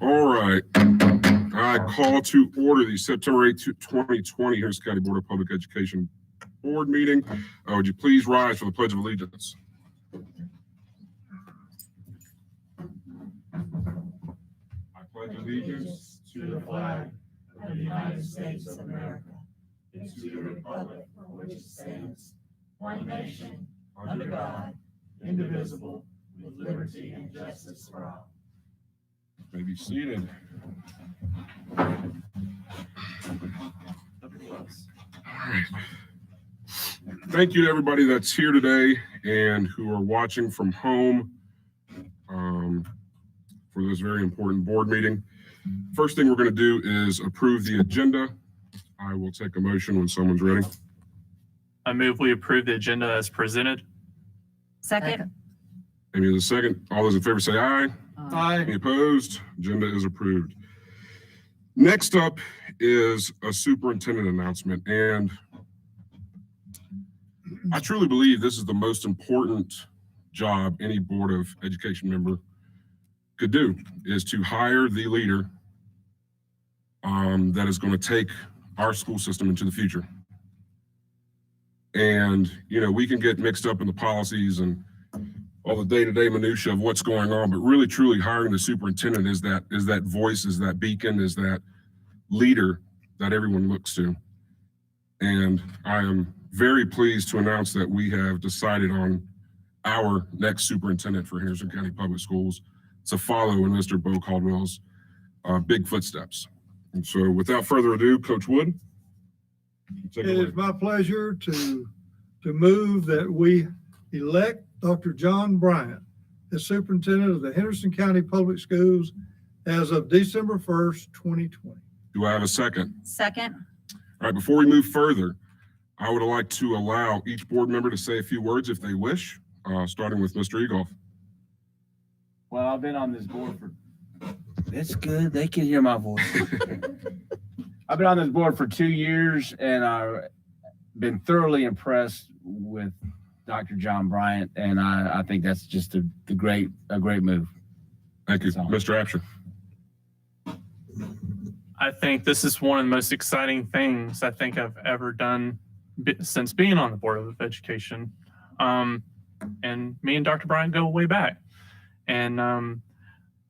All right. I call to order the September 8, 2020 Harrison County Board of Public Education Board meeting. Would you please rise for the Pledge of Allegiance? I pledge allegiance to the flag of the United States of America and to the republic for which it stands, one nation, under God, indivisible, with liberty and justice for all. May be seated. All right. Thank you to everybody that's here today and who are watching from home for this very important board meeting. First thing we're going to do is approve the agenda. I will take a motion when someone's ready. I move we approve the agenda as presented. Second. Amy is a second. All those in favor say aye. Aye. Any opposed? Agenda is approved. Next up is a superintendent announcement, and I truly believe this is the most important job any Board of Education member could do, is to hire the leader that is going to take our school system into the future. And, you know, we can get mixed up in the policies and all the day-to-day minutia of what's going on, but really truly hiring the superintendent is that voice, is that beacon, is that leader that everyone looks to. And I am very pleased to announce that we have decided on our next superintendent for Henderson County Public Schools to follow in Mr. Bo Caldwell's big footsteps. And so without further ado, Coach Wood. It is my pleasure to move that we elect Dr. John Bryant as superintendent of the Henderson County Public Schools as of December 1st, 2020. Do I have a second? Second. All right, before we move further, I would like to allow each board member to say a few words if they wish, starting with Mr. Egoff. Well, I've been on this board for, it's good, they can hear my voice. I've been on this board for 2 years and I've been thoroughly impressed with Dr. John Bryant, and I think that's just a great move. Thank you. That's all. Mr. Apsher. I think this is one of the most exciting things I think I've ever done since being on the Board of Education. And me and Dr. Bryant go way back. And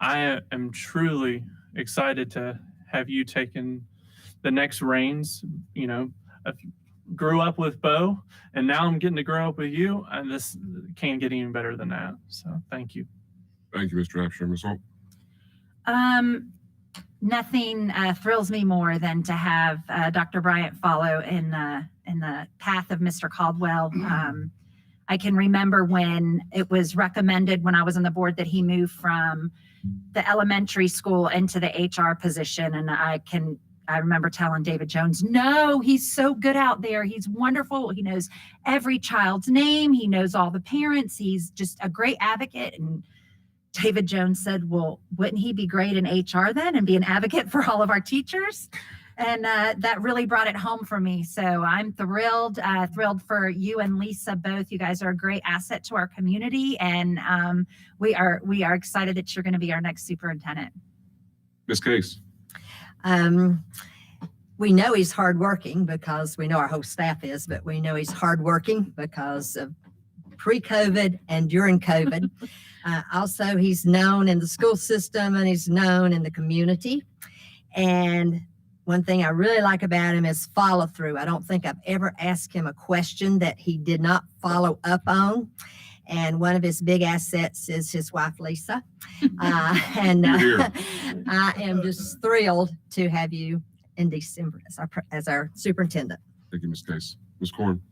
I am truly excited to have you taken the next reins. You know, I grew up with Bo, and now I'm getting to grow up with you, and this can't get any better than that. So thank you. Thank you, Mr. Apsher. Ms. Holt. Nothing thrills me more than to have Dr. Bryant follow in the path of Mr. Caldwell. I can remember when it was recommended when I was on the board that he move from the elementary school into the HR position, and I remember telling David Jones, no, he's so good out there. He's wonderful. He knows every child's name. He knows all the parents. He's just a great advocate. And David Jones said, well, wouldn't he be great in HR then and be an advocate for all of our teachers? And that really brought it home for me. So I'm thrilled for you and Lisa both. You guys are a great asset to our community. And we are excited that you're going to be our next superintendent. Ms. Case. We know he's hardworking because we know our whole staff is, but we know he's hardworking because of pre-COVID and during COVID. Also, he's known in the school system and he's known in the community. And one thing I really like about him is follow through. I don't think I've ever asked him a question that he did not follow up on. And one of his big assets is his wife, Lisa. I am just thrilled to have you in December as our superintendent. Thank you, Ms. Case. Ms. Corn.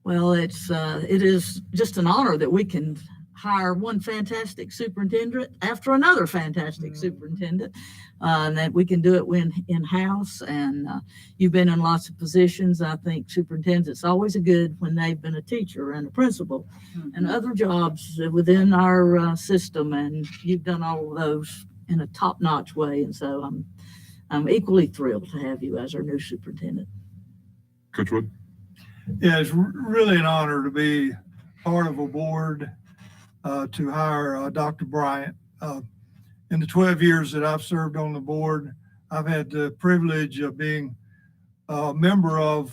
Well, it is just an honor that we can hire one fantastic superintendent after another fantastic superintendent, and that we can do it in-house. And you've been in lots of positions. I think superintendents always are good when they've been a teacher and a principal and other jobs within our system. And you've done all of those in a top-notch way. And so I'm equally thrilled to have you as our new superintendent. Coach Wood. Yeah, it's really an honor to be part of a board to hire Dr. Bryant. And in the 12 years that I've served on the board, I've had the privilege of being a member of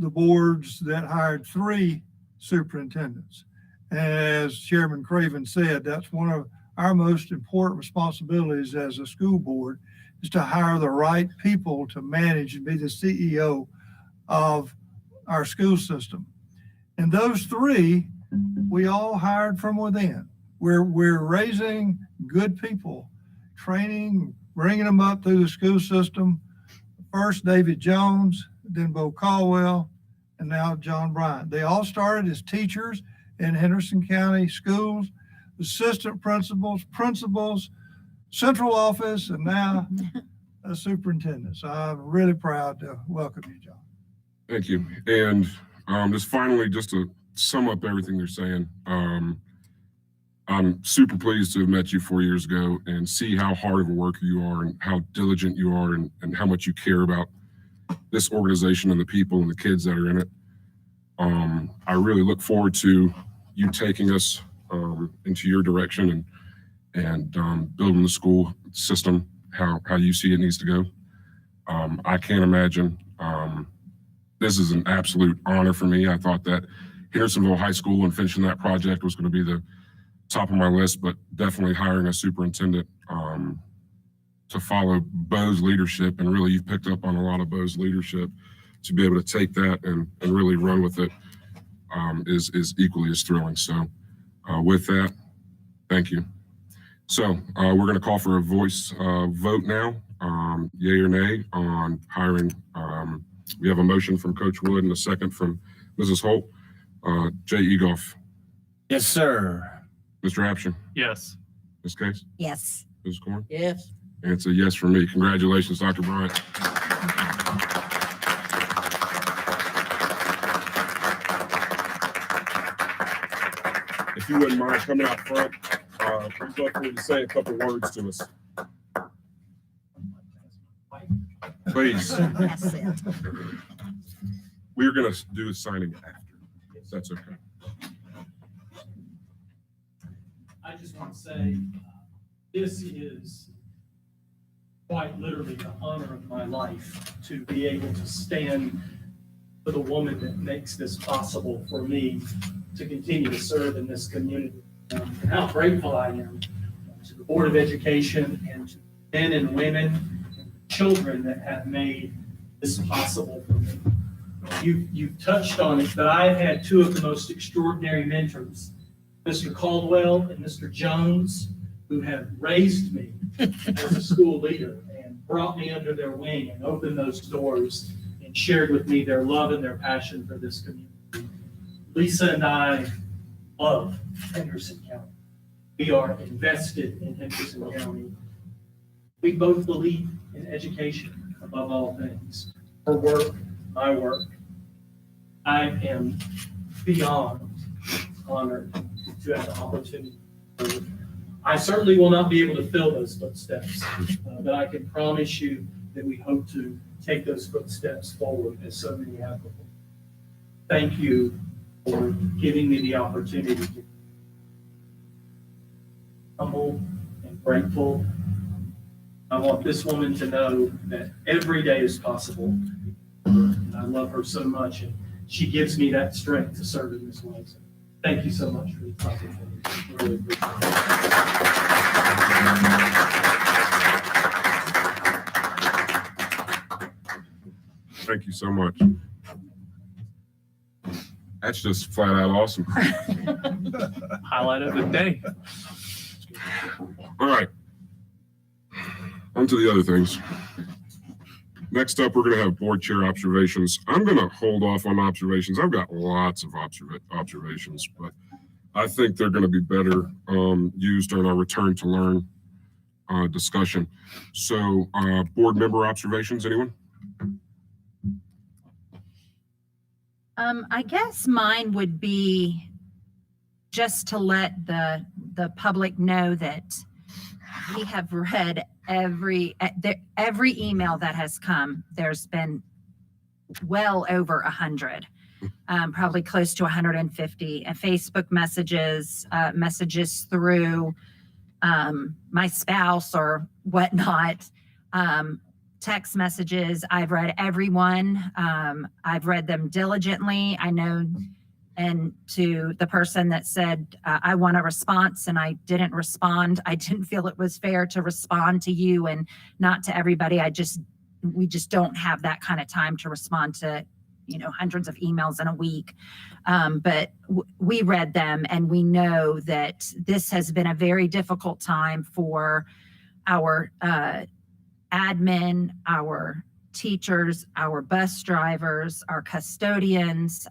the boards that hired 3 superintendents. As Chairman Craven said, that's one of our most important responsibilities as a school board, is to hire the right people to manage and be the CEO of our school system. And those 3, we all hired from within. We're raising good people, training, bringing them up through the school system. First, David Jones, then Bo Caldwell, and now John Bryant. They all started as teachers in Henderson County schools, assistant principals, central office, and now a superintendent. So I'm really proud to welcome you, John. Thank you. And just finally, just to sum up everything they're saying, I'm super pleased to have met you 4 years ago and see how hard of a worker you are and how diligent you are and how much you care about this organization and the people and the kids that are in it. I really look forward to you taking us into your direction and building the school system how you see it needs to go. I can't imagine. This is an absolute honor for me. I thought that Hendersonville High School and finishing that project was going to be the top of my list, but definitely hiring a superintendent to follow Bo's leadership, and really you've picked up on a lot of Bo's leadership to be able to take that and really run with it is equally as thrilling. So with that, thank you. So we're going to call for a voice vote now, yay or nay on hiring. We have a motion from Coach Wood and a second from Mrs. Holt. Jay Egoff, Yes, sir. Mr. Apshin, Yes. Ms. Case, Yes. Mrs. Corn, Yes. and it's a yes for me. Congratulations, Dr. Bryant. If you wouldn't mind coming out front, we'd love for you to say a couple words to us. Please. That's it. We're going to do a signing after, if that's okay. I just want to say, this is quite literally the honor of my life to be able to stand for the woman that makes this possible for me to continue to serve in this community. And how grateful I am to the Board of Education and to men and women and children that have made this possible for me. You've touched on it, but I've had 2 of the most extraordinary mentors, Mr. Caldwell and Mr. Jones, who have raised me as a school leader and brought me under their wing and opened those doors and shared with me their love and their passion for this community. Lisa and I love Henderson County. We are invested in Henderson County. We both believe in education above all things. Her work, my work. I am beyond honored to have the opportunity. I certainly will not be able to fill those footsteps, but I can promise you that we hope to take those footsteps forward as so many have before. Thank you for giving me the opportunity to be humble and grateful. I want this woman to know that every day is possible. I love her so much, and she gives me that strength to serve in this way. So thank you so much for the opportunity. I really appreciate it. Thank you so much. That's just flat out awesome. Highlight of the day. All right. On to the other things. Next up, we're going to have board chair observations. I'm going to hold off on observations. I've got lots of observations, but I think they're going to be better used during our return to learn discussion. So board member observations, anyone? I guess mine would be just to let the public know that we have read every email that has come. There's been well over 100, probably close to 150 Facebook messages, messages through my spouse or whatnot. Text messages, I've read every one. I've read them diligently. I know, and to the person that said, I want a response and I didn't respond, I didn't feel it was fair to respond to you and not to everybody. We just don't have that kind of time to respond to, hundreds of emails in a week. But we read them, and we know that this has been a very difficult time for our admin, our teachers, our bus drivers, our custodians,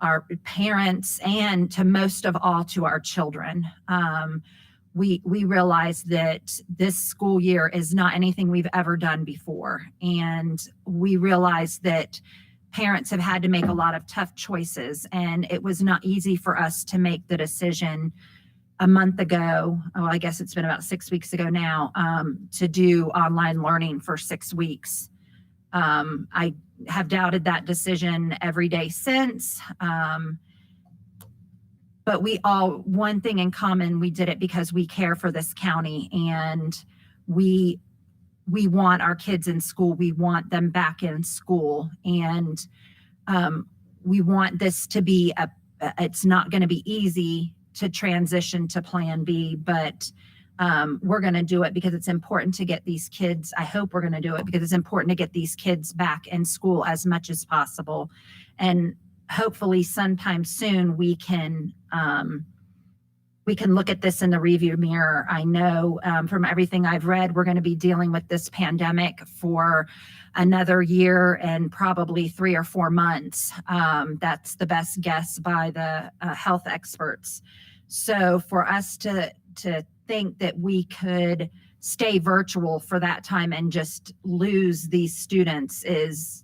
our parents, and to most of all, to our children. We realize that this school year is not anything we've ever done before. And we realize that parents have had to make a lot of tough choices, and it was not easy for us to make the decision a month ago. Oh, I guess it's been about 6 weeks ago now, to do online learning for 6 weeks. I have doubted that decision every day since. But one thing in common, we did it because we care for this county, and we want our kids in school. We want them back in school, and we want this to be it's not going to be easy to transition to Plan B, but we're going to do it because it's important to get these kids. I hope we're going to do it because it's important to get these kids back in school as much as possible. And hopefully sometime soon we can look at this in the review mirror. I know from everything I've read, we're going to be dealing with this pandemic for another year and probably 3 or 4 months. That's the best guess by the health experts. So for us to think that we could stay virtual for that time and just lose these students is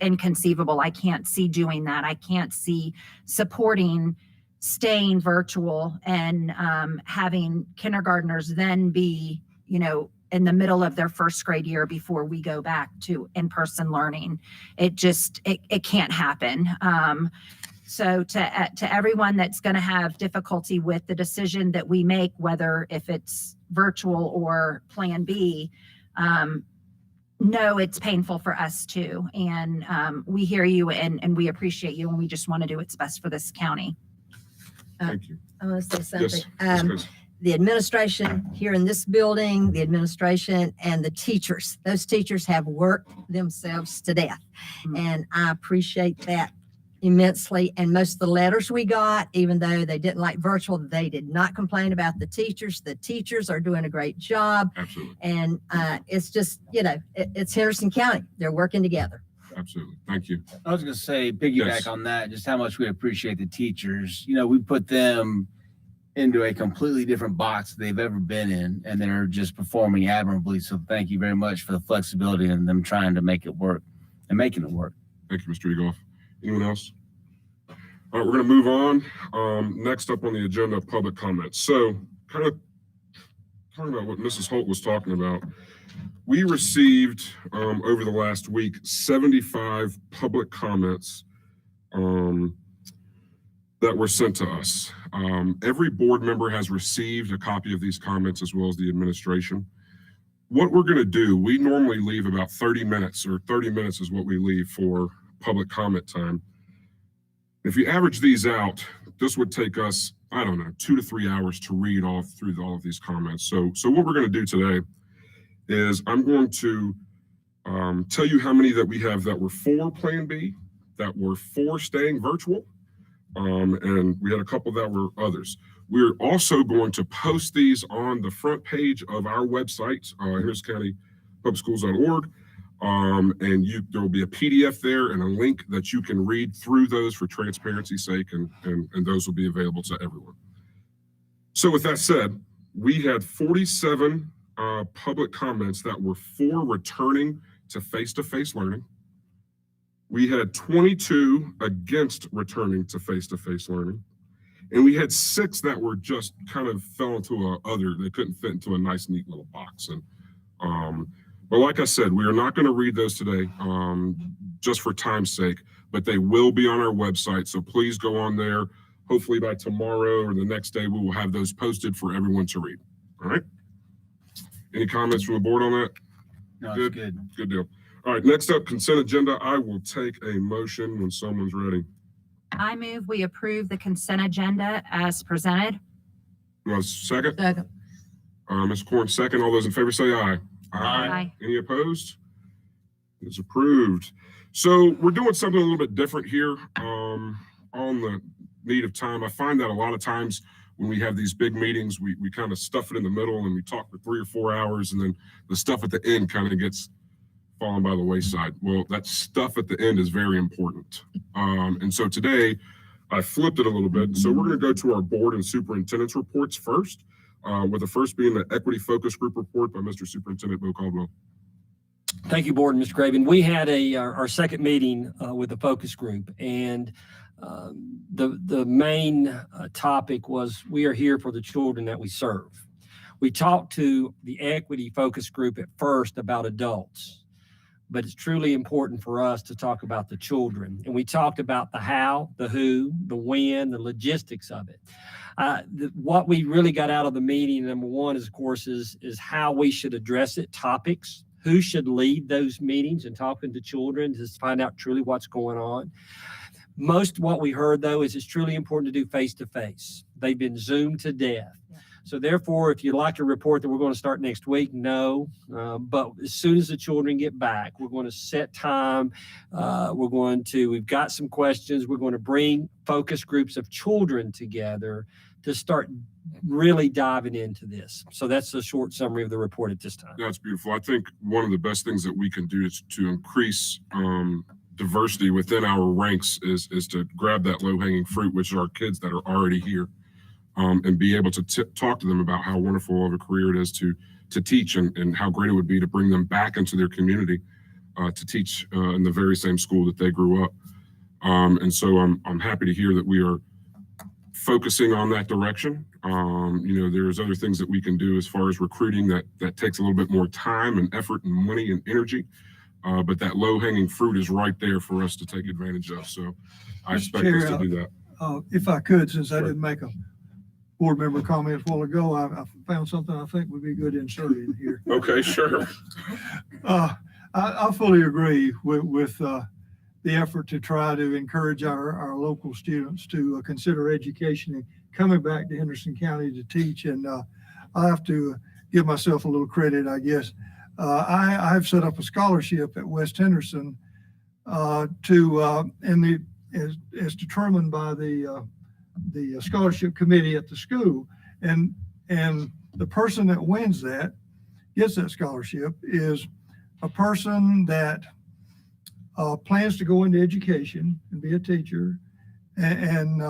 inconceivable. I can't see doing that. I can't see supporting staying virtual and having kindergartners then be, in the middle of their first grade year before we go back to in-person learning. It can't happen. So to everyone that's going to have difficulty with the decision that we make, whether if it's virtual or Plan B, no, it's painful for us too. And we hear you and we appreciate you, and we just want to do what's best for this county. Thank you. I want to say Yes. something. Yes, The administration here in this building, the administration and the teachers, those teachers have worked themselves to death. And I appreciate that immensely. And most of the letters we got, even though they didn't like virtual, they did not complain about the teachers. The teachers are doing a great job. absolutely. And it's just, it's Henderson County. They're working together. Absolutely. Thank you. I was going to say, piggyback Yes. on that, just how much we appreciate the teachers. We put them into a completely different box they've ever been in, and they're just performing admirably. So thank you very much for the flexibility and them trying to make it work and making it work. Thank you, Mr. Egoff. Anyone else? All right, we're going to move on. Next up on the agenda, public comments. So kind of talking about what Mrs. Holt was talking about. We received over the last week 75 public comments that were sent to us. Every board member has received a copy of these comments, as well as the administration. What we're going to do, we normally leave about 30 minutes, or 30 minutes is what we leave for public comment time. If you average these out, this would take us, 2 to 3 hours to read through all of these comments. So what we're going to do today is I'm going to tell you how many that we have that were for Plan B, that were for staying virtual, and we had a couple that were others. We're also going to post these on the front page of our website, hendersoncountypublicschools.org, and there will be a PDF there and a link that you can read through those for transparency's sake, and those will be available to everyone. So with that said, we had 47 public comments that were for returning to face-to-face learning. We had 22 against returning to face-to-face learning. And we had 6 that were just kind of fell into they couldn't fit into a nice, neat little box. And but like I said, we are not going to read those today just for time's sake, but they will be on our website. So please go on there. hopefully by tomorrow or the next day, we will have those posted for everyone to read. All right. Any comments from the board on that? No, Good. it's good. Good deal. All right, next up, consent agenda. I will take a motion when someone's ready. I move we approve the consent agenda as presented. You want a second? Second. Ms. Corn, second. All those in favor say aye. Aye. Any opposed? It's approved. So we're doing something a little bit different here on the need of time. I find that a lot of times when we have these big meetings, we kind of stuff it in the middle and we talk for 3 or 4 hours, and then the stuff at the end kind of gets fallen by the wayside. Well, that stuff at the end is very important. And so today I flipped it a little bit. So we're going to go to our board and superintendent's reports first, with the first being the Equity Focus Group report by Mr. Superintendent Bill Caldwell. Thank you, Board and Mr. Craven. We had our second meeting with the focus group, and the main topic was we are here for the children that we serve. We talked to the Equity Focus Group at first about adults, but it's truly important for us to talk about the children. And we talked about the how, the who, the when, the logistics of it. What we really got out of the meeting, number one, is, of course, is how we should address it, topics, who should lead those meetings and talking to children to find out truly what's going on. Most what we heard, though, is it's truly important to do face-to-face. They've been Zoomed to death. So therefore, if you'd like to report that we're going to start next week, no. But as soon as the children get back, we're going to set time. We've got some questions. We're going to bring focus groups of children together to start really diving into this. So that's a short summary of the report at this time. That's beautiful. I think one of the best things that we can do is to increase diversity within our ranks is to grab that low-hanging fruit, which are our kids that are already here, and be able to talk to them about how wonderful of a career it is to teach, and how great it would be to bring them back into their community to teach in the very same school that they grew up. And so I'm happy to hear that we are focusing on that direction. There's other things that we can do as far as recruiting that takes a little bit more time and effort and money and energy. But that low-hanging fruit is right there for us to take advantage of. So I expect us to do that. If I could, since I Sure. didn't make a board member comment a while ago, I found something I think would be good inserted in here. Okay, sure. I fully agree with the effort to try to encourage our local students to consider education and coming back to Henderson County to teach. And I have to give myself a little credit, I guess. I've set up a scholarship at West Henderson as determined by the scholarship committee at the school, and the person that wins that gets that scholarship is a person that plans to go into education and be a teacher, and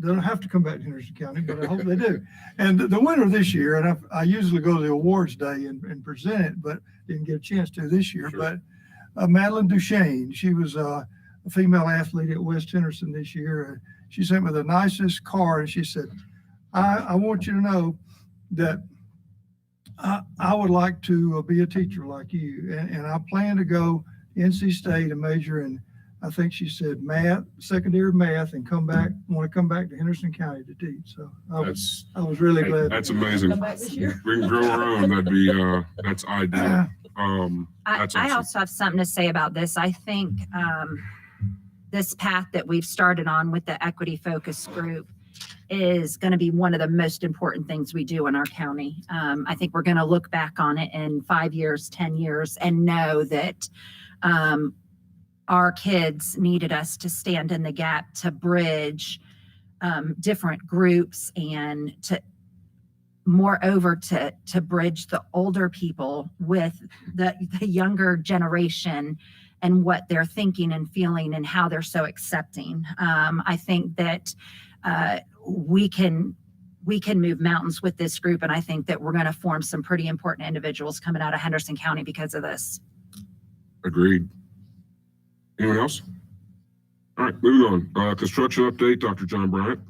they don't have to come back to Henderson County, but I hope they do. And the winner this year, and I usually go to the awards day and present it, but didn't get a chance to this year. Sure. But Madeline Duchesne, she was a female athlete at West Henderson this year. She sent me the nicest card, and she said, I want you to know that I would like to be a teacher like you, and I plan to go to NC State and major in, I think she said, math, secondary math, and want to come back to Henderson County to teach. So I was really glad. That's amazing. Come back this year. We can grow our own. That's ideal. That's I awesome. also have something to say about this. I think this path that we've started on with the Equity Focus Group is going to be one of the most important things we do in our county. I think we're going to look back on it in 5 years, 10 years, and know that our kids needed us to stand in the gap to bridge different groups, and moreover to bridge the older people with the younger generation and what they're thinking and feeling and how they're so accepting. I think that we can move mountains with this group, and I think that we're going to form some pretty important individuals coming out of Henderson County because of this. Agreed. Anyone else? All right, moving on. Construction update, Dr. John Bryant.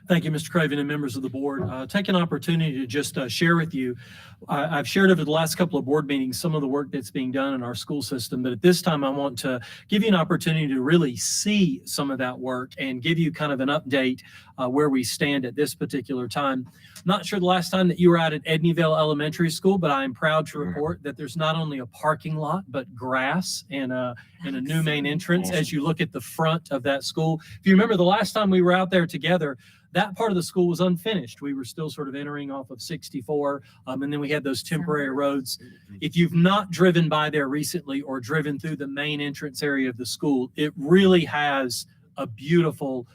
Thank you, Mr. Craven and members of the board. Take an opportunity to just share with you. I've shared over the last couple of board meetings some of the work that's being done in our school system, but at this time I want to give you an opportunity to really see some of that work and give you kind of an update where we stand at this particular time. Not sure the last time that you were out at Edneyville Elementary School, but I am proud to report that there's not only a parking lot, but grass and a new main entrance as you look at the front of that school. If you remember the last time we were out there together, that part of the school was unfinished. We were still sort of entering off of 64, and then we had those temporary roads. If you've not driven by there recently or driven through the main entrance area of the school, it really has a beautiful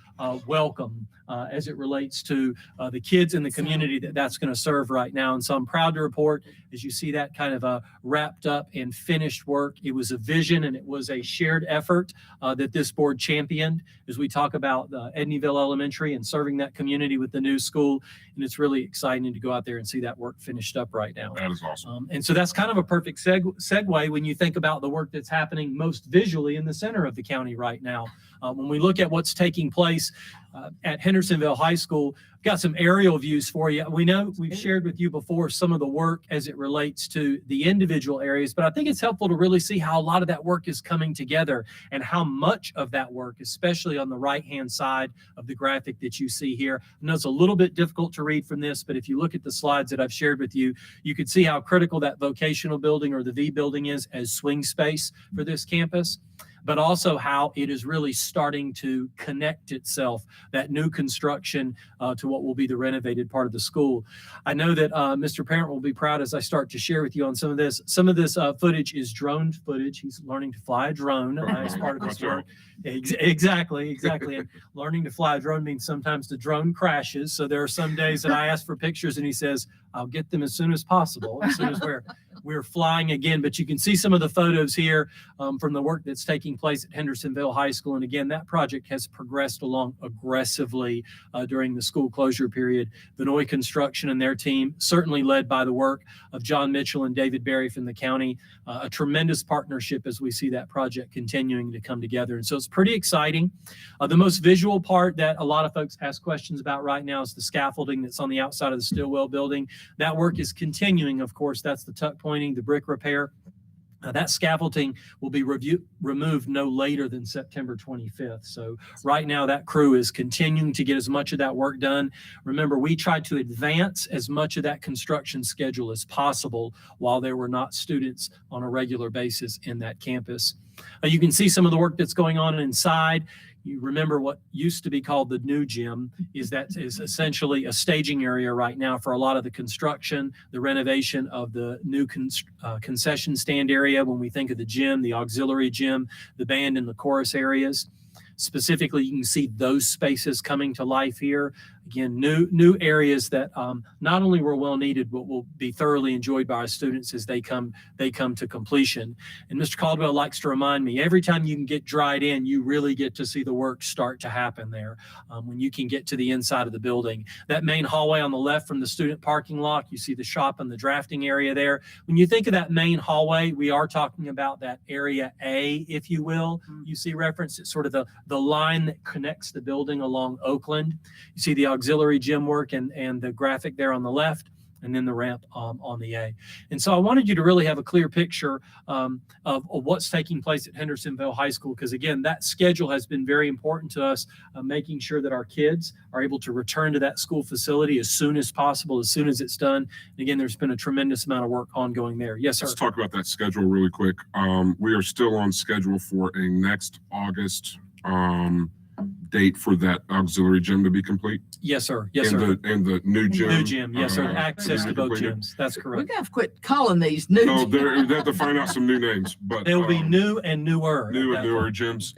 welcome as it relates to the kids in the community that's going to serve right now. And so I'm proud to report, as you see that kind of wrapped up and finished work, it was a vision and it was a shared effort that this board championed as we talk about Edneyville Elementary and serving that community with the new school. And it's really exciting to go out there and see that work finished up right now. That is awesome. And so that's kind of a perfect segue when you think about the work that's happening most visually in the center of the county right now. When we look at what's taking place at Hendersonville High School, I've got some aerial views for you. We know we've shared with you before some of the work as it relates to the individual areas, but I think it's helpful to really see how a lot of that work is coming together and how much of that work, especially on the right-hand side of the graphic that you see here. I know it's a little bit difficult to read from this, but if you look at the slides that I've shared with you, you could see how critical that vocational building or the V building is as swing space for this campus, but also how it is really starting to connect itself, that new construction to what will be the renovated part of the school. I know that Mr. Parent will be proud as I start to share with you on some of this. Some of this footage is drone footage. He's learning to fly a drone as part of his work. Exactly. And learning to fly a drone means sometimes the drone crashes. So there are some days that I ask for pictures and he says, I'll get them as soon as possible, as soon as we're flying again. But you can see some of the photos here from the work that's taking place at Hendersonville High School. And again, that project has progressed along aggressively during the school closure period. Vinoy Construction and their team, certainly led by the work of John Mitchell and David Berry from the county, a tremendous partnership as we see that project continuing to come together. And so it's pretty exciting. The most visual part that a lot of folks ask questions about right now is the scaffolding that's on the outside of the Stillwell building. That work is continuing, of course. That's the tuck pointing, the brick repair. That scaffolding will be removed no later than September 25th. So right now that crew is continuing to get as much of that work done. Remember, we tried to advance as much of that construction schedule as possible while there were not students on a regular basis in that campus. You can see some of the work that's going on inside. You remember what used to be called the new gym is essentially a staging area right now for a lot of the construction, the renovation of the new concession stand area. When we think of the gym, the auxiliary gym, the band and the chorus areas. Specifically, you can see those spaces coming to life here. Again, new areas that not only were well needed, but will be thoroughly enjoyed by our students as they come to completion. And Mr. Caldwell likes to remind me, every time you can get dried in, you really get to see the work start to happen there. When you can get to the inside of the building, that main hallway on the left from the student parking lot, you see the shop and the drafting area there. When you think of that main hallway, we are talking about that area A, if you will. You see reference, it's sort of the line that connects the building along Oakland. You see the auxiliary gym work and the graphic there on the left, and then the ramp on the A. And so I wanted you to really have a clear picture of what's taking place at Hendersonville High School, because again, that schedule has been very important to us, making sure that our kids are able to return to that school facility as soon as possible, as soon as it's done. And again, there's been a tremendous amount of work ongoing there. Yes, sir. Let's talk about that schedule really quick. We are still on schedule for a next August date for that auxiliary gym to be complete. Yes, sir. Yes, sir. And the new gym. New gym. Yes, sir. Access to to both completed. gyms. That's We're correct. gonna have to quit calling these new. No, they have to find out some new names, but They will be new and newer. at new that and newer point. gyms.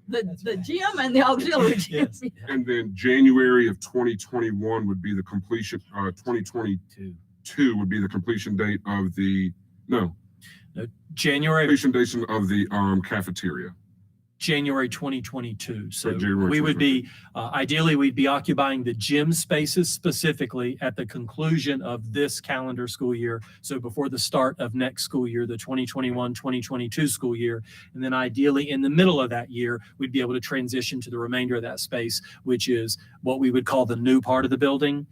The gym and the auxiliary gym. Yes. And then January of 2021 would be the completion. 2022 would be the completion date of the January. completion date of the cafeteria. January 2022. So January we would be, ideally, we'd be occupying the gym spaces specifically at the conclusion of this calendar school year. So before the start of next school year, the 2021-2022 school year. And then ideally in the middle of that year, we'd be able to transition to the remainder of that space, which is what we would call the new part of the building,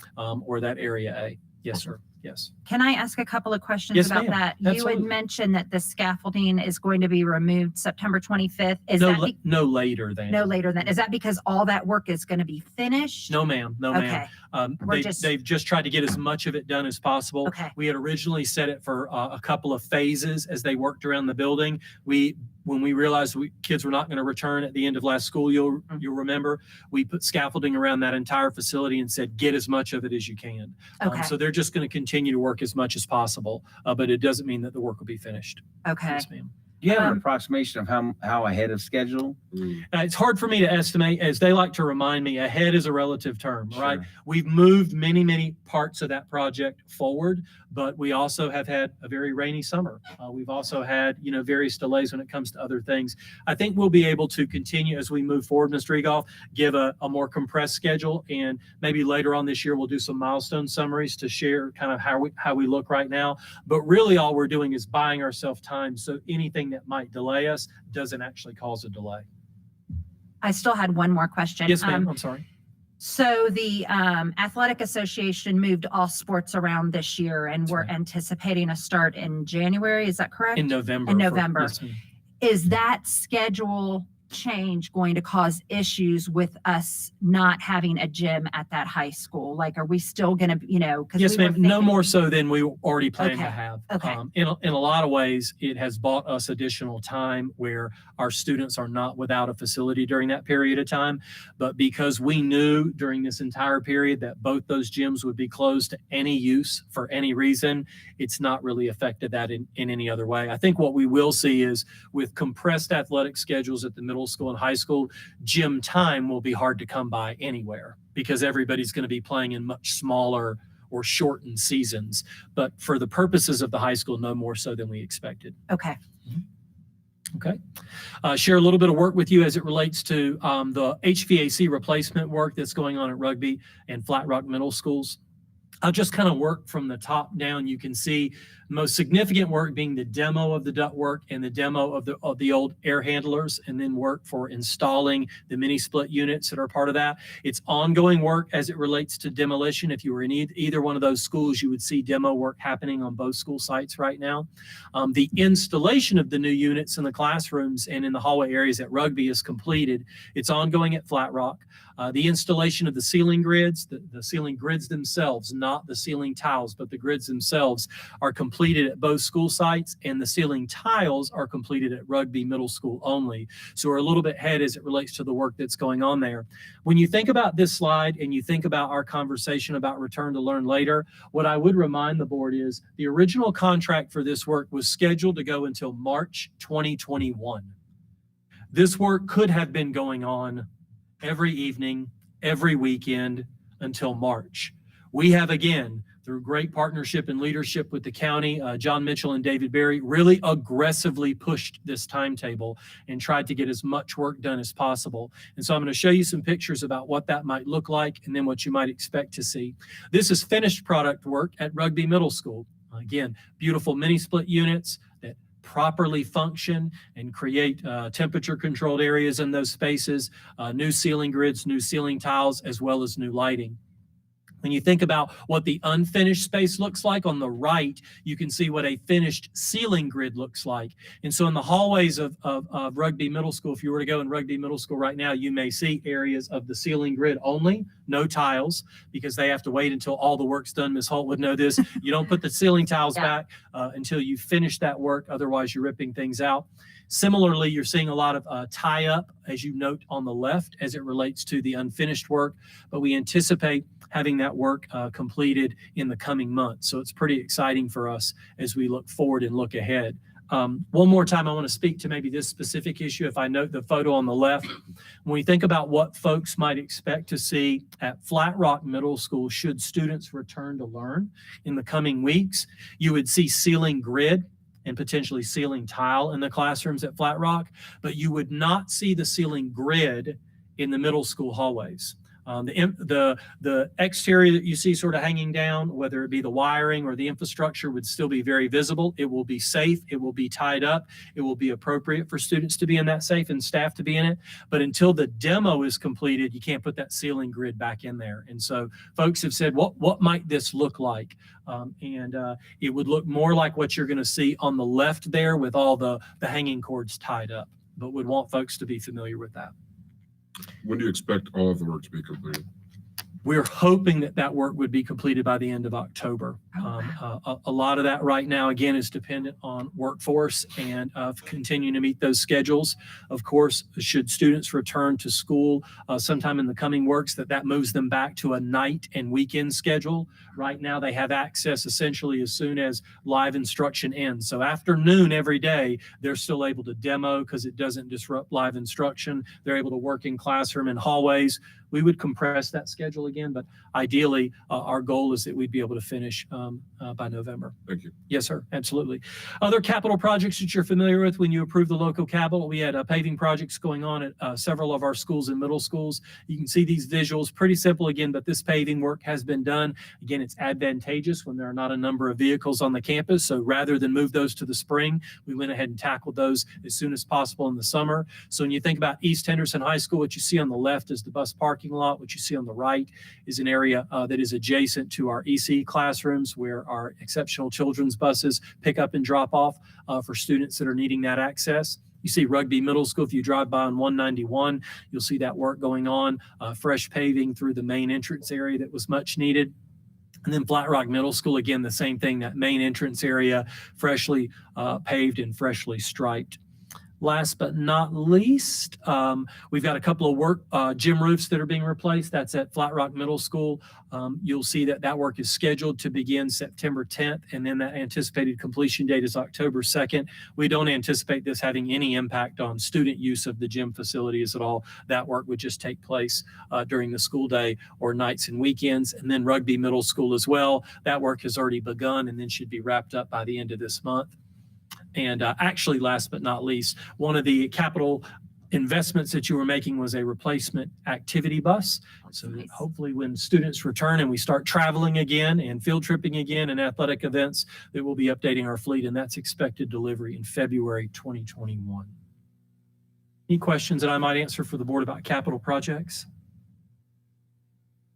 or that area A. Yes, sir. Yes. Can I ask a couple of questions Yes, about ma'am. that? You had Absolutely. mentioned that the scaffolding is going to be removed September 25th. Is No, that no later than. no later than, is that because all that work is going to be finished? No, ma'am. No, ma'am. Okay, They, just- they've just tried to get as much of it done as possible. okay, We had originally set it for a couple of phases as they worked around the building. When we realized kids were not going to return at the end of last school, you'll remember, we put scaffolding around that entire facility and said, get as much of it as you can. okay, So they're just going to continue to work as much as possible, but it doesn't mean that the work will be finished. okay. Yes, ma'am. Do you have an Um, approximation of how ahead of schedule? It's hard for me to estimate, as they like to remind me, ahead is a relative term, right? Sure. We've moved many, many parts of that project forward, but we also have had a very rainy summer. We've also had, various delays when it comes to other things. I think we'll be able to continue as we move forward, Mr. Egoff, give a more compressed schedule, and maybe later on this year, we'll do some milestone summaries to share kind of how we look right now. But really all we're doing is buying ourselves time, so anything that might delay us doesn't actually cause a delay. I still had one more question. Yes, ma'am. I'm sorry. So the Athletic Association moved all sports around this year, and That's we're right. anticipating a start in January. Is that correct? In November. In November. Yes, ma'am. Is that schedule change going to cause issues with us not having a gym at that high school? Like, are we still going to, because Yes, ma'am. No more so than we already planned to Okay, have. okay. In a lot of ways, it has bought us additional time where our students are not without a facility during that period of time. But because we knew during this entire period that both those gyms would be closed to any use for any reason, it's not really affected that in any other way. I think what we will see is with compressed athletic schedules at the middle school and high school, gym time will be hard to come by anywhere because everybody's going to be playing in much smaller or shortened seasons. But for the purposes of the high school, no more so than we expected. Okay. Okay. Share a little bit of work with you as it relates to the HVAC replacement work that's going on at Rugby and Flat Rock Middle Schools. I'll just kind of work from the top down. You can see most significant work being the demo of the ductwork and the demo of the old air handlers, and then work for installing the mini split units that are part of that. It's ongoing work as it relates to demolition. If you were in either one of those schools, you would see demo work happening on both school sites right now. The installation of the new units in the classrooms and in the hallway areas at Rugby is completed. It's ongoing at Flat Rock. The installation of the ceiling grids, the ceiling grids themselves, not the ceiling tiles, but the grids themselves, are completed at both school sites, and the ceiling tiles are completed at Rugby Middle School only. So we're a little bit ahead as it relates to the work that's going on there. When you think about this slide and you think about our conversation about return to learn later, what I would remind the board is the original contract for this work was scheduled to go until March 2021. This work could have been going on every evening, every weekend until March. We have, again, through great partnership and leadership with the county, John Mitchell and David Berry really aggressively pushed this timetable and tried to get as much work done as possible. And so I'm going to show you some pictures about what that might look like and then what you might expect to see. This is finished product work at Rugby Middle School. Again, beautiful mini split units that properly function and create temperature controlled areas in those spaces, new ceiling grids, new ceiling tiles, as well as new lighting. When you think about what the unfinished space looks like on the right, you can see what a finished ceiling grid looks like. And so in the hallways of Rugby Middle School, if you were to go in Rugby Middle School right now, you may see areas of the ceiling grid only, no tiles, because they have to wait until all the work's done. Ms. Holt would know this. You don't put the ceiling tiles back until you finish that work. Otherwise, you're ripping things out. Similarly, you're seeing a lot of tie-up, as you note on the left, as it relates to the unfinished work, but we anticipate having that work completed in the coming months. So it's pretty exciting for us as we look forward and look ahead. One more time, I want to speak to maybe this specific issue. If I note the photo on the left, when we think about what folks might expect to see at Flat Rock Middle School, should students return to learn in the coming weeks, you would see ceiling grid and potentially ceiling tile in the classrooms at Flat Rock, but you would not see the ceiling grid in the middle school hallways. The exterior that you see sort of hanging down, whether it be the wiring or the infrastructure, would still be very visible. It will be safe. It will be tied up. It will be appropriate for students to be in that safe and staff to be in it. But until the demo is completed, you can't put that ceiling grid back in there. And so folks have said, what might this look like? It would look more like what you're going to see on the left there with all the hanging cords tied up, but would want folks to be familiar with that. When do you expect all of the work to be completed? We're hoping that work would be completed by the end of October. A lot of that right now, again, is dependent on workforce and continuing to meet those schedules. Of course, should students return to school sometime in the coming weeks, that moves them back to a night and weekend schedule. Right now, they have access essentially as soon as live instruction ends. So afternoon every day, they're still able to demo because it doesn't disrupt live instruction. They're able to work in classroom and hallways. We would compress that schedule again, but ideally, our goal is that we'd be able to finish by November. Thank you. Yes, sir. Absolutely. Other capital projects that you're familiar with when you approve the local capital, we had paving projects going on at several of our schools and middle schools. You can see these visuals, pretty simple again, but this paving work has been done. Again, it's advantageous when there are not a number of vehicles on the campus. So rather than move those to the spring, we went ahead and tackled those as soon as possible in the summer. So when you think about East Henderson High School, what you see on the left is the bus parking lot. What you see on the right is an area that is adjacent to our EC classrooms where our exceptional children's buses pick up and drop off for students that are needing that access. You see Rugby Middle School. If you drive by on 191, you'll see that work going on, fresh paving through the main entrance area that was much needed. And then Flat Rock Middle School, again, the same thing, that main entrance area, freshly paved and freshly striped. Last but not least, we've got a couple of work gym roofs that are being replaced. That's at Flat Rock Middle School. You'll see that work is scheduled to begin September 10th, and then that anticipated completion date is October 2nd. We don't anticipate this having any impact on student use of the gym facilities at all. That work would just take place during the school day or nights and weekends. And then Rugby Middle School as well. That work has already begun and then should be wrapped up by the end of this month. And actually, last but not least, one of the capital investments that you were making was a replacement activity bus. So that hopefully when students return and we start traveling again and field tripping again and athletic events, that we'll be updating our fleet, and that's expected delivery in February 2021. Any questions that I might answer for the board about capital projects?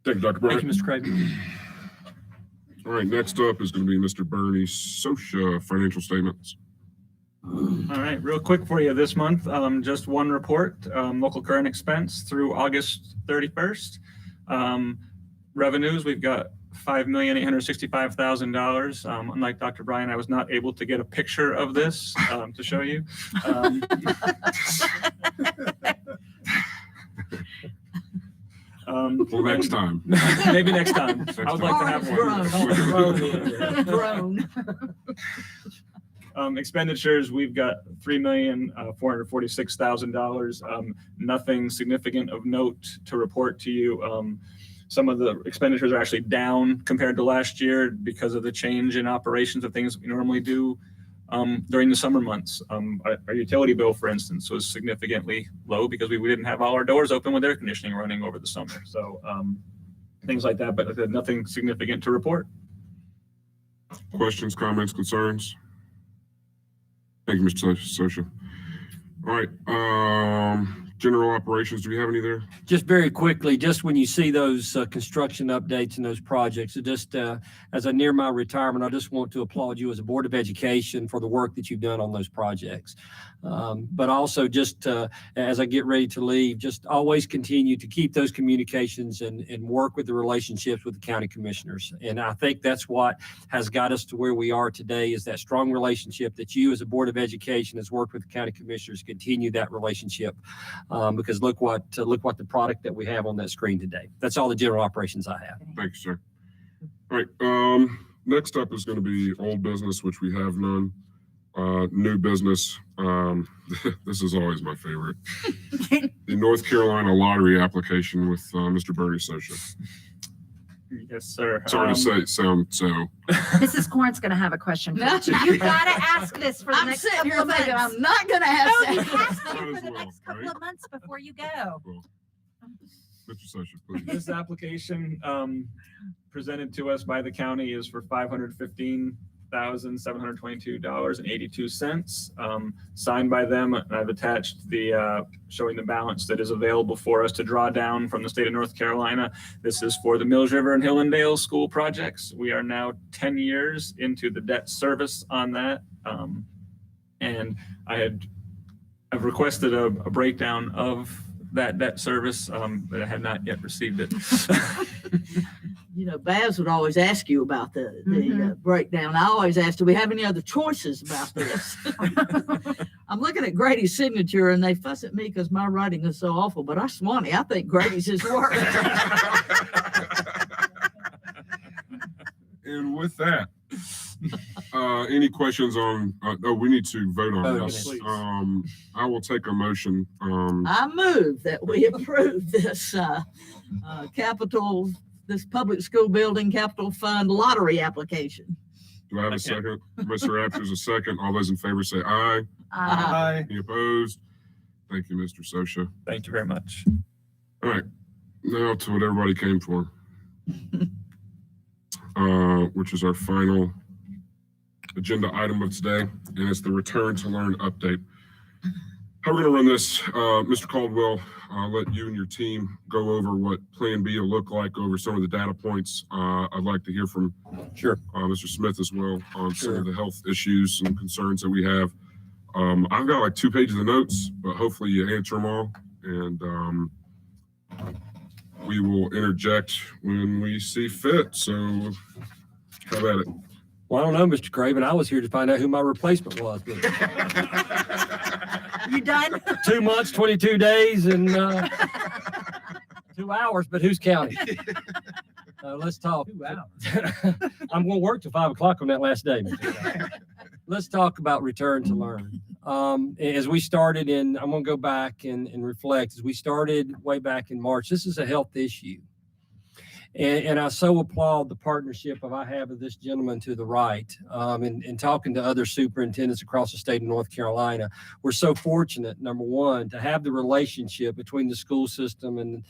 Thank you, Dr. Bryant. Thank you, Mr. Craven. All right, next up is going to be Mr. Bernie Sosha, financial statements. All right, real quick for you this month, just one report, local current expense through August 31st. Revenues, we've got $5,865,000. Unlike Dr. Bryan, I was not able to get a picture of this to show you. Well, next time. Maybe next time. I would like to have one. Grown. Expenditures, we've got $3,446,000. Nothing significant of note to report to you. Some of the expenditures are actually down compared to last year because of the change in operations of things we normally do during the summer months. Our utility bill, for instance, was significantly low because we didn't have all our doors open with air conditioning running over the summer. So things like that, but nothing significant to report. Questions, comments, concerns? Thank you, Mr. Sosha. All right, general operations, do we have any there? Just very quickly, just when you see those construction updates and those projects, so just as I near my retirement, I just want to applaud you as a Board of Education for the work that you've done on those projects. But also just as I get ready to leave, just always continue to keep those communications and work with the relationships with the county commissioners. And I think that's what has got us to where we are today, is that strong relationship that you as a Board of Education has worked with the county commissioners. Continue that relationship because look what the product that we have on that screen today. That's all the general operations I have. Thank you, sir. All right, next up is going to be old business, which we have none. New business. This is always my favorite. The North Carolina lottery application with Mr. Bernie Sosha. Yes, sir. Sorry to say, so Mrs. Corn's going to have a question for you. You got to ask this for the I'm next sitting couple here of thinking, months. I'm not gonna ask No, you that. have to Might for as the well, next couple right? of months before you go. Mr. Sessions, please. This application presented to us by the county is for $515,722.82, signed by them. And I've attached the showing the balance that is available for us to draw down from the state of North Carolina. This is for the Mills River and Hillendale school projects. We are now 10 years into the debt service on that. And I've requested a breakdown of that debt service, but I have not yet received it. You know, Babs would always ask you about the breakdown. I always asked, do we have any other choices about this? I'm looking at Grady's signature and they fuss at me because my writing is so awful, but I Swanee, I think Grady's is worse. And with that, any questions on, we need to vote on Vote on this. it. I will take a motion. I move that we approve this this public school building capital fund lottery application. Do I have a second? Mr. Apter's a second. All those in favor say aye. Aye. Any opposed? Thank you, Mr. Sosha. Thank you very much. All right, now to what everybody came for. Which is our final agenda item of today, and it's the Return to Learn update. How we're gonna run this, Mr. Caldwell, I'll let you and your team go over what Plan B will look like over some of the data points. I'd like to hear from Sure. Mr. Smith as well on some Sure. of the health issues and concerns that we have. I've got like 2 pages of notes, but hopefully you answer them all, and we will interject when we see fit. So have at it. Well, I don't know, Mr. Craven. I was here to find out who my replacement was. But You done? 2 months, 22 days, and 2 hours, but who's counting? Let's talk. 2 hours. I'm going to work till 5 o'clock on that last day. Let's talk about Return to Learn. As we started I'm going to go back and reflect. As we started way back in March, this is a health issue. And I so applaud the partnership I have with this gentleman to the right, and talking to other superintendents across the state of North Carolina. We're so fortunate, number one, to have the relationship between the school system and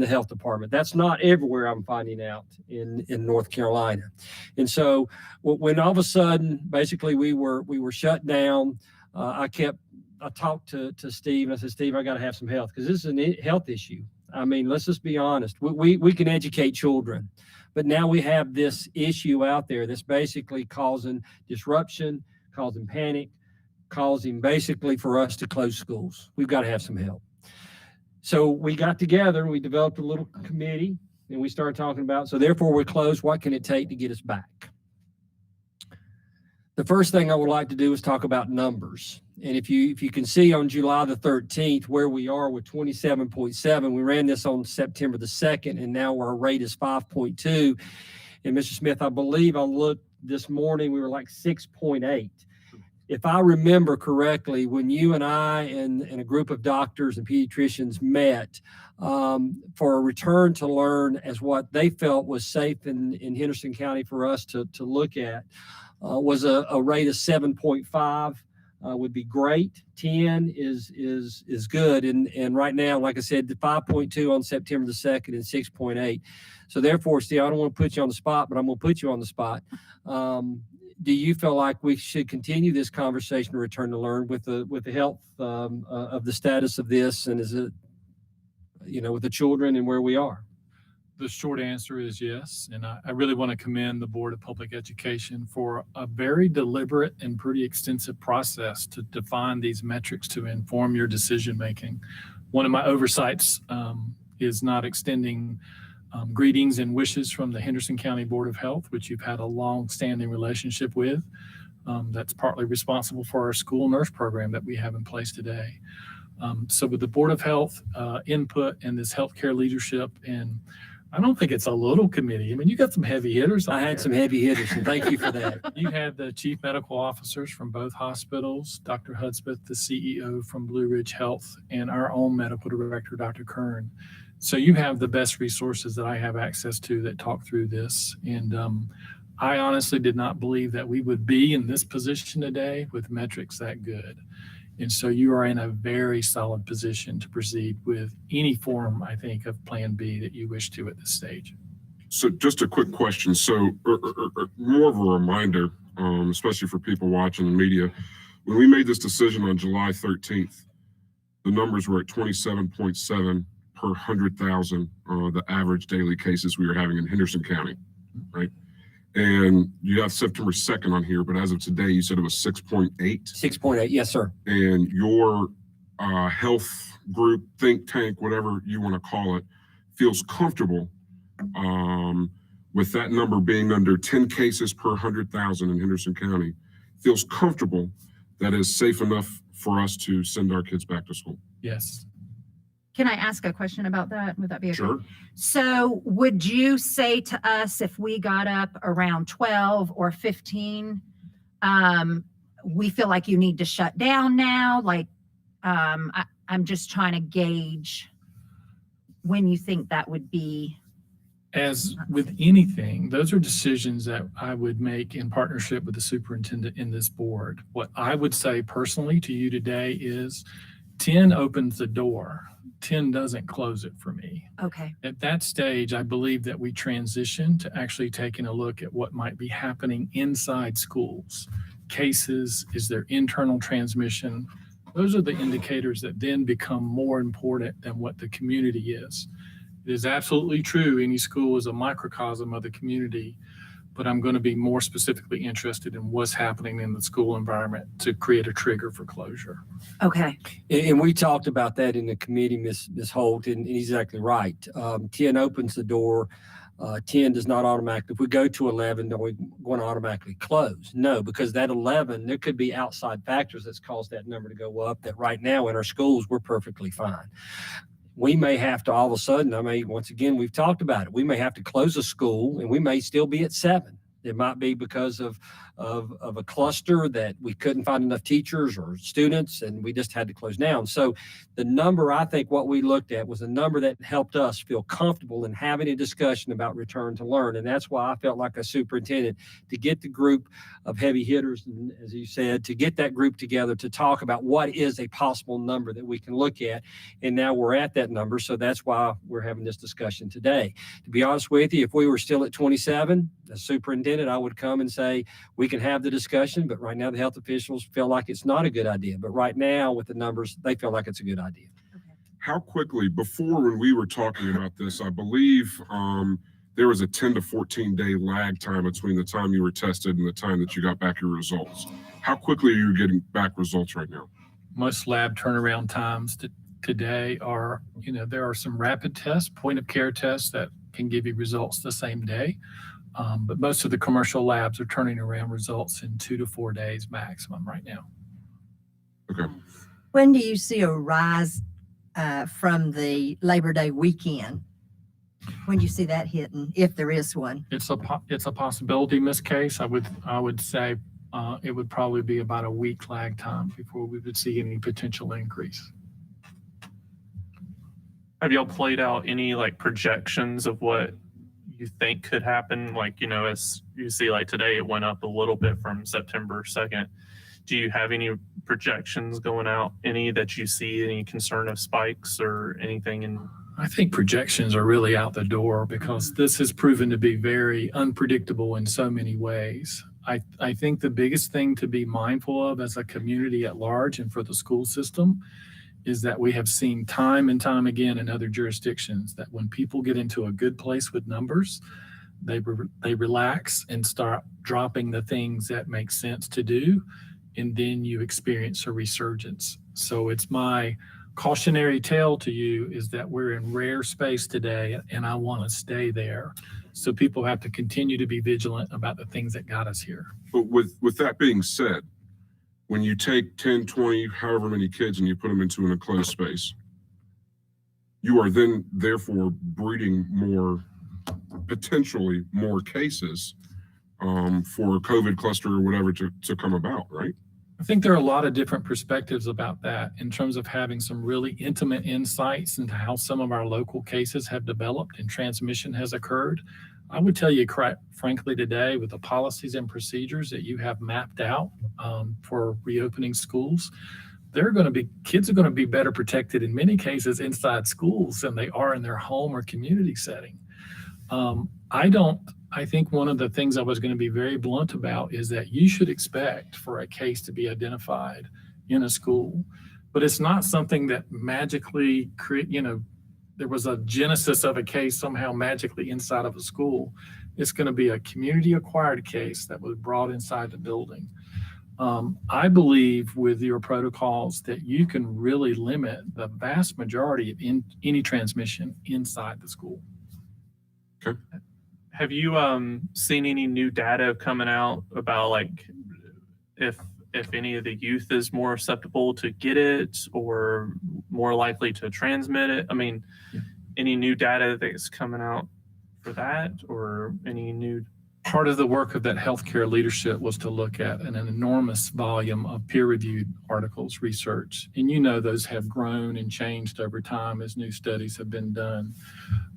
the health department. That's not everywhere, I'm finding out, in North Carolina. And so when all of a sudden, basically we were shut down, I talked to Steve, and I said, Steve, I got to have some health, because this is a health issue. I mean, let's just be honest. We can educate children, but now we have this issue out there that's basically causing disruption, causing panic, causing basically for us to close schools. We've got to have some help. So we got together and we developed a little committee, and we started talking about, so therefore we're closed. What can it take to get us back? The first thing I would like to do is talk about numbers. And if you can see on July the 13th where we are with 27.7, we ran this on September the 2nd, and now our rate is 5.2. And Mr. Smith, I believe I looked this morning, we were like 6.8. If I remember correctly, when you and I and a group of doctors and pediatricians met for a return to learn as what they felt was safe in Henderson County for us to look at, was a rate of 7.5. Would be great. 10 is good. And right now, like I said, the 5.2 on September the 2nd and 6.8. So therefore, Steve, I don't want to put you on the spot, but I'm going to put you on the spot. Do you feel like we should continue this conversation to return to learn with the health of the status of this, and is it, with the children and where we are? The short answer is yes. And I really want to commend the Board of Public Education for a very deliberate and pretty extensive process to define these metrics to inform your decision-making. One of my oversights is not extending greetings and wishes from the Henderson County Board of Health, which you've had a long-standing relationship with. That's partly responsible for our school nurse program that we have in place today. So with the Board of Health input and this healthcare leadership, and I don't think it's a little committee. I mean, you got some heavy hitters. I had some heavy hitters, and thank you for that. You had the chief medical officers from both hospitals, Dr. Hudspeth, the CEO from Blue Ridge Health, and our own medical director, Dr. Kern. So you have the best resources that I have access to that talk through this. And I honestly did not believe that we would be in this position today with metrics that good. And so you are in a very solid position to proceed with any form, I think, of Plan B that you wish to at this stage. So just a quick question. So more of a reminder, especially for people watching the media, when we made this decision on July 13th, the numbers were at 27.7 per 100,000, the average daily cases we were having in Henderson County, right? And you have September 2nd on here, but as of today, you said it was 6.8. 6.8, yes, sir. And your health group, think tank, whatever you want to call it, feels comfortable with that number being under 10 cases per 100,000 in Henderson County, feels comfortable that is safe enough for us to send our kids back to school. Yes. Can I ask a question about that? Would that be okay? Sure. So would you say to us if we got up around 12 or 15, we feel like you need to shut down now? Like, I'm just trying to gauge when you think that would be. As with anything, those are decisions that I would make in partnership with the superintendent in this board. What I would say personally to you today is 10 opens the door. 10 doesn't close it for me. Okay. At that stage, I believe that we transition to actually taking a look at what might be happening inside schools. Cases, is there internal transmission? Those are the indicators that then become more important than what the community is. It is absolutely true, any school is a microcosm of the community, but I'm going to be more specifically interested in what's happening in the school environment to create a trigger for closure. Okay. And we talked about that in the committee, Ms. Holt, and he's exactly right. 10 opens the door. 10 does not automatically, if we go to 11, don't we want to automatically close? No, because that 11, there could be outside factors that's caused that number to go up that right now in our schools, we're perfectly fine. We may have to all of a sudden, once again, we've talked about it. We may have to close a school and we may still be at 7. It might be because of a cluster that we couldn't find enough teachers or students and we just had to close down. So the number, I think what we looked at was a number that helped us feel comfortable in having a discussion about return to learn. And that's why I felt like a superintendent to get the group of heavy hitters, and as you said, to get that group together to talk about what is a possible number that we can look at. And now we're at that number. So that's why we're having this discussion today. To be honest with you, if we were still at 27, as superintendent, I would come and say, we can have the discussion, but right now the health officials feel like it's not a good idea. But right now with the numbers, they feel like it's a good idea. How quickly, before when we were talking about this, I believe there was a 10 to 14 day lag time between the time you were tested and the time that you got back your results. How quickly are you getting back results right now? Most lab turnaround times today are, there are some rapid tests, point of care tests that can give you results the same day. But most of the commercial labs are turning around results in 2 to 4 days maximum right now. Okay. When do you see a rise from the Labor Day weekend? When do you see that hitting, if there is one? It's a possibility, Ms. Case. I would say it would probably be about a week lag time before we would see any potential increase. Have y'all played out any projections of what you think could happen? As you see, today it went up a little bit from September 2nd. Do you have any projections going out? Any that you see any concern of spikes or anything? I think projections are really out the door because this has proven to be very unpredictable in so many ways. I think the biggest thing to be mindful of as a community at large and for the school system is that we have seen time and time again in other jurisdictions that when people get into a good place with numbers, they relax and start dropping the things that make sense to do, and then you experience a resurgence. So it's my cautionary tale to you is that we're in rare space today, and I want to stay there. So people have to continue to be vigilant about the things that got us here. But with that being said, when you take 10, 20, however many kids and you put them into an enclosed space, you are then therefore breeding potentially more cases for a COVID cluster or whatever to come about, right? I think there are a lot of different perspectives about that in terms of having some really intimate insights into how some of our local cases have developed and transmission has occurred. I would tell you, frankly, today with the policies and procedures that you have mapped out for reopening schools, kids are going to be better protected in many cases inside schools than they are in their home or community setting. I think one of the things I was going to be very blunt about is that you should expect for a case to be identified in a school, but it's not something that magically there was a genesis of a case somehow magically inside of a school. It's going to be a community acquired case that was brought inside the building. I believe with your protocols that you can really limit the vast majority of any transmission inside the school. Okay. Have you seen any new data coming out about like if any of the youth is more susceptible to get it or more likely to transmit it? I mean, any new data that's coming out for that, or any new? Part of the work of that healthcare leadership was to look at an enormous volume of peer-reviewed articles, research. And those have grown and changed over time as new studies have been done.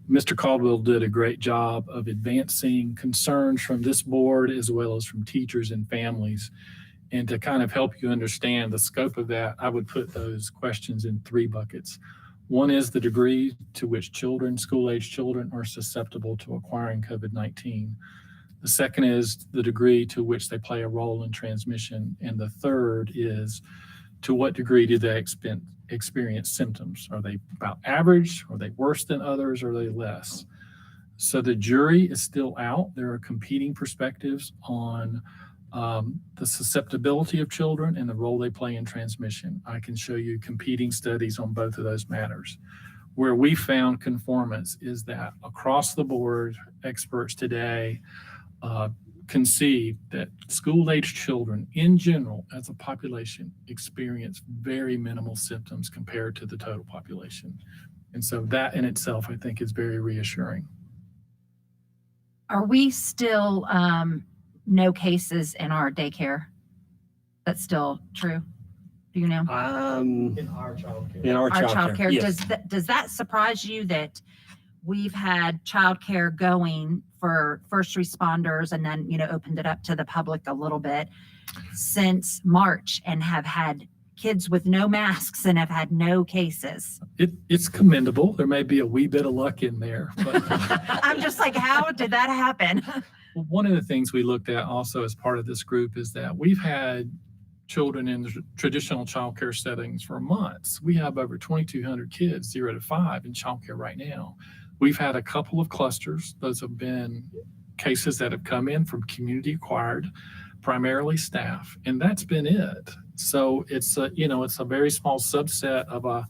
Mr. Caldwell did a great job of advancing concerns from this board as well as from teachers and families. And to kind of help you understand the scope of that, I would put those questions in 3 buckets. One is the degree to which school-age children are susceptible to acquiring COVID-19. The second is the degree to which they play a role in transmission. And the third is to what degree do they experience symptoms? Are they about average? Are they worse than others? Or are they less? So the jury is still out. There are competing perspectives on the susceptibility of children and the role they play in transmission. I can show you competing studies on both of those matters. Where we found conformance is that across the board, experts today concede that school-aged children in general as a population experience very minimal symptoms compared to the total population. And so that in itself, I think, is very reassuring. Are we still no cases in our daycare? That's still true? Do you know? In our childcare. In our childcare, yes. Does that surprise you that we've had childcare going for first responders and then, opened it up to the public a little bit since March and have had kids with no masks and have had no cases? It's commendable. There may be a wee bit of luck in there, but I'm just like, how did that happen? one of the things we looked at also as part of this group is that we've had children in traditional childcare settings for months. We have over 2,200 kids, 0 to 5, in childcare right now. We've had a couple of clusters. Those have been cases that have come in from community acquired, primarily staff, and that's been it. So it's a very small subset of a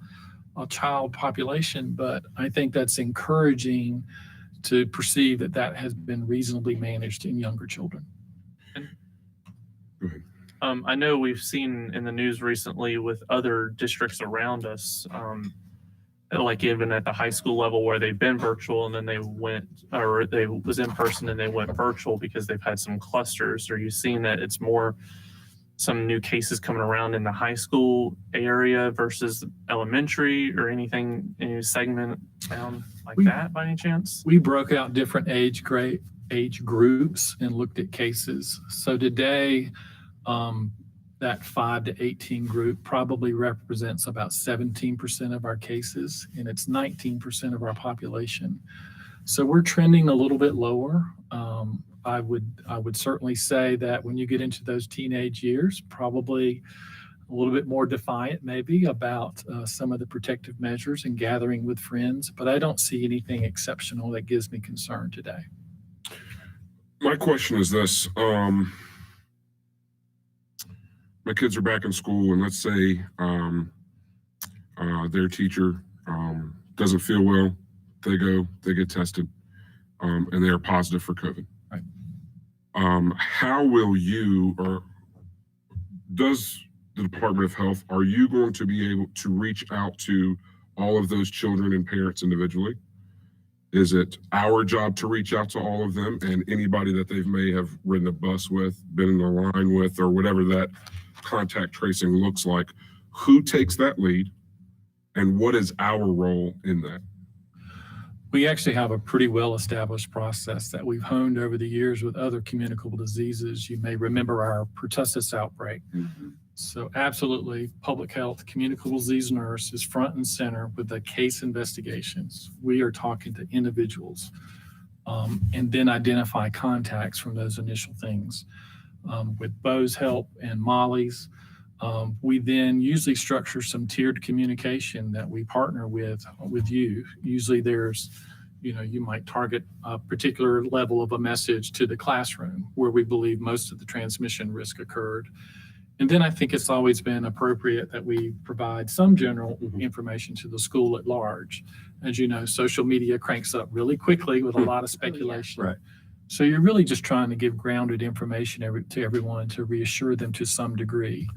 child population, but I think that's encouraging to perceive that has been reasonably managed in younger children. Go ahead. I know we've seen in the news recently with other districts around us, like even at the high school level where they've been virtual and then they was in person and they went virtual because they've had some clusters. Are you seeing that it's more some new cases coming around in the high school area versus elementary, or any segment down like that by any chance? We broke out different age groups and looked at cases. So today, that 5 to 18 group probably represents about 17% of our cases, and it's 19% of our population. So we're trending a little bit lower. I would certainly say that when you get into those teenage years, probably a little bit more defiant maybe about some of the protective measures and gathering with friends, but I don't see anything exceptional that gives me concern today. My question is this. My kids are back in school, and let's say their teacher doesn't feel well. They get tested, and they are positive for COVID. Right. How will you, or does the Department of Health, are you going to be able to reach out to all of those children and parents individually? Is it our job to reach out to all of them and anybody that they may have ridden a bus with, been in a line with, or whatever that contact tracing looks like? Who takes that lead and what is our role in that? We actually have a pretty well-established process that we've honed over the years with other communicable diseases. You may remember our pertussis outbreak. So absolutely, public health, communicable disease nurse is front and center with the case investigations. We are talking to individuals and then identify contacts from those initial things. With Bo's help and Molly's, we then usually structure some tiered communication that we partner with you. Usually there's, you might target a particular level of a message to the classroom where we believe most of the transmission risk occurred. And then I think it's always been appropriate that we provide some general information to the school at large. As you know, social media cranks up really quickly with a lot of speculation. Right. So you're really just trying to give grounded information to everyone to reassure them to some degree.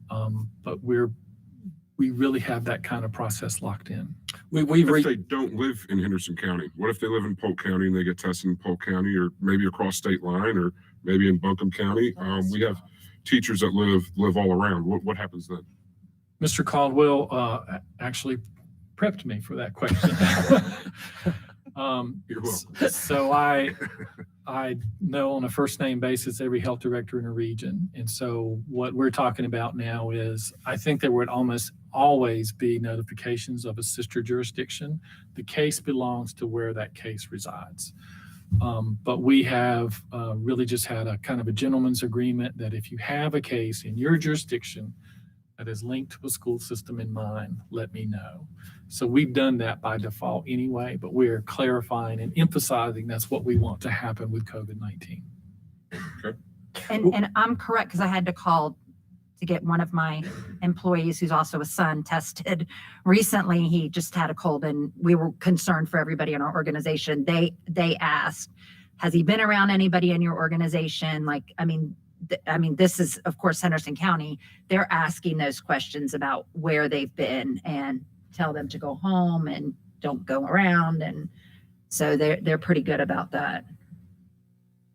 But we really have that kind of process locked in. We've What if reached, they don't live in Henderson County? What if they live in Polk County and they get tested in Polk County, or maybe across state line, or maybe in Buncombe County? We have teachers that live all around. What happens then? Mr. Caldwell actually prepped me for that question. You're welcome. So I know on a first name basis every health director in a region. And so what we're talking about now is, I think there would almost always be notifications of a sister jurisdiction. The case belongs to where that case resides. But we have really just had a kind of a gentleman's agreement that if you have a case in your jurisdiction that is linked to a school system in mind, let me know. So we've done that by default anyway, but we're clarifying and emphasizing that's what we want to happen with COVID-19. And I'm correct, because I had to call to get one of my employees, who's also a son, tested recently. He just had a cold, and we were concerned for everybody in our organization. They asked, has he been around anybody in your organization? This is, of course, Henderson County. They're asking those questions about where they've been and tell them to go home and don't go around. And so they're pretty good about that.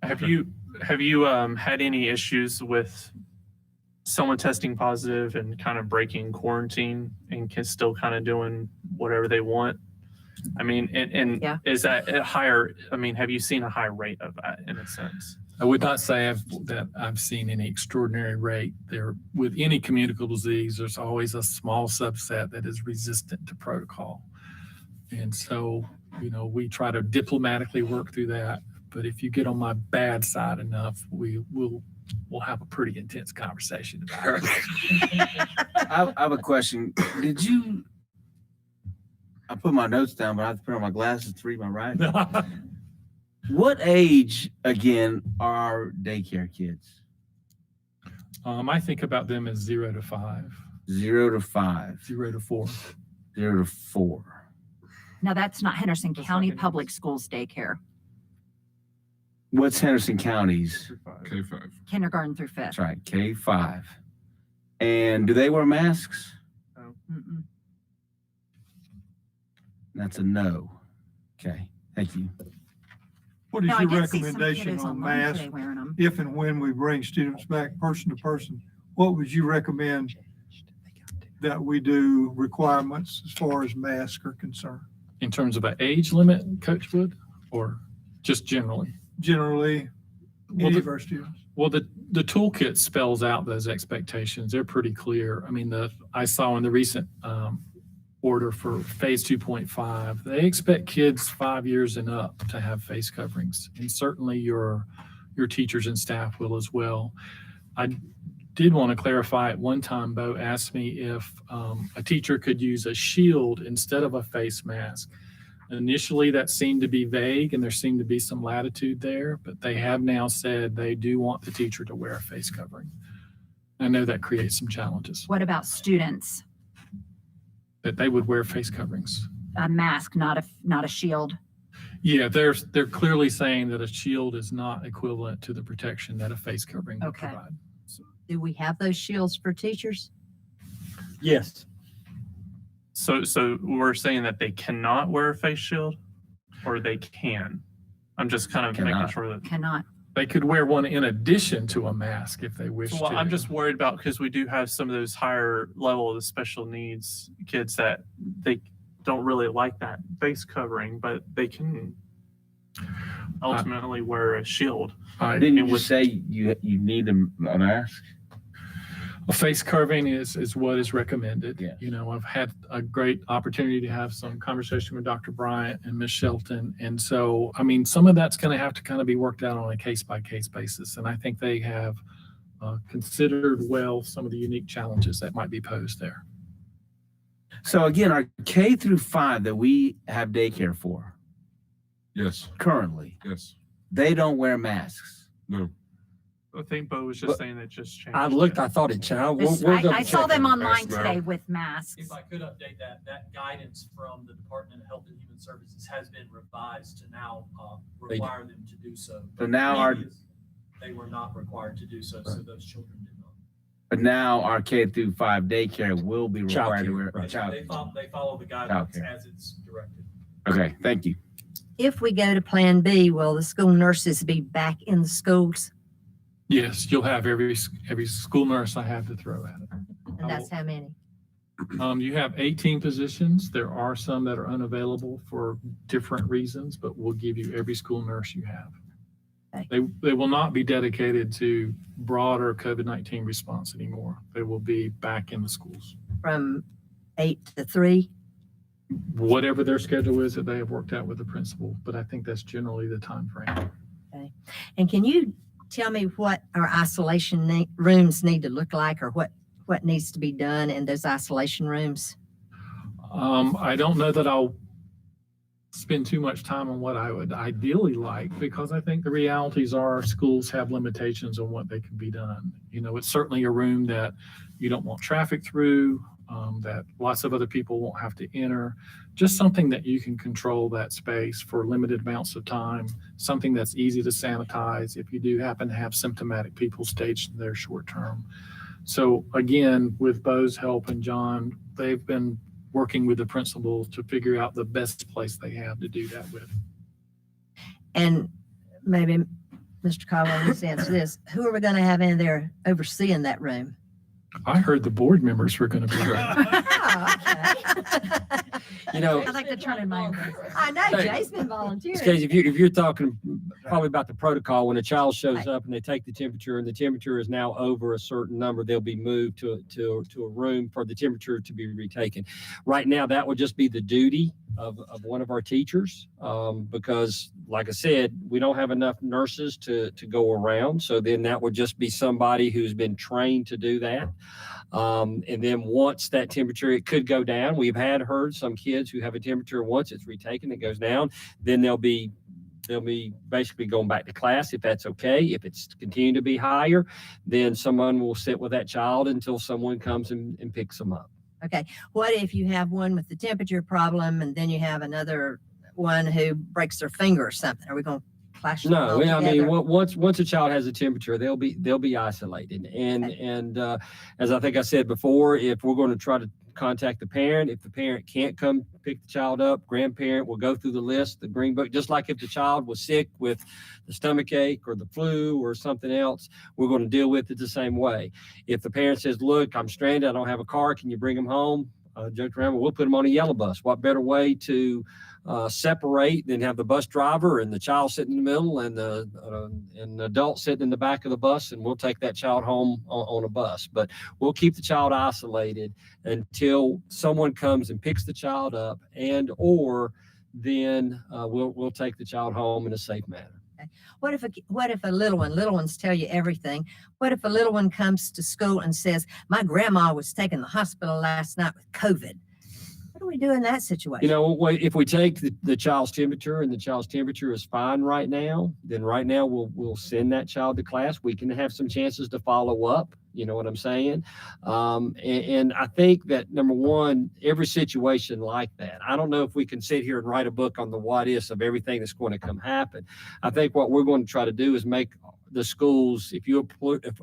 Have you had any issues with someone testing positive and kind of breaking quarantine and still kind of doing whatever they want? I mean, and Yeah. is that a higher? I mean, have you seen a high rate of that in a sense? I would not say that I've seen any extraordinary rate there. With any communicable disease, there's always a small subset that is resistant to protocol. And so, we try to diplomatically work through that. But if you get on my bad side enough, we'll have a pretty intense conversation about it. I have a question. I put my notes down, but I have to put on my glasses to read my writing. What age, again, are daycare kids? I think about them as 0 to 5, 0 to 5, 0 to 4. 0 to 4. Now, that's not Henderson That's County not Public Schools daycare, What's Henderson County's? K5. kindergarten through That's fifth. right, K5. And do they wear masks? Mm-mm. That's a no. Okay, thank you. What is No, I your did see some recommendation kiddos on online masks today wearing them. if and when we bring students back person to person? What would you recommend that we do requirements as far as masks are concerned? In terms of an age limit, Coach Wood, or just generally? Generally, Well, any of our students. Well, the toolkit spells out those expectations. They're pretty clear. I mean, I saw in the recent order for phase 2.5, they expect kids 5 years and up to have face coverings. And certainly your teachers and staff will as well. I did want to clarify, at one time, Bo asked me if a teacher could use a shield instead of a face mask. Initially, that seemed to be vague, and there seemed to be some latitude there, but they have now said they do want the teacher to wear a face covering. I know that creates some challenges, What about students? that they would wear face coverings. A mask, not a shield. Yeah, they're clearly saying that a shield is not equivalent to the protection that a face covering would Okay. provide. Do we have those shields for teachers? yes. So we're saying that they cannot wear a face shield? or they can? I'm just kind of making Cannot. sure that. Cannot. They could wear one in addition to a mask if they wish Well, to. I'm just worried about because we do have some of those higher level of the special needs kids that they don't really like that face covering, but they can ultimately wear a shield. Didn't And you with- say you need a mask? A face covering is what is recommended. Yes. You know, I've had a great opportunity to have some conversation with Dr. Bryant and Ms. Shelton. And so, I mean, some of that's going to have to kind of be worked out on a case by case basis. And I think they have considered well some of the unique challenges that might be posed there. So again, our K through 5 that we have daycare for Yes, currently, yes, they don't wear masks. no. I think Bo was just saying it just changed. I looked, I thought it changed. I saw them online today with masks. If I could update that, that guidance from the Department of Health and Human Services has been revised to now require them to do so. So now our, They were not required to do so, so those children did not. but now our K through 5 daycare will be required to wear Childcare, right. child. They follow the guidance Childcare. as it's directed. Okay, thank you. If we go to Plan B, will the school nurses be back in the schools? Yes, you'll have every school nurse I have to throw at it. And that's how many? You have 18 positions. There are some that are unavailable for different reasons, but we'll give you every school nurse you have. Okay. They will not be dedicated to broader COVID-19 response anymore. They will be back in the schools. From 8 to 3? Whatever their schedule is that they have worked out with the principal, but I think that's generally the time frame. And can you tell me what our isolation rooms need to look like, or what needs to be done in those isolation rooms? I don't know that I'll spend too much time on what I would ideally like, because I think the realities are schools have limitations on what they can be done. You know, it's certainly a room that you don't want traffic through, that lots of other people won't have to enter. Just something that you can control that space for limited amounts of time, something that's easy to sanitize if you do happen to have symptomatic people staged there short term. So again, with Bo's help and John, they've been working with the principals to figure out the best place they have to do that with. And maybe Mr. Caldwell needs to answer this. Who are we going to have in there overseeing that room? I heard the board members were going to be there. Oh, okay. You know, I like to turn in my. I know, Hey, Jay's been volunteering. Scase, if you're talking probably about the protocol, when a child shows up and they take the temperature and the temperature is now over a certain number, they'll be moved to a room for the temperature to be retaken. Right now, that would just be the duty of one of our teachers, because like I said, we don't have enough nurses to go around. So then that would just be somebody who's been trained to do that. And then once that temperature, it could go down. We've heard some kids who have a temperature, once it's retaken, it goes down, then they'll be basically going back to class if that's okay. If it's continuing to be higher, then someone will sit with that child until someone comes and picks them up. Okay, what if you have one with the temperature problem and then you have another one who breaks their finger or something? Are we going to clash them all No, I mean, together? once a child has a temperature, they'll be isolated. And as I think I said before, if we're going to try to contact the parent, if the parent can't come pick the child up, grandparent will go through the list, the green book, just like if the child was sick with the stomach ache or the flu or something else, we're going to deal with it the same way. If the parent says, look, I'm stranded, I don't have a car, can you bring them home? Joked around, we'll put them on a yellow bus. What better way to separate than have the bus driver and the child sitting in the middle and the adult sitting in the back of the bus, and we'll take that child home on a bus. But we'll keep the child isolated until someone comes and picks the child up, and or then we'll take the child home in a safe manner. What if a little ones tell you everything? What if a little one comes to school and says, my grandma was taken to the hospital last night with COVID? What do we do in that situation? You know, if we take the child's temperature and the child's temperature is fine right now, then right now we'll send that child to class. We can have some chances to follow up. You know what I'm saying? And I think that, number one, every situation like that, I don't know if we can sit here and write a book on the what ifs of everything that's going to come happen. I think what we're going to try to do is make the schools, if you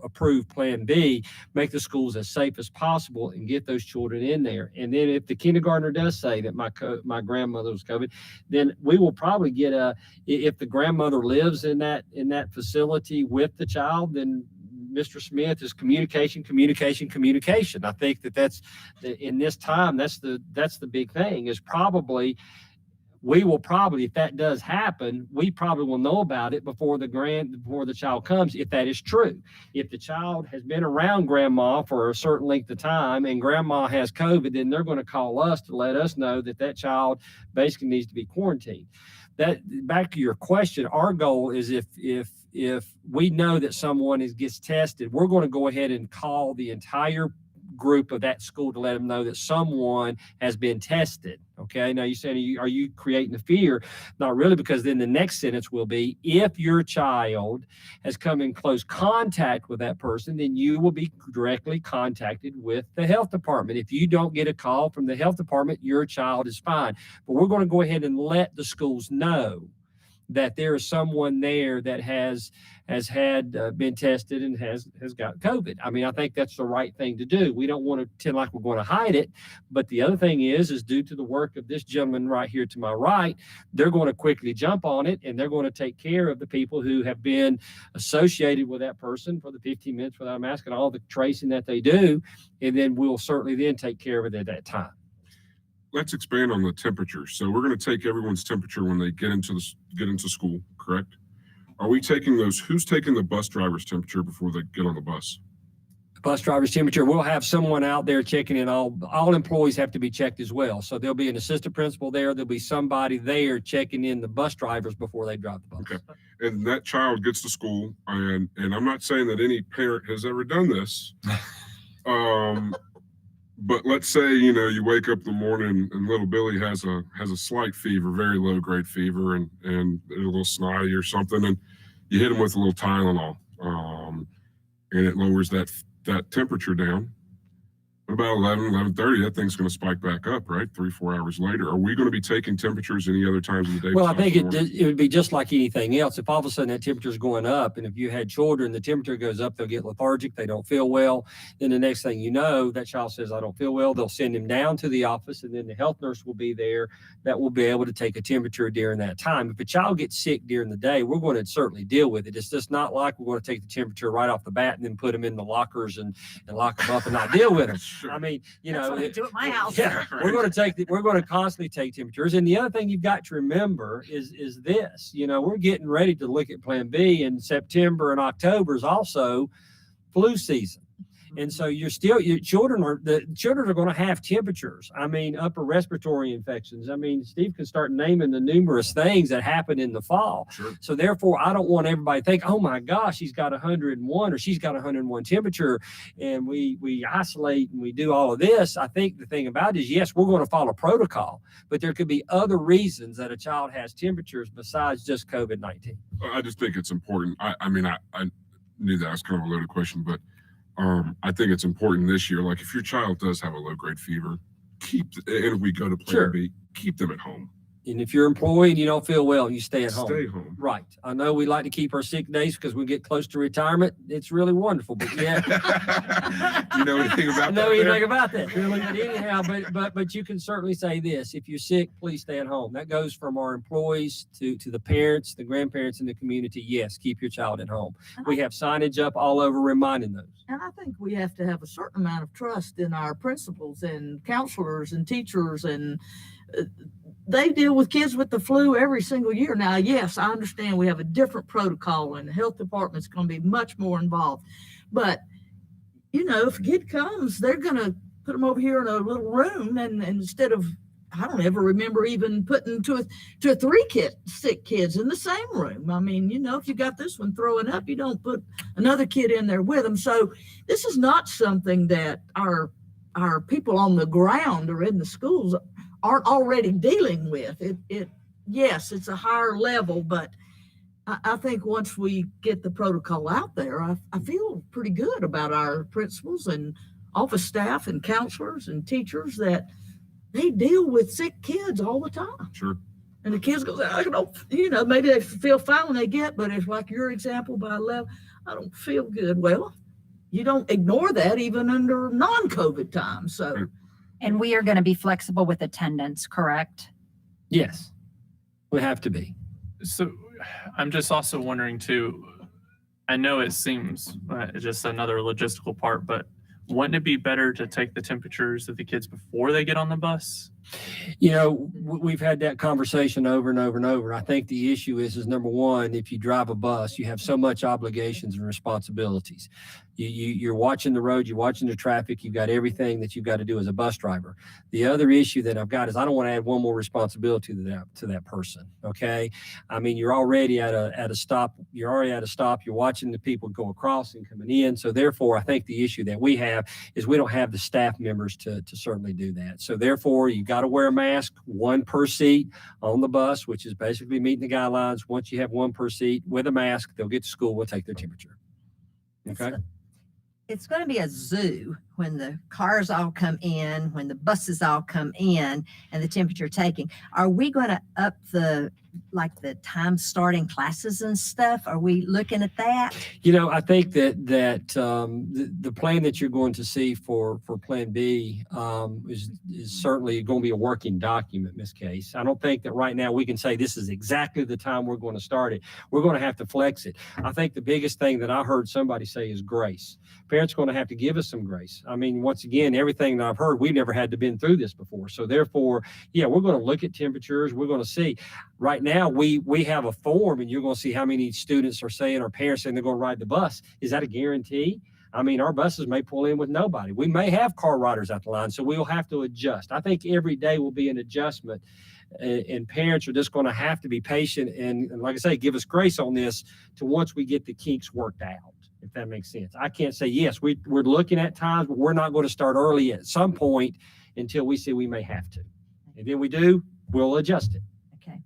approve Plan B, make the schools as safe as possible and get those children in there. And then if the kindergartner does say that my grandmother was COVID, then we will probably get if the grandmother lives in that facility with the child, then Mr. Smith is communication. I think that's in this time, that's the big thing is we will probably, if that does happen, we probably will know about it before the child comes, if that is true. If the child has been around grandma for a certain length of time and grandma has COVID, then they're going to call us to let us know that child basically needs to be quarantined. That back to your question, our goal is if we know that someone gets tested, we're going to go ahead and call the entire group of that school to let them know that someone has been tested. Okay. Now you saying, are you creating a fear? Not really, because then the next sentence will be, if your child has come in close contact with that person, then you will be directly contacted with the health department. If you don't get a call from the health department, your child is fine. But we're going to go ahead and let the schools know that there is someone there that has been tested and has got COVID. I mean, I think that's the right thing to do. We don't want to pretend like we're going to hide it. But the other thing is due to the work of this gentleman right here to my right, they're going to quickly jump on it and they're going to take care of the people who have been associated with that person for the 15 minutes without a mask and all the tracing that they do. And then we'll certainly then take care of it at that time. Let's expand on the temperature. So we're going to take everyone's temperature when they get into school, correct? Are we taking who's taking the bus driver's temperature before they get on the bus? Bus driver's temperature, we'll have someone out there checking in. All employees have to be checked as well. So there'll be an assistant principal there. There'll be somebody there checking in the bus drivers before they drive the bus. Okay. And that child gets to school, and I'm not saying that any parent has ever done this. But let's say, you wake up in the morning and little Billy has a slight fever, very low grade fever, and a little snotty or something, and you hit him with a little Tylenol, and it lowers that temperature down. About 11:30, that thing's going to spike back up, right? 3-4 hours later. Are we going to be taking temperatures any other times of the day? Well, I think it would be just like anything else. If all of a sudden that temperature is going up, and if you had children, the temperature goes up, they'll get lethargic, they don't feel well. Then the next thing you know, that child says, I don't feel well. They'll send him down to the office, and then the health nurse will be there that will be able to take a temperature during that time. If a child gets sick during the day, we're going to certainly deal with it. It's just not like we're going to take the temperature right off the bat and then put them in the lockers and lock them up and not deal with them. Sure. I mean, That's what I do at my house. Yeah, we're going to constantly take temperatures. And the other thing you've got to remember is this, we're getting ready to look at Plan B, and September and October is also flu season. And so your children are going to have temperatures. I mean, upper respiratory infections. I mean, Steve can start naming the numerous things that happen in the fall. Sure. So therefore, I don't want everybody to think, oh my gosh, he's got 101 or she's got 101 temperature, and we isolate and we do all of this. I think the thing about it is, yes, we're going to follow protocol, but there could be other reasons that a child has temperatures besides just COVID-19. I just think it's important. I mean, I knew that was kind of a loaded question, but I think it's important this year. Like, if your child does have a low grade fever, and if we go to Plan B, keep them at home. And if you're employed and you don't feel well, you stay at home. Stay home. Right. I know we like to keep our sick days because we get close to retirement. It's really wonderful. But yeah. You know anything about that? I know anything about that. Really. But anyhow, but you can certainly say this. If you're sick, please stay at home. That goes from our employees to the parents, the grandparents in the community. Yes, keep your child at home. We have signage up all over reminding those. And I think we have to have a certain amount of trust in our principals and counselors and teachers, and they deal with kids with the flu every single year. Now, yes, I understand we have a different protocol and the health department's going to be much more involved. But, if a kid comes, they're going to put them over here in a little room, and instead of, I don't ever remember even putting two or three sick kids in the same room. I mean, if you got this one throwing up, you don't put another kid in there with them. So this is not something that our people on the ground or in the schools aren't already dealing with. Yes, it's a higher level, but I think once we get the protocol out there, I feel pretty good about our principals and office staff and counselors and teachers that they deal with sick kids all the time. Sure. And the kids go, I don't, you know, maybe they feel fine when they get, but it's like your example by 11, I don't feel good. Well, you don't ignore that even under non-COVID times. So And we are going to be flexible with attendance, correct? Yes, we have to be. So I'm just also wondering too, I know it seems just another logistical part, but wouldn't it be better to take the temperatures of the kids before they get on the bus? You know, we've had that conversation over and over and over. I think the issue is number one, if you drive a bus, you have so much obligations and responsibilities. You're watching the road, you're watching the traffic, you've got everything that you've got to do as a bus driver. The other issue that I've got is I don't want to add one more responsibility to that person. Okay. I mean, you're already at a stop. You're watching the people go across and coming in. So therefore, I think the issue that we have is we don't have the staff members to certainly do that. So therefore, you got to wear a mask, one per seat on the bus, which is basically meeting the guidelines. Once you have one per seat with a mask, they'll get to school, we'll take their temperature. Okay. It's going to be a zoo when the cars all come in, when the buses all come in and the temperature taking. Are we going to up the time starting classes and stuff? Are we looking at that? You know, I think that the plan that you're going to see for Plan B is certainly going to be a working document, Ms. Case. I don't think that right now we can say this is exactly the time we're going to start it. We're going to have to flex it. I think the biggest thing that I heard somebody say is grace. Parents are going to have to give us some grace. I mean, once again, everything that I've heard, we've never had to been through this before. So therefore, yeah, we're going to look at temperatures. We're going to see. Right now, we have a form, and you're going to see how many students are saying or parents saying they're going to ride the bus. Is that a guarantee? I mean, our buses may pull in with nobody. We may have car riders at the line, so we'll have to adjust. I think every day will be an adjustment, and parents are just going to have to be patient and like I say, give us grace on this to once we get the kinks worked out, if that makes sense. I can't say, yes, we're looking at times, but we're not going to start early at some point until we see we may have to. And then we do, we'll adjust it. Okay.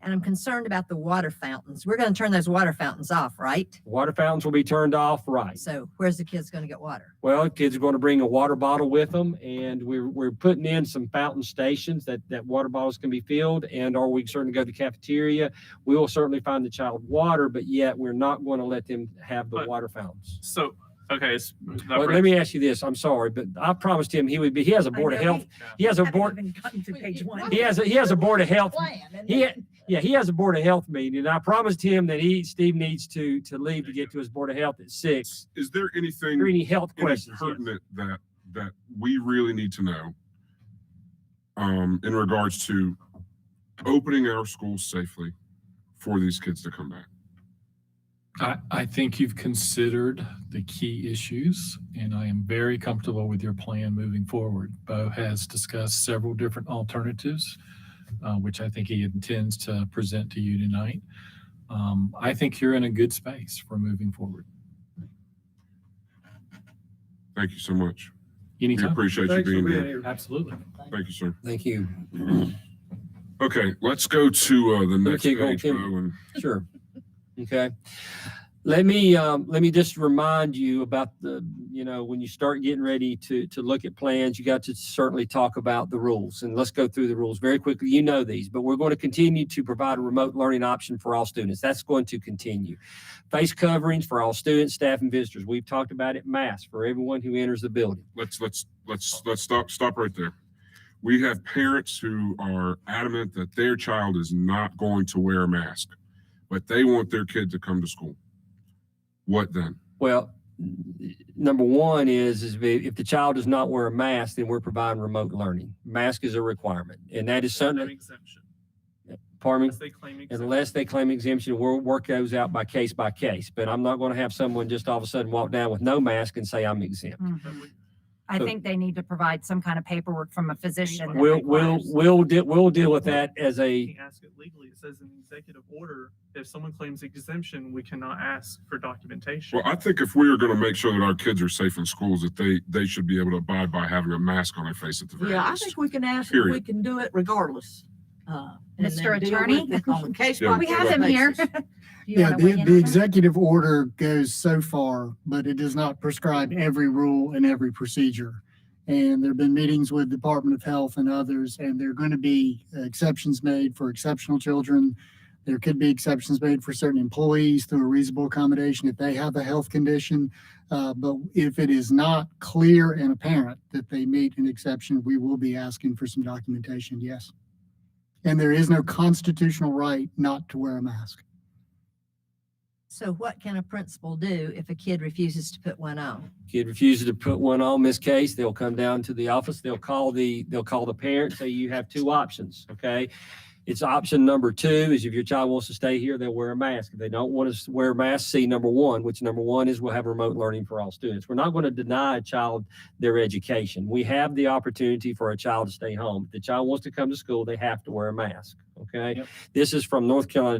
And I'm concerned about the water fountains. We're going to turn those water fountains off, right? Water fountains will be turned off, right? So where's the kids going to get water? Well, kids are going to bring a water bottle with them, and we're putting in some fountain stations that water bottles can be filled, or we can certainly go to the cafeteria. We will certainly find the child water, but yet we're not going to let them have the water fountains. So, okay. Well, let me ask you this. I'm sorry, but I promised him he would be. He has a board of health. He has a board. He has a board of health. He has a board of health meeting, and I promised him that Steve needs to leave to get to his board of health at 6. Is there anything, Any health any questions? Yes. pertinent that we really need to know in regards to opening our schools safely for these kids to come back? I think you've considered the key issues, and I am very comfortable with your plan moving forward. Bo has discussed several different alternatives, which I think he intends to present to you tonight. I think you're in a good space for moving forward. Thank you so much. We Anytime. appreciate you Thanks for being being here. here. Absolutely. Thank you, sir. Thank you. Okay, let's go to the next Okay, go, page, Kim. Bo, and Sure. Okay. Let me just remind you about when you start getting ready to look at plans, you got to certainly talk about the rules, and let's go through the rules very quickly. You know these, but we're going to continue to provide a remote learning option for all students. That's going to continue. Face coverings for all students, staff, and visitors. We've talked about it. Masks for everyone who enters the building. let's stop right there. We have parents who are adamant that their child is not going to wear a mask, but they want their kid to come to school. What then? Well, number one is if the child does not wear a mask, then we're providing remote learning. Mask is a requirement, and that is something. Exemption. Pardon me? Unless they claim exemption. Unless they claim exemption, we'll work those out by case, but I'm not going to have someone just all of a sudden walk down with no mask and say I'm exempt. I think they need to provide some kind of paperwork from a physician. that We'll requires- we'll deal with that as You a, can ask it legally. It says in the executive order, if someone claims exemption, we cannot ask for documentation. Well, I think if we are going to make sure that our kids are safe in schools, that they should be able to abide by having a mask on their face at the very Yeah, I least. think we can ask, if Period. we can do it regardless. And Mr. then deal Attorney? with it on a case Yeah, by We case have him here. basis. Do you Yeah, wanna weigh in the on that? executive order goes so far, but it does not prescribe every rule and every procedure. And there've been meetings with Department of Health and others, and there are going to be exceptions made for exceptional children. There could be exceptions made for certain employees through a reasonable accommodation if they have a health condition. But if it is not clear and apparent that they meet an exception, we will be asking for some documentation, yes. And there is no constitutional right not to wear a mask. So what can a principal do if a kid refuses to put one on? Kid refuses to put one on, Miss Case, they'll come down to the office, they'll call the parent, say you have two options, okay? It's option number 2 is if your child wants to stay here, they'll wear a mask. If they don't want to wear a mask, see number 1, which number 1 is we'll have remote learning for all students. We're not going to deny a child their education. We have the opportunity for a child to stay home. If the child wants to come to school, they have to wear a mask. Okay. Yep. This is from North Carolina,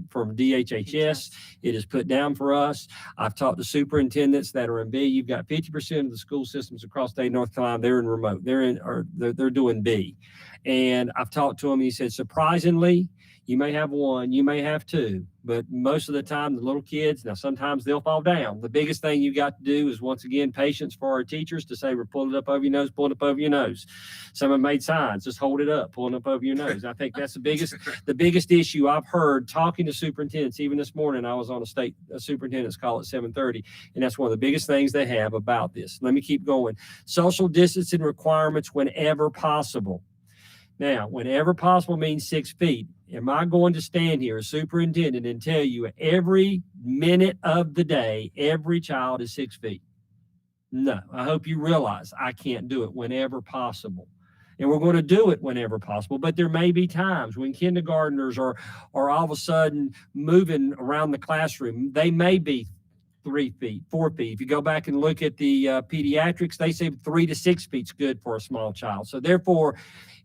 from DHHS. It is put down for us. I've talked to superintendents that are in B. You've got 50% of the school systems across the state of North Carolina, they're in remote. They're doing B. And I've talked to him. He said, surprisingly, you may have 1, you may have 2, but most of the time, the little kids, now sometimes they'll fall down. The biggest thing you got to do is, once again, patience for our teachers to say, we're pulling it up over your nose, pull it up over your nose. Some have made signs, just hold it up, pulling up over your nose. I think that's the biggest issue I've heard talking to superintendents. Even this morning, I was on a superintendent's call at 7:30, and that's one of the biggest things they have about this. Let me keep going. Social distancing requirements whenever possible. Now, whenever possible means 6 feet. Am I going to stand here as superintendent and tell you every minute of the day, every child is 6 feet? No, I hope you realize I can't do it whenever possible. And we're going to do it whenever possible, but there may be times when kindergartners are all of a sudden moving around the classroom. They may be 3 feet, 4 feet. If you go back and look at the pediatrics, they say 3 to 6 feet is good for a small child. So therefore,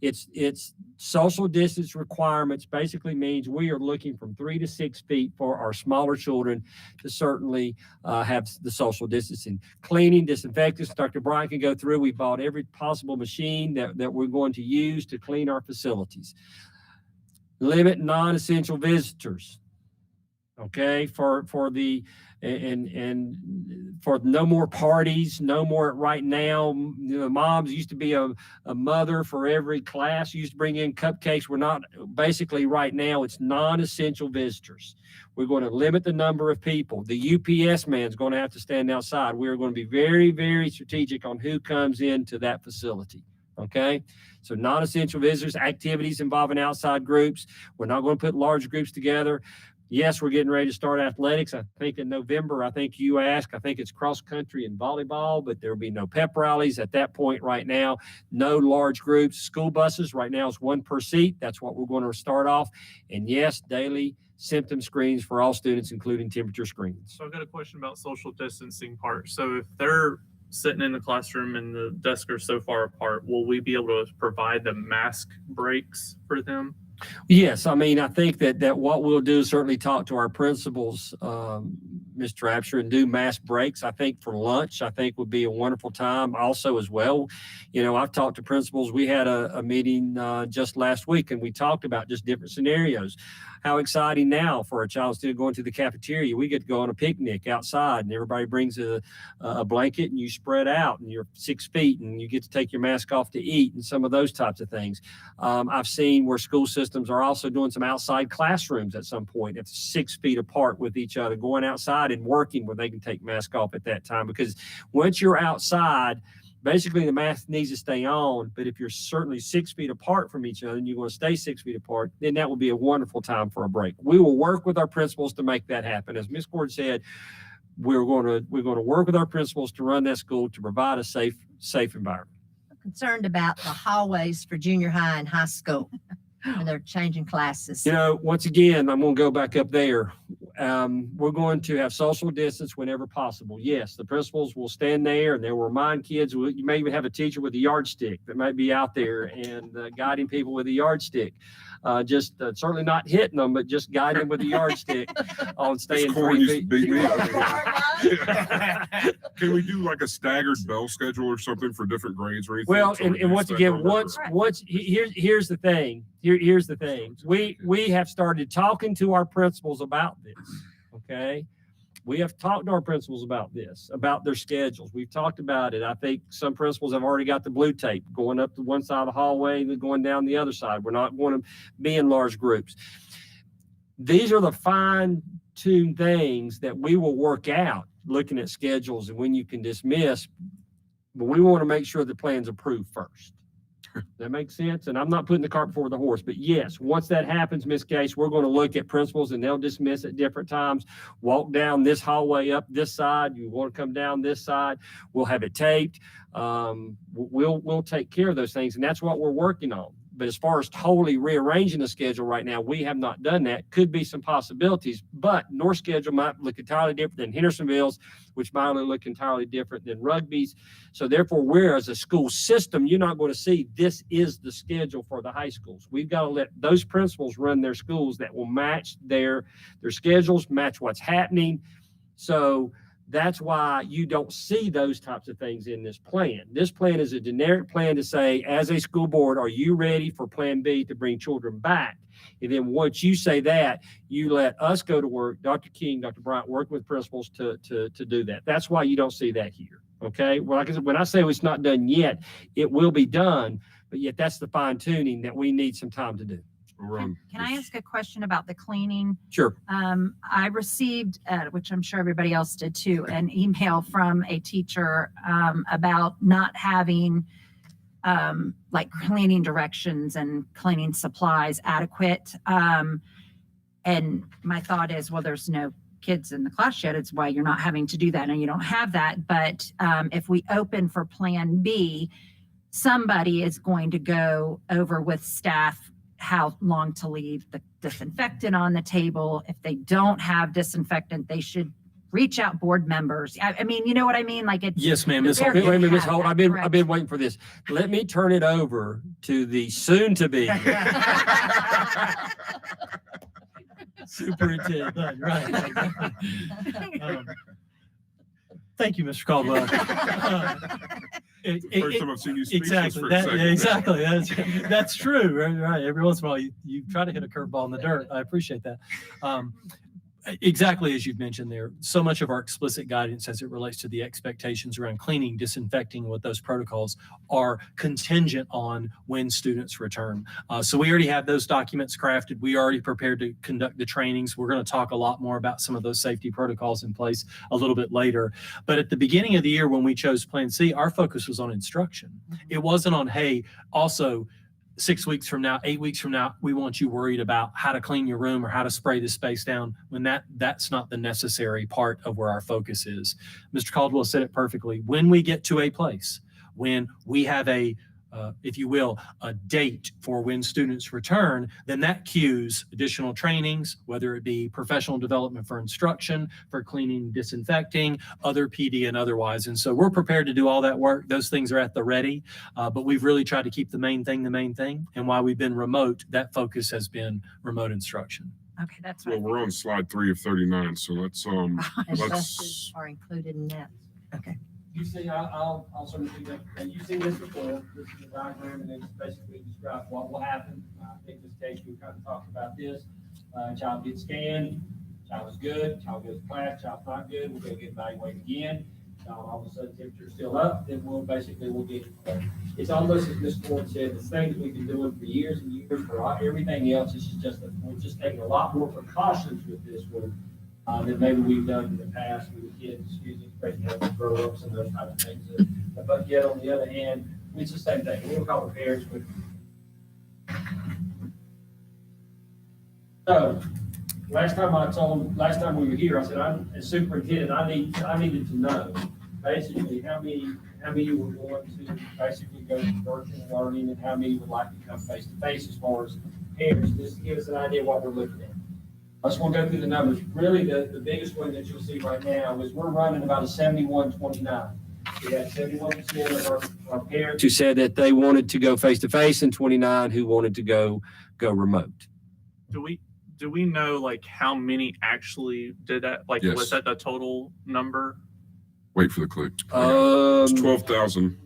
it's social distance requirements basically means we are looking from 3 to 6 feet for our smaller children to certainly have the social distancing. Cleaning, disinfectants, Dr. Brian can go through. We bought every possible machine that we're going to use to clean our facilities. Limit non-essential visitors. Okay, for no more parties, no more right now. Moms used to be a mother for every class, used to bring in cupcakes. We're not, basically right now, it's non-essential visitors. We're going to limit the number of people. The UPS man's going to have to stand outside. We're going to be very, very strategic on who comes into that facility. Okay, so non-essential visitors, activities involving outside groups. We're not going to put large groups together. Yes, we're getting ready to start athletics. I think in November, I think you asked, I think it's cross country and volleyball, but there will be no pep rallies at that point right now. No large groups. School buses right now is 1 per seat. That's what we're going to start off. And yes, daily symptom screens for all students, including temperature screens. So I've got a question about social distancing part. So if they're sitting in the classroom and the desks are so far apart, will we be able to provide the mask breaks for them? Yes, I mean, I think that what we'll do is certainly talk to our principals, Mr. Absher, and do mass breaks. I think for lunch, I think would be a wonderful time also as well. You know, I've talked to principals. We had a meeting just last week, and we talked about just different scenarios. How exciting now for a child still going to the cafeteria. We get to go on a picnic outside, and everybody brings a blanket, and you spread out, and you're 6 feet, and you get to take your mask off to eat, and some of those types of things. I've seen where school systems are also doing some outside classrooms at some point, at 6 feet apart with each other, going outside and working where they can take mask off at that time. Because once you're outside, basically the mask needs to stay on. But if you're certainly 6 feet apart from each other and you want to stay 6 feet apart, then that would be a wonderful time for a break. We will work with our principals to make that happen. As Ms. Gordon said, we're going to work with our principals to run that school to provide a safe environment. I'm concerned about the hallways for junior high and high school when they're changing classes. You know, once again, I'm going to go back up there. We're going to have social distance whenever possible. Yes, the principals will stand there and they will remind kids. You may even have a teacher with a yardstick that might be out there and guiding people with a yardstick. Certainly not hitting them, but just guiding with a yardstick on staying 3 feet. Beat me. Can we do like a staggered bell schedule or something for different grades or anything? Well, So we and use once that again, number? here's the thing. Here's the thing. We have started talking to our principals about this. Okay. We have talked to our principals about this, about their schedules. We've talked about it. I think some principals have already got the blue tape going up to one side of the hallway and then going down the other side. We're not going to be in large groups. These are the fine-tuned things that we will work out looking at schedules and when you can dismiss, but we want to make sure the plan's approved first. That makes sense? And I'm not putting the cart before the horse, but yes, once that happens, Ms. Case, we're going to look at principals and they'll dismiss at different times. Walk down this hallway up this side. You want to come down this side. We'll have it taped. We'll take care of those things. And that's what we're working on. But as far as totally rearranging the schedule right now, we have not done that. Could be some possibilities, but North schedule might look entirely different than Hendersonville's, which might look entirely different than Rugby's. So therefore, we're as a school system, you're not going to see this is the schedule for the high schools. We've got to let those principals run their schools that will match their schedules, match what's happening. So that's why you don't see those types of things in this plan. This plan is a generic plan to say, as a school board, are you ready for Plan B to bring children back? And then once you say that, you let us go to work, Dr. King, Dr. Bryant, work with principals to do that. That's why you don't see that here, okay? Well, like I said, when I say it's not done yet, it will be done, but yet that's the fine tuning that we need some time to do. Can I ask a question about the cleaning? Sure. I received, which I'm sure everybody else did too, an email from a teacher about not having like cleaning directions and cleaning supplies adequate. And my thought is, well, there's no kids in the class yet. It's why you're not having to do that and you don't have that. But if we open for Plan B, somebody is going to go over with staff how long to leave the disinfectant on the table. If they don't have disinfectant, they should reach out board members. I mean, you know what I mean? Like it's. Yes, ma'am. Ms. There Holt. Wait a minute, Ms. have Holt. that, I've been waiting for this. Let me turn it over to the soon-to-be superintendent. Right. Thank you, Mr. Caldwell. First time I've seen you speechless Exactly. for a That, second. yeah, exactly. That's true. Right. Every once in a while, you try to hit a curveball in the dirt. I appreciate that. Exactly as you've mentioned there, so much of our explicit guidance as it relates to the expectations around cleaning, disinfecting, what those protocols are contingent on when students return. So we already have those documents crafted. We already prepared to conduct the trainings. We're going to talk a lot more about some of those safety protocols in place a little bit later. But at the beginning of the year, when we chose Plan C, our focus was on instruction. It wasn't on, hey, also 6 weeks from now, 8 weeks from now, we want you worried about how to clean your room or how to spray the space down, when that's not the necessary part of where our focus is. Mr. Caldwell said it perfectly. When we get to a place, when we have a, if you will, a date for when students return, then that cues additional trainings, whether it be professional development for instruction, for cleaning, disinfecting, other PD and otherwise. And so we're prepared to do all that work. Those things are at the ready, but we've really tried to keep the main thing. And while we've been remote, that focus has been remote instruction. Okay, that's what. Well, we're on slide 3 of 39, so let's And let's buses are included in that. Okay. You see, I'll sort of do that. And you've seen this before. This is a diagram, and it's basically describe what will happen. I think this case we kind of talked about this. Child gets scanned. Child is good. Child goes to class. Child's not good. We're going to get evaluated again. Child all of a sudden temperature's still up. Then we'll get. It's almost as Ms. Ford said. It's things we've been doing for years and years. For everything else, this is just we're just taking a lot more precautions with this one. That maybe we've done in the past with the kids, using grow-ups and those type of things. But yet, on the other hand, it's the same thing. We'll call the parents with. So, last time we were here, I said, as superintendent, I needed to know basically how many were going to basically go to virtual learning and how many would like to come face to face as far as parents, just to give us an idea of what we're looking at. I just want to go through the numbers. Really, the biggest one that you'll see right now is we're running about a 71-29. We have 71% of our parents Who said that they wanted to go face-to-face and 29 who wanted to go remote. Do we know like how many actually did that? Like, Yes. was that the total number? wait for the click. It's 12,000.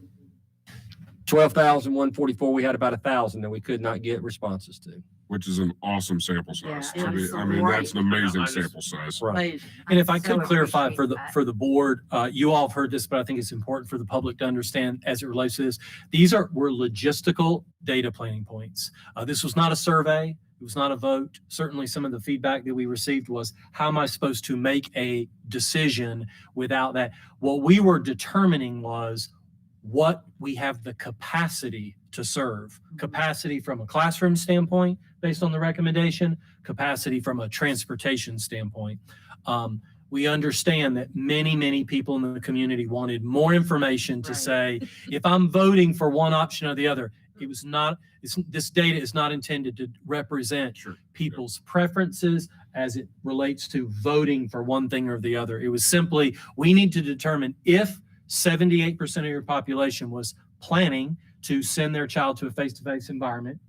12,144. We had about 1,000 that we could not get responses to. which is an awesome sample size. Yeah, I mean, absolutely. that's an amazing I just- sample size. Right. Amazing. And if I So could clarify appreciate that. for the board, you all have heard this, but I think it's important for the public to understand as it relates to this. Were logistical data planning points. This was not a survey. It was not a vote. Certainly some of the feedback that we received was, how am I supposed to make a decision without that? What we were determining was what we have the capacity to serve. Capacity from a classroom standpoint, based on the recommendation, capacity from a transportation standpoint. We understand that many people in the community wanted more information to Right. say, if I'm voting for one option or the other, this data is not intended to represent Sure. people's preferences as it relates to voting for one thing or the other. It was simply, we need to determine if 78% of your population was planning to send their child to a face-to-face environment,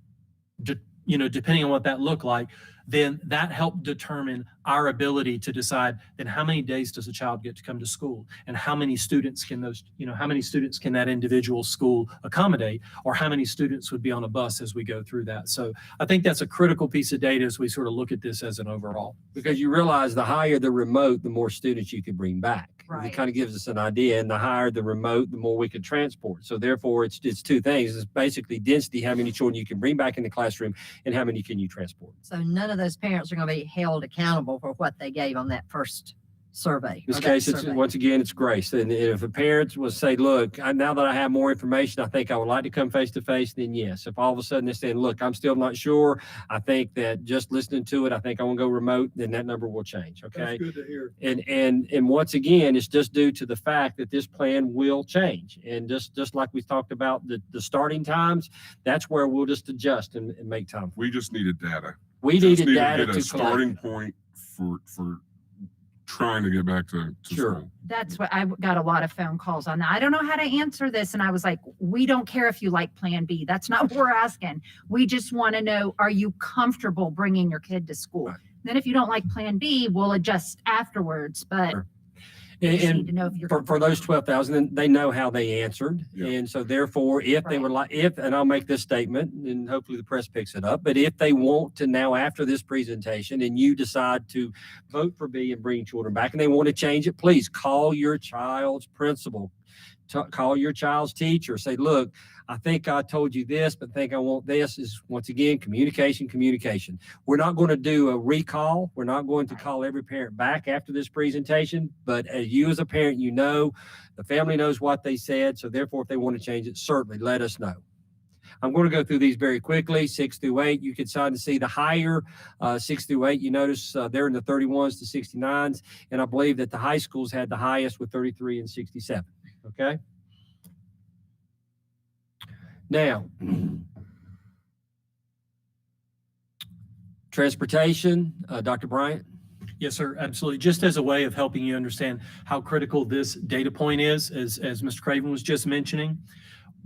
depending on what that looked like, then that helped determine our ability to decide then how many days does a child get to come to school, and how many students can that individual school accommodate, or how many students would be on a bus as we go through that. So I think that's a critical piece of data as we sort of look at this as an overall. Because you realize the higher the remote, the more students you could bring back. Right. It kind of gives us an idea, and the higher the remote, the more we could transport. So therefore, it's two things. It's basically density, how many children you can bring back in the classroom, and how many can you transport. So none of those parents are going to be held accountable for what they gave on that first survey. In this or that case, it's survey. once again, it's grace. And if a parent will say, look, now that I have more information, I think I would like to come face to face, then yes. If all of a sudden they're saying, look, I'm still not sure, I think that just listening to it, I think I want to go remote, then that number will change. Okay. That's good to hear. And once again, it's just due to the fact that this plan will change. And just like we talked about the starting times, that's where we'll just adjust and make time. We just needed data. We Just needed data get a to starting collect. point for trying to get back to Sure. school. That's what I got a lot of phone calls on that. I don't know how to answer this. And I was like, we don't care if you like Plan B. That's not what we're asking. We just want to know, are you comfortable bringing your kid to school? Right. Then if you don't like Plan B, we'll adjust afterwards. But Sure. we just And need to know if you're for those 12,000, they know how they answered. Yeah. And so therefore, if they would like, and I'll make this statement and hopefully the press picks it up, but if they want to now after this presentation and you decide to vote for B and bring children back and they want to change it, please call your child's principal, call your child's teacher, say, look, I think I told you this, but think I want this. Is once again, communication. We're not going to do a recall. We're not going to call every parent back after this presentation, but as you as a parent, you know, the family knows what they said. So therefore, if they want to change it, certainly let us know. I'm going to go through these very quickly, 6 through 8. You can start to see the higher 6 through 8. You notice they're in the 31s to 69s. And I believe that the high schools had the highest with 33 and 67. Okay. Now, transportation, Dr. Bryant. Yes, sir. Absolutely. Just as a way of helping you understand how critical this data point is, as Mr. Craven was just mentioning,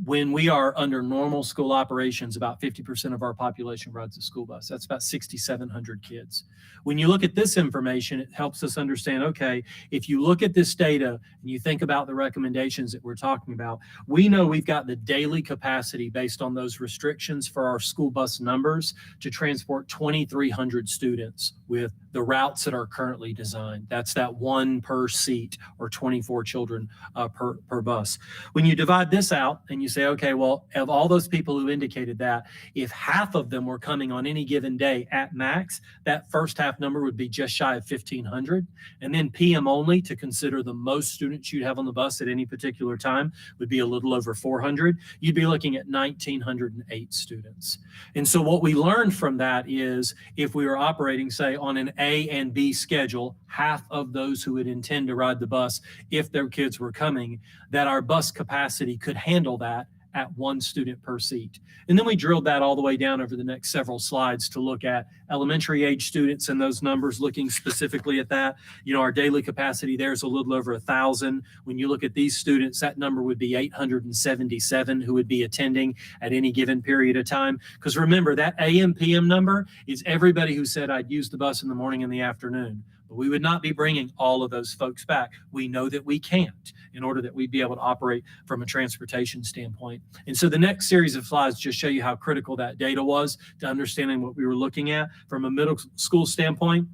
when we are under normal school operations, about 50% of our population rides a school bus. That's about 6,700 kids. When you look at this information, it helps us understand, okay, if you look at this data and you think about the recommendations that we're talking about, we know we've got the daily capacity based on those restrictions for our school bus numbers to transport 2,300 students with the routes that are currently designed. That's that one per seat or 24 children per bus. When you divide this out and you say, okay, well, of all those people who indicated that, if half of them were coming on any given day at max, that first half number would be just shy of 1,500. And then PM only, to consider the most students you'd have on the bus at any particular time, would be a little over 400. You'd be looking at 1,908 students. And so what we learned from that is if we were operating, say, on an A and B schedule, half of those who would intend to ride the bus, if their kids were coming, that our bus capacity could handle that at one student per seat. And then we drilled that all the way down over the next several slides to look at elementary age students and those numbers, looking specifically at that. You know, our daily capacity there is a little over 1,000. When you look at these students, that number would be 877 who would be attending at any given period of time. Because remember, that AM PM number is everybody who said, I'd use the bus in the morning and the afternoon. But we would not be bringing all of those folks back. We know that we can't in order that we'd be able to operate from a transportation standpoint. And so the next series of slides just show you how critical that data was to understanding what we were looking at from a middle school standpoint.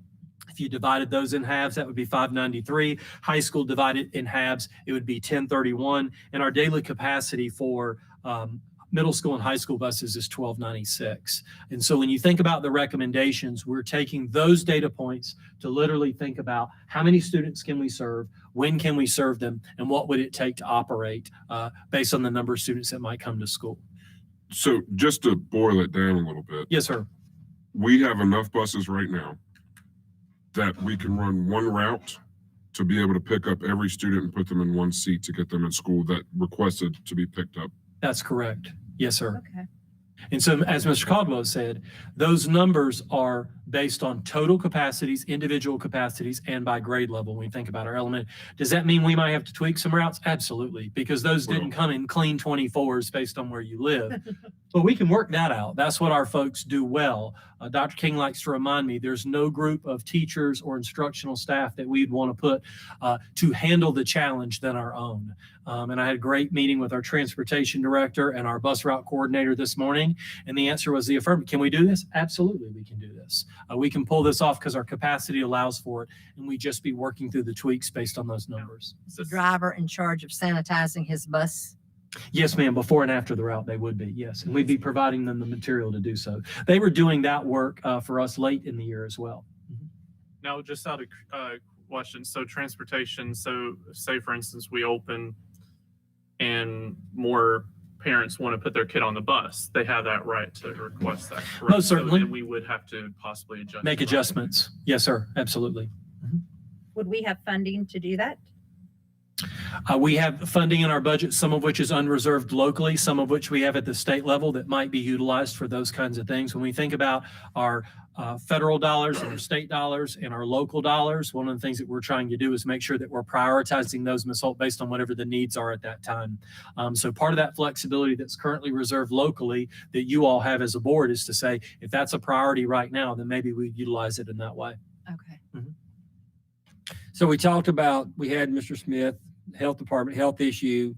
If you divided those in halves, that would be 593. High school divided in halves, it would be 1031. And our daily capacity for middle school and high school buses is 1296. And so when you think about the recommendations, we're taking those data points to literally think about how many students can we serve, when can we serve them, and what would it take to operate based on the number of students that might come to school. So just to boil it down a little bit, Yes, sir. we have enough buses right now that we can run one route to be able to pick up every student and put them in one seat to get them in school that requested to be picked up. That's correct. Yes, sir. Okay. And so, as Mr. Caldwell said, those numbers are based on total capacities, individual capacities, and by grade level when we think about our element. Does that mean we might have to tweak some routes? Absolutely, because those didn't come in clean 24s based on where you live. But we can work that out. That's what our folks do well. Dr. King likes to remind me there's no group of teachers or instructional staff that we'd want to put to handle the challenge than our own. And I had a great meeting with our transportation director and our bus route coordinator this morning. And the answer was the affirmative. Can we do this? Absolutely, we can do this. We can pull this off because our capacity allows for it. And we just be working through the tweaks based on those numbers. Is the driver in charge of sanitizing his bus? Yes, ma'am. Before and after the route, they would be. Yes. And we'd be providing them the material to do so. They were doing that work for us late in the year as well. Now, just out of question, so transportation, so say for instance, we open and more parents want to put their kid on the bus, they have that right to request that. Correct? Most certainly. So then we would have to possibly adjust. Make the route. adjustments. Yes, sir. Absolutely. Would we have funding to do that? We have funding in our budget, some of which is unreserved locally, some of which we have at the state level that might be utilized for those kinds of things. When we think about our federal dollars and our state dollars and our local dollars, one of the things that we're trying to do is make sure that we're prioritizing those, Ms. Holt, based on whatever the needs are at that time. So part of that flexibility that's currently reserved locally that you all have as a board is to say, if that's a priority right now, then maybe we utilize it in that way. Okay. So we talked about, we had Mr. Smith, health department, health issue.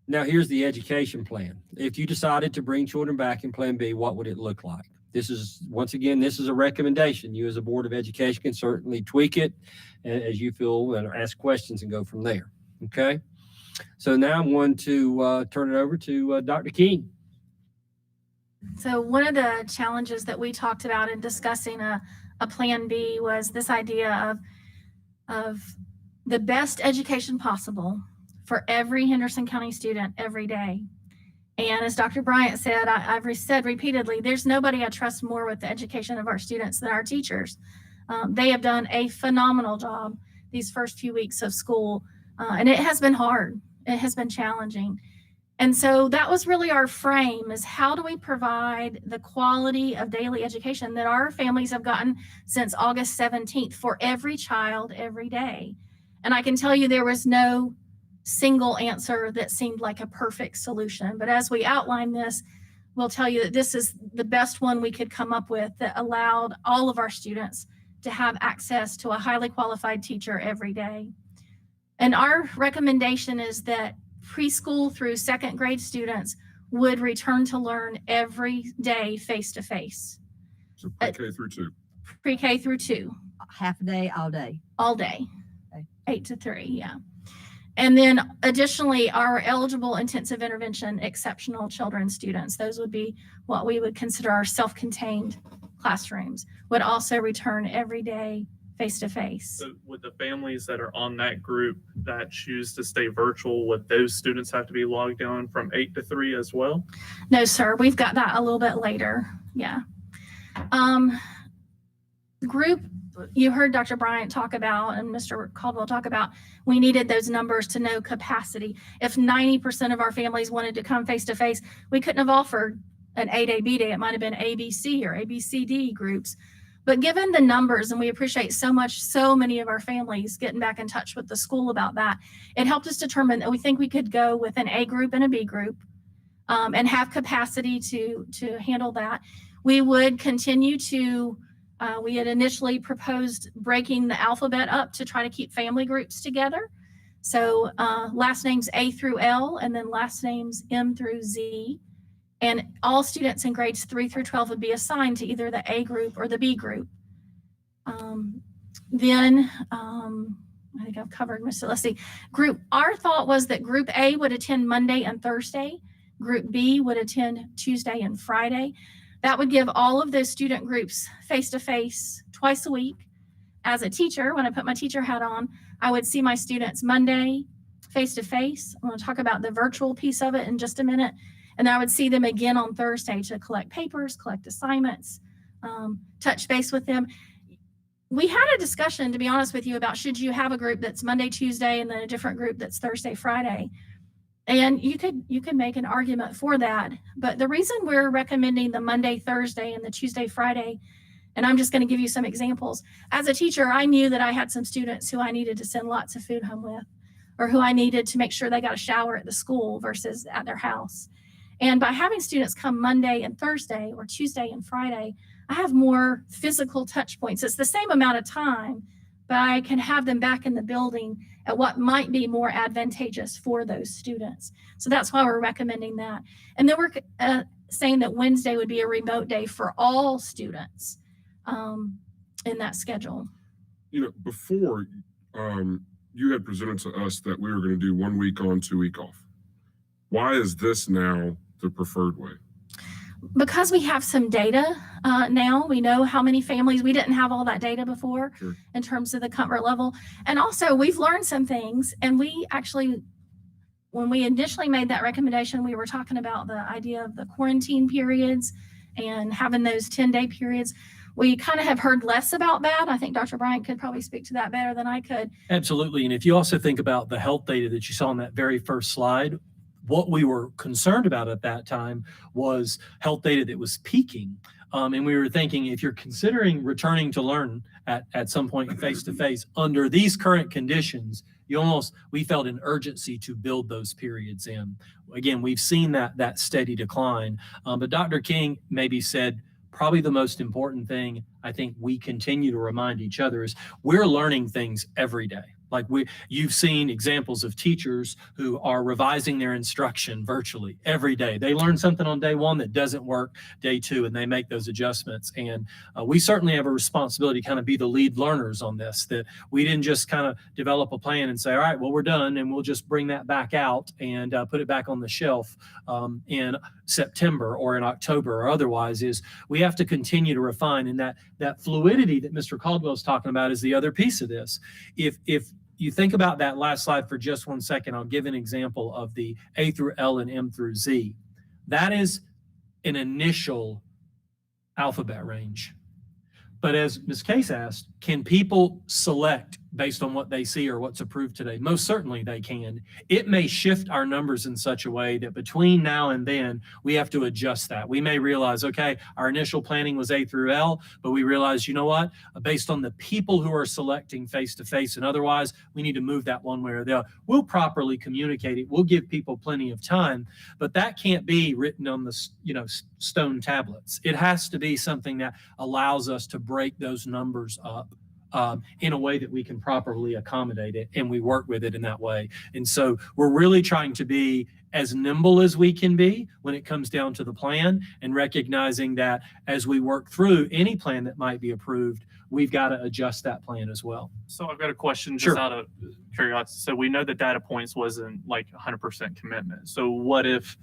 Now here's the education plan. If you decided to bring children back in Plan B, what would it look like? This is, once again, this is a recommendation. You as a Board of Education can certainly tweak it as you feel and ask questions and go from there. Okay. So now I'm going to turn it over to Dr. King. So one of the challenges that we talked about in discussing a Plan B was this idea of the best education possible for every Henderson County student every day. And as Dr. Bryant said, I've said repeatedly, there's nobody I trust more with the education of our students than our teachers. They have done a phenomenal job these first few weeks of school, and it has been hard. It has been challenging. And so that was really our frame, is how do we provide the quality of daily education that our families have gotten since August 17th for every child every day. And I can tell you there was no single answer that seemed like a perfect solution. But as we outline this, we'll tell you that this is the best one we could come up with that allowed all of our students to have access to a highly qualified teacher every day. And our recommendation is that preschool through second grade students would return to learn every day face-to-face. So pre-K through 2. Pre-K through 2. Half a day, all day. All day. Okay. 8 to 3, yeah. And then additionally, our eligible intensive intervention exceptional children students, those would be what we would consider our self-contained classrooms, would also return every day face-to-face. So would the families that are on that group that choose to stay virtual, would those students have to be logged on from 8 to 3 as well? No, sir, we've got that a little bit later, yeah. Group, you heard Dr. Bryant talk about and Mr. Caldwell talk about, we needed those numbers to know capacity. If 90% of our families wanted to come face-to-face, we couldn't have offered an 8A, B day. It might have been ABC or ABCD groups. But given the numbers, and we appreciate so many of our families getting back in touch with the school about that, it helped us determine that we think we could go with an A group and a B group and have capacity to handle that. We would continue to We had initially proposed breaking the alphabet up to try to keep family groups together. So last names A through L, and then last names M through Z. And all students in grades 3 through 12 would be assigned to either the A group or the B group. I think I've covered most of, let's see. Our thought was that group A would attend Monday and Thursday. Group B would attend Tuesday and Friday. That would give all of those student groups face-to-face twice a week. As a teacher, when I put my teacher hat on, I would see my students Monday face-to-face. I'm going to talk about the virtual piece of it in just a minute. And I would see them again on Thursday to collect papers, collect assignments, touch base with them. We had a discussion, to be honest with you, about should you have a group that's Monday, Tuesday, and then a different group that's Thursday, Friday. And you could make an argument for that. But the reason we're recommending the Monday, Thursday, and the Tuesday, Friday, and I'm just going to give you some examples. As a teacher, I knew that I had some students who I needed to send lots of food home with, or who I needed to make sure they got a shower at the school versus at their house. And by having students come Monday and Thursday, or Tuesday and Friday, I have more physical touch points. It's the same amount of time, but I can have them back in the building at what might be more advantageous for those students. So that's why we're recommending that. And then we're saying that Wednesday would be a remote day for all students in that schedule. You know, before you had presented to us that we were going to do 1 week on, 2 week off. Why is this now the preferred way? Because we have some data now, we know how many families, we didn't have all that data before. Sure. In terms of the comfort level. And also we've learned some things, and we actually, when we initially made that recommendation, we were talking about the idea of the quarantine periods and having those 10-day periods. We kind of have heard less about that. I think Dr. Bryant could probably speak to that better than I could. Absolutely. And if you also think about the health data that you saw on that very first slide, what we were concerned about at that time was health data that was peaking. And we were thinking, if you're considering returning to learn at some point face-to-face under these current conditions, we felt an urgency to build those periods in. Again, we've seen that steady decline. But Dr. King maybe said, probably the most important thing I think we continue to remind each other is we're learning things every day. Like you've seen examples of teachers who are revising their instruction virtually every day. They learn something on day one that doesn't work day two, and they make those adjustments. And we certainly have a responsibility to kind of be the lead learners on this, that we didn't just kind of develop a plan and say, all right, well, we're done, and we'll just bring that back out and put it back on the shelf in September or in October or otherwise. Is we have to continue to refine, and that fluidity that Mr. Caldwell is talking about is the other piece of this. If you think about that last slide for just 1 second, I'll give an example of the A through L and M through Z. That is an initial alphabet range. But as Ms. Case asked, can people select based on what they see or what's approved today? Most certainly they can. It may shift our numbers in such a way that between now and then, we have to adjust that. We may realize, okay, our initial planning was A through L, but we realize, you know what, based on the people who are selecting face-to-face and otherwise, we need to move that one way or the other. We'll properly communicate it. We'll give people plenty of time, but that can't be written on the stone tablets. It has to be something that allows us to break those numbers up in a way that we can properly accommodate it, and we work with it in that way. And so we're really trying to be as nimble as we can be when it comes down to the plan, and recognizing that as we work through any plan that might be approved, we've got to adjust that plan as well. So I've got a question just Sure. out of curiosity. So we know that data points wasn't like 100% commitment. So what if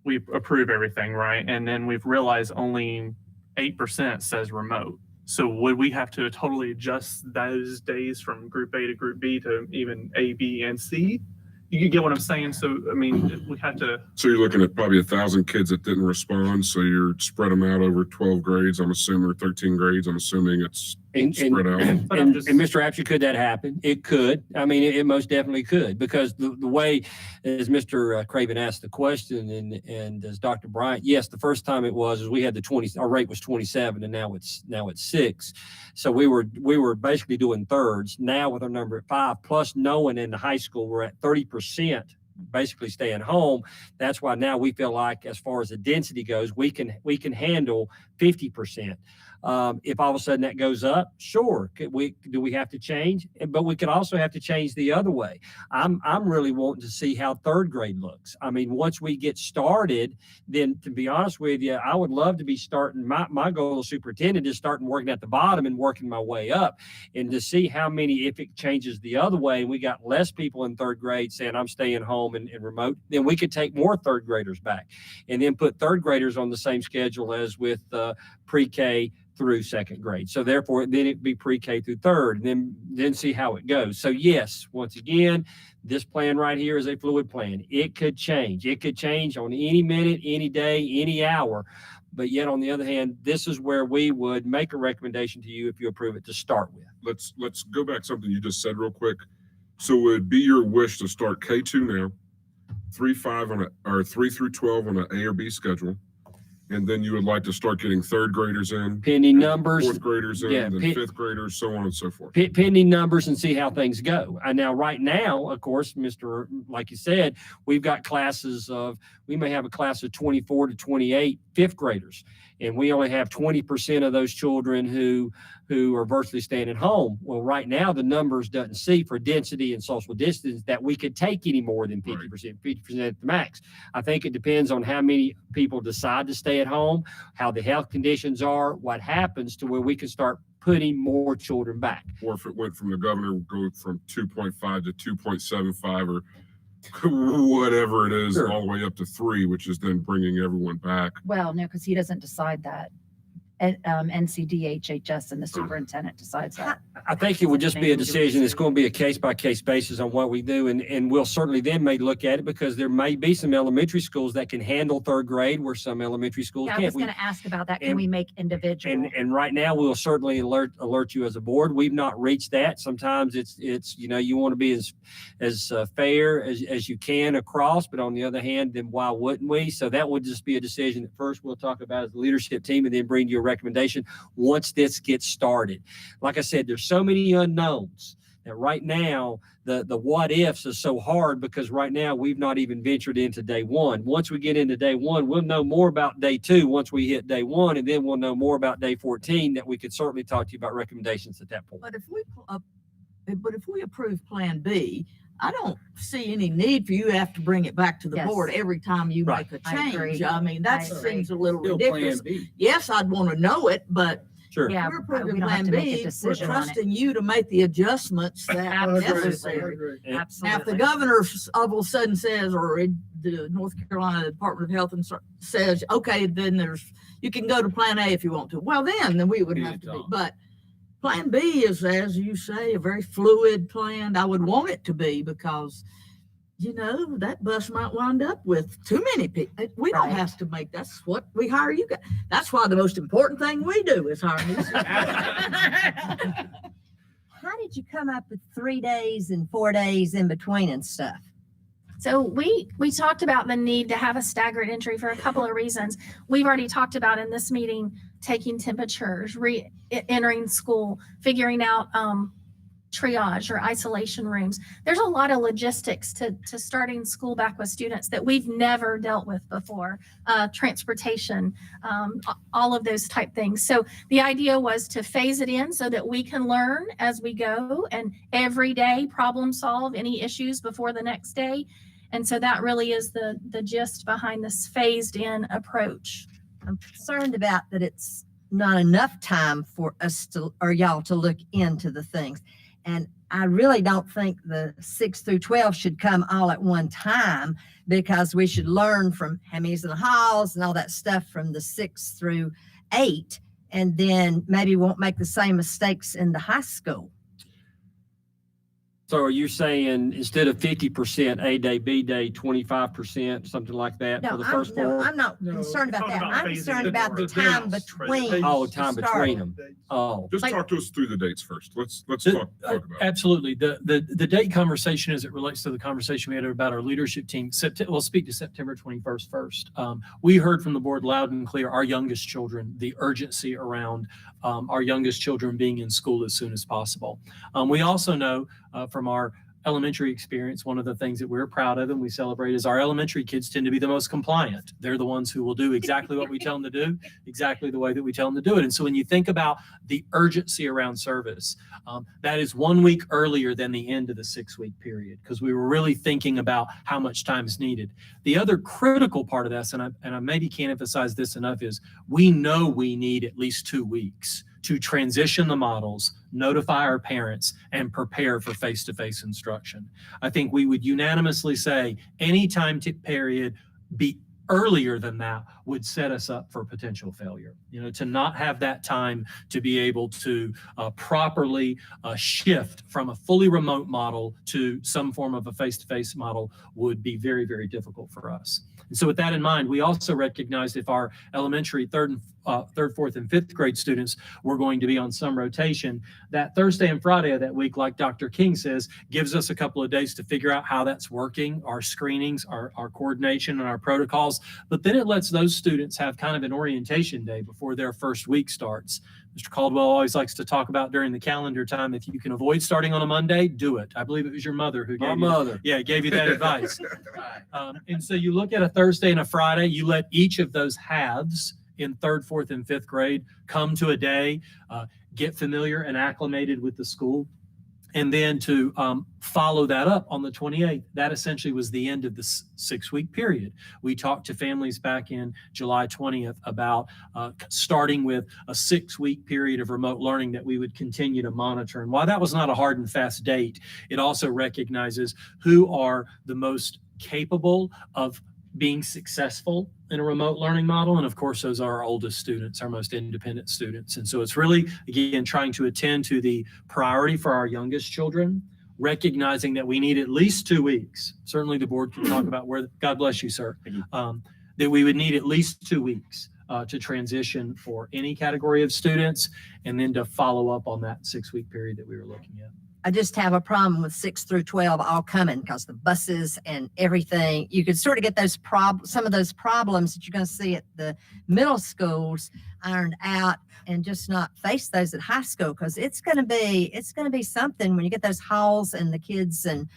we approve everything, right? And then we've realized only 8% says remote. So would we have to totally adjust those days from group A to group B to even A, B, and C? You get what I'm saying? So, I mean, we have to. So you're looking at probably 1,000 kids that didn't respond. So you're spread them out over 12 grades. I'm assuming, or 13 grades. I'm assuming it's spread out. And Mr. Apsher, could that happen? It could. I mean, it most definitely could, because the way, as Mr. Craven asked the question, and as Dr. Bryant, yes, the first time is we had our rate was 27, and now it's 6. So we were basically doing thirds. Now with our number at 5, plus knowing in the high school we're at 30%. Basically staying home. That's why now we feel like, as far as the density goes, we can handle 50%. If all of a sudden that goes up, sure. Do we have to change? But we could also have to change the other way. I'm really wanting to see how third grade looks. I mean, once we get started, then to be honest with you, I would love to be starting. My goal as superintendent is starting working at the bottom and working my way up, and to see how many, if it changes the other way, and we got less people in third grade saying I'm staying home and remote, then we could take more third graders back, and then put third graders on the same schedule as with pre-K through second grade. So therefore, then it'd be pre-K through third, and then see how it goes. So yes, once again, this plan right here is a fluid plan. It could change. It could change on any minute, any day, any hour. But yet, on the other hand, this is where we would make a recommendation to you if you approve it to start with. Let's go back something you just said real quick. So would it be your wish to start K2 now, 3 through 12 on an A or B schedule, and then you would like to start getting third graders in, Pending numbers. fourth graders in, Yeah, then pe- fifth graders, so on and so forth. Pending numbers, and see how things go. And now, right now, of course, like you said, we've got we may have a class of 24 to 28 fifth graders, and we only have 20% of those children who are virtually staying at home. Well, right now, the numbers doesn't see for density and social distance that we could take any more than 50%, 50% at the max. I think it depends on how many people decide to stay at home, how the health conditions are, what happens to where we can start putting more children back. Or if it went from the governor, go from 2.5 to 2.75 or whatever it is, Sure. all the way up to 3, which is then bringing everyone back. Well, no, because he doesn't decide that. NCDHHS and the superintendent decides that. I think it would just be a decision. It's going to be a case-by-case basis on what we do. And we'll certainly then may look at it, because there may be some elementary schools that can handle third grade where some elementary schools Yeah, I can't. was going to ask about that. Can and- we make individual? And right now, we'll certainly alert you as a board. We've not reached that. Sometimes it's you want to be as fair as you can across, but on the other hand, then why wouldn't we? So that would just be a decision that first we'll talk about as the leadership team, and then bring you a recommendation once this gets started. Like I said, there's so many unknowns that right now the what ifs is so hard, because right now we've not even ventured into day one. Once we get into day one, we'll know more about day two once we hit day one, and then we'll know more about day 14 that we could certainly talk to you about recommendations at that point. But if we approve Plan B, I don't see any need for you to have to bring it back to the Yes. board every time you Right. make a I agree. change. I mean, that I agree. seems a little Still Plan ridiculous. B. Yes, I'd want to know it, but Sure. Yeah, we're we approving don't have Plan to make a B. We're decision on it. trusting you to make the adjustments that are I agree. I necessary. agree. Now, if the Absolutely. governor all of a sudden says, or the North Carolina Department of Health says, okay, then you can go to Plan A if you want to. Well, then we would Yeah, have to be. Tom. But Plan B is, as you say, a very fluid plan. I would want it to be, because that bus might wind up with too many people. We don't Right. have to make. That's what we hire you guys. That's why the most important thing we do is hire new. How did you come up with 3 days and 4 days in between and stuff? So we talked about the need to have a staggered entry for a couple of reasons. We've already talked about in this meeting, taking temperatures, entering school, figuring out triage or isolation rooms. There's a lot of logistics to starting school back with students that we've never dealt with before. Transportation, all of those type things. So the idea was to phase it in so that we can learn as we go, and every day problem solve any issues before the next day. And so that really is the gist behind this phased in approach. I'm concerned about that it's not enough time for us or y'all to look into the things. And I really don't think the 6 through 12 should come all at one time, because we should learn from how many's in the halls and all that stuff from the 6 through 8, and then maybe won't make the same mistakes in the high school. So are you saying instead of 50% A day, B day, 25%, something like that for No, the first I'm, no, four? I'm not No, concerned about we're that. talking about I'm phasing concerned the about the dates. time Right. between. Oh, time to between start. them. Oh, Just Like- talk to us through the dates first. Let's The- talk about it. Absolutely. The date conversation, as it relates to the conversation we had about our leadership team, we'll speak to September 21st first. We heard from the board loud and clear, our youngest children, the urgency around our youngest children being in school as soon as possible. We also know from our elementary experience, one of the things that we're proud of and we celebrate is our elementary kids tend to be the most compliant. They're the ones who will do exactly what we tell them to do, exactly the way that we tell them to do it. And so when you think about the urgency around service, that is 1 week earlier than the end of the 6-week period, because we were really thinking about how much time is needed. The other critical part of this, and I maybe can't emphasize this enough, is we know we need at least 2 weeks to transition the models, notify our parents, and prepare for face-to-face instruction. I think we would unanimously say any time period be earlier than that would set us up for potential failure. You know, to not have that time to be able to properly shift from a fully remote model to some form of a face-to-face model would be very, very difficult for us. And so with that in mind, we also recognized if our elementary third, fourth, and fifth grade students were going to be on some rotation, that Thursday and Friday of that week, like Dr. King says, gives us a couple of days to figure out how that's working, our screenings, our coordination, and our protocols. But then it lets those students have kind of an orientation day before their first week starts. Mr. Caldwell always likes to talk about during the calendar time, if you can avoid starting on a Monday, do it. I believe it was your mother who gave gave you that advice. And so you look at a Thursday and a Friday, you let each of those halves in third, fourth, and fifth grade come to a day, get familiar and acclimated with the school. And then to follow that up on the 28th, that essentially was the end of the 6-week period. We talked to families back in July 20th about starting with a 6-week period of remote learning that we would continue to monitor. And while that was not a hard and fast date, it also recognizes who are the most capable of being successful in a remote learning model. And of course, those are our oldest students, our most independent students. And so it's really, again, trying to attend to the priority for our youngest children, recognizing that we need at least 2 weeks. Certainly the board can talk about where, God bless you, sir, that we would need at least 2 weeks to transition for any category of students, and then to follow up on that 6-week period that we were looking at. I just have a problem with 6 through 12 all coming because the buses and everything, you could sort of get those some of those problems that you're going to see at the middle schools ironed out and just not face those at high school, because it's going to be something when you get those halls and the kids and,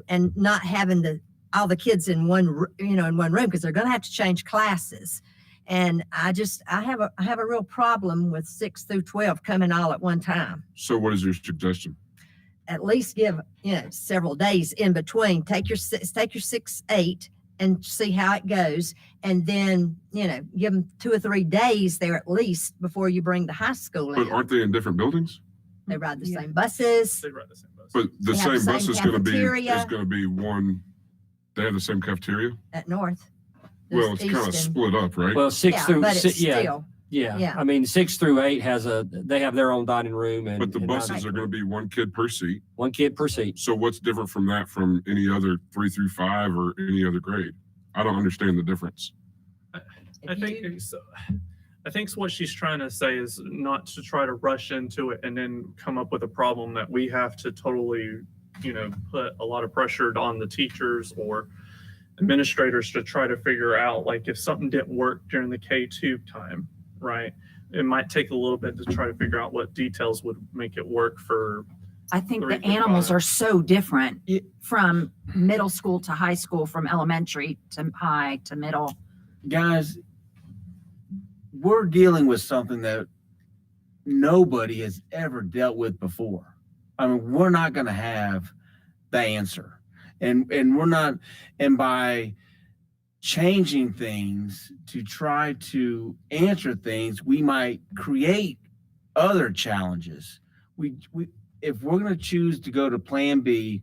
and not having all the kids in one room, because they're going to have to change classes. And I have a real problem with 6 through 12 coming all at one time. So what is your suggestion? At least give, several days in between. Take your 6-8 and see how it goes. And then, give them 2 or 3 days there at least before you bring the high school in. But aren't they in different buildings? They ride the same buses. They ride the same bus. But the They have same the bus same is going cafeteria. to be one, they have the same cafeteria? At North. Well, it's kind of Easton. split up, right? Well, 6 through, but it's yeah, still, yeah. I mean, 6 through 8 they have their own dining room and. But the and buses dining are going to room. be one kid per seat. One kid per seat. So what's different from that from any other 3 through 5 or any other grade? I don't understand the difference. I think what she's trying to say is not to try to rush into it and then come up with a problem that we have to totally, put a lot of pressure on the teachers or administrators to try to figure out, like, if something didn't work during the K2 time, right? It might take a little bit to try to figure out what details would make it work for. I think 3 the to animals 5. are so different from middle school to high school, from elementary to high to middle. Guys, we're dealing with something that nobody has ever dealt with before. I mean, we're not going to have the answer. And we're not, and by changing things to try to answer things, we might create other challenges. If we're going to choose to go to Plan B,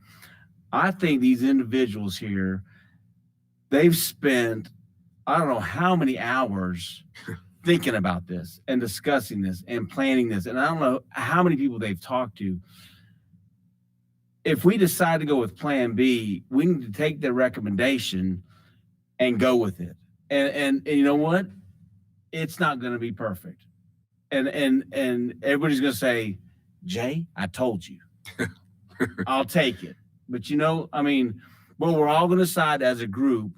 I think these individuals here, they've spent, I don't know how many hours thinking about this and discussing this and planning this. And I don't know how many people they've talked to. If we decide to go with Plan B, we need to take their recommendation and go with it. And you know what? It's not going to be perfect. And everybody's going to say, Jay, I told you. I'll take it. But we're all going to decide as a group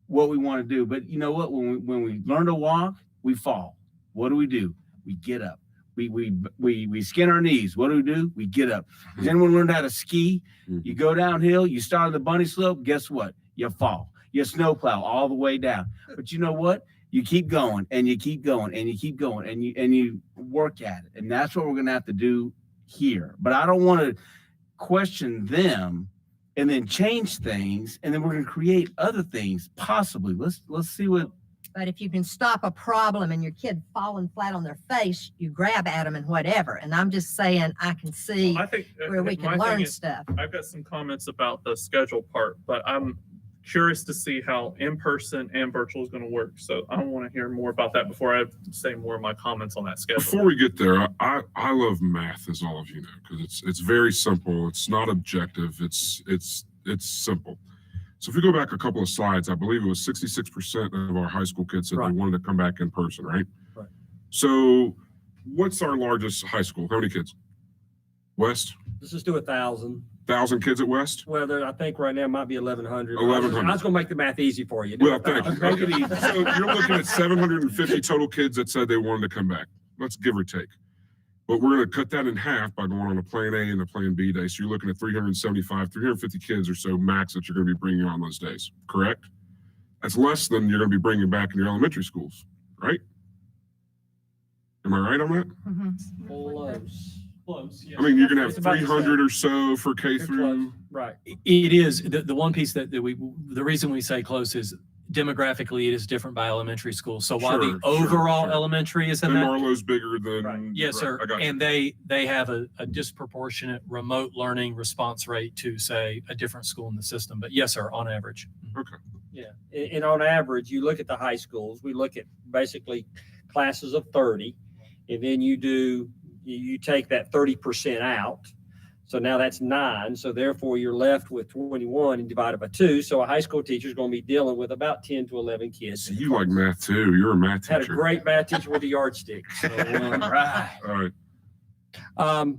what we want to do. But you know what? When we learn to walk, we fall. What do? We get up. We skin our knees. What do? We get up. Has anyone learned how to ski? You go downhill, you start on the bunny slope, guess what? You fall. You snowplow all the way down. But you know what? You keep going and you keep going and you keep going and you work at it. And that's what we're gonna have to do here. But I don't want to question them and then change things, and then we're gonna create other things possibly. Let's see what. But if you can stop a problem and your kid falling flat on their face, you grab at them and whatever. And I'm just saying, I can see I think where we my can thing learn is, stuff. I've got some comments about the schedule part, but I'm curious to see how in-person and virtual is going to work. So I want to hear more about that before I say more of my comments on that schedule. Before we get there, I love math, as all of you know, because it's very simple. It's not objective. It's simple. So if we go back a couple of slides, I believe it was 66% of our high school kids said Right. they wanted to come back in person, right? Right. So what's our largest high school? How many kids? West? Let's just do 1,000. 1,000 kids at West? Well, I think right now it might be 1,100. 1,100. I was gonna make the math easy for you. Well, thank you. Make it easy. So you're looking at 750 total kids that said they wanted to come back. Let's give or take. But we're going to cut that in half by going on a plan A and a plan B day. So you're looking at 375, 350 kids or so max that you're going to be bringing on those days, correct? That's less than you're going to be bringing back in your elementary schools, right? Am I right on that? Close, yes. I mean, you're going to It's have about the 300 or so for K You're through. Right. It is, the one piece that the reason we say close is demographically it is different by elementary school. So while the Sure, overall sure. elementary is in And that. Marlowe's bigger than. Yes, sir. I got you. And they have a disproportionate remote learning response rate to, say, a different school in the system. But yes, sir, on average. Okay. Yeah, and on average, you look at the high schools, we look at basically classes of 30, and then you take that 30% out. So now that's 9. So therefore you're left with 21 and divided by 2. So a high school teacher is going to be dealing with about 10 to 11 kids. So you like math too. You're a math Had a teacher. great math teacher with a yardstick. So, Right. All right.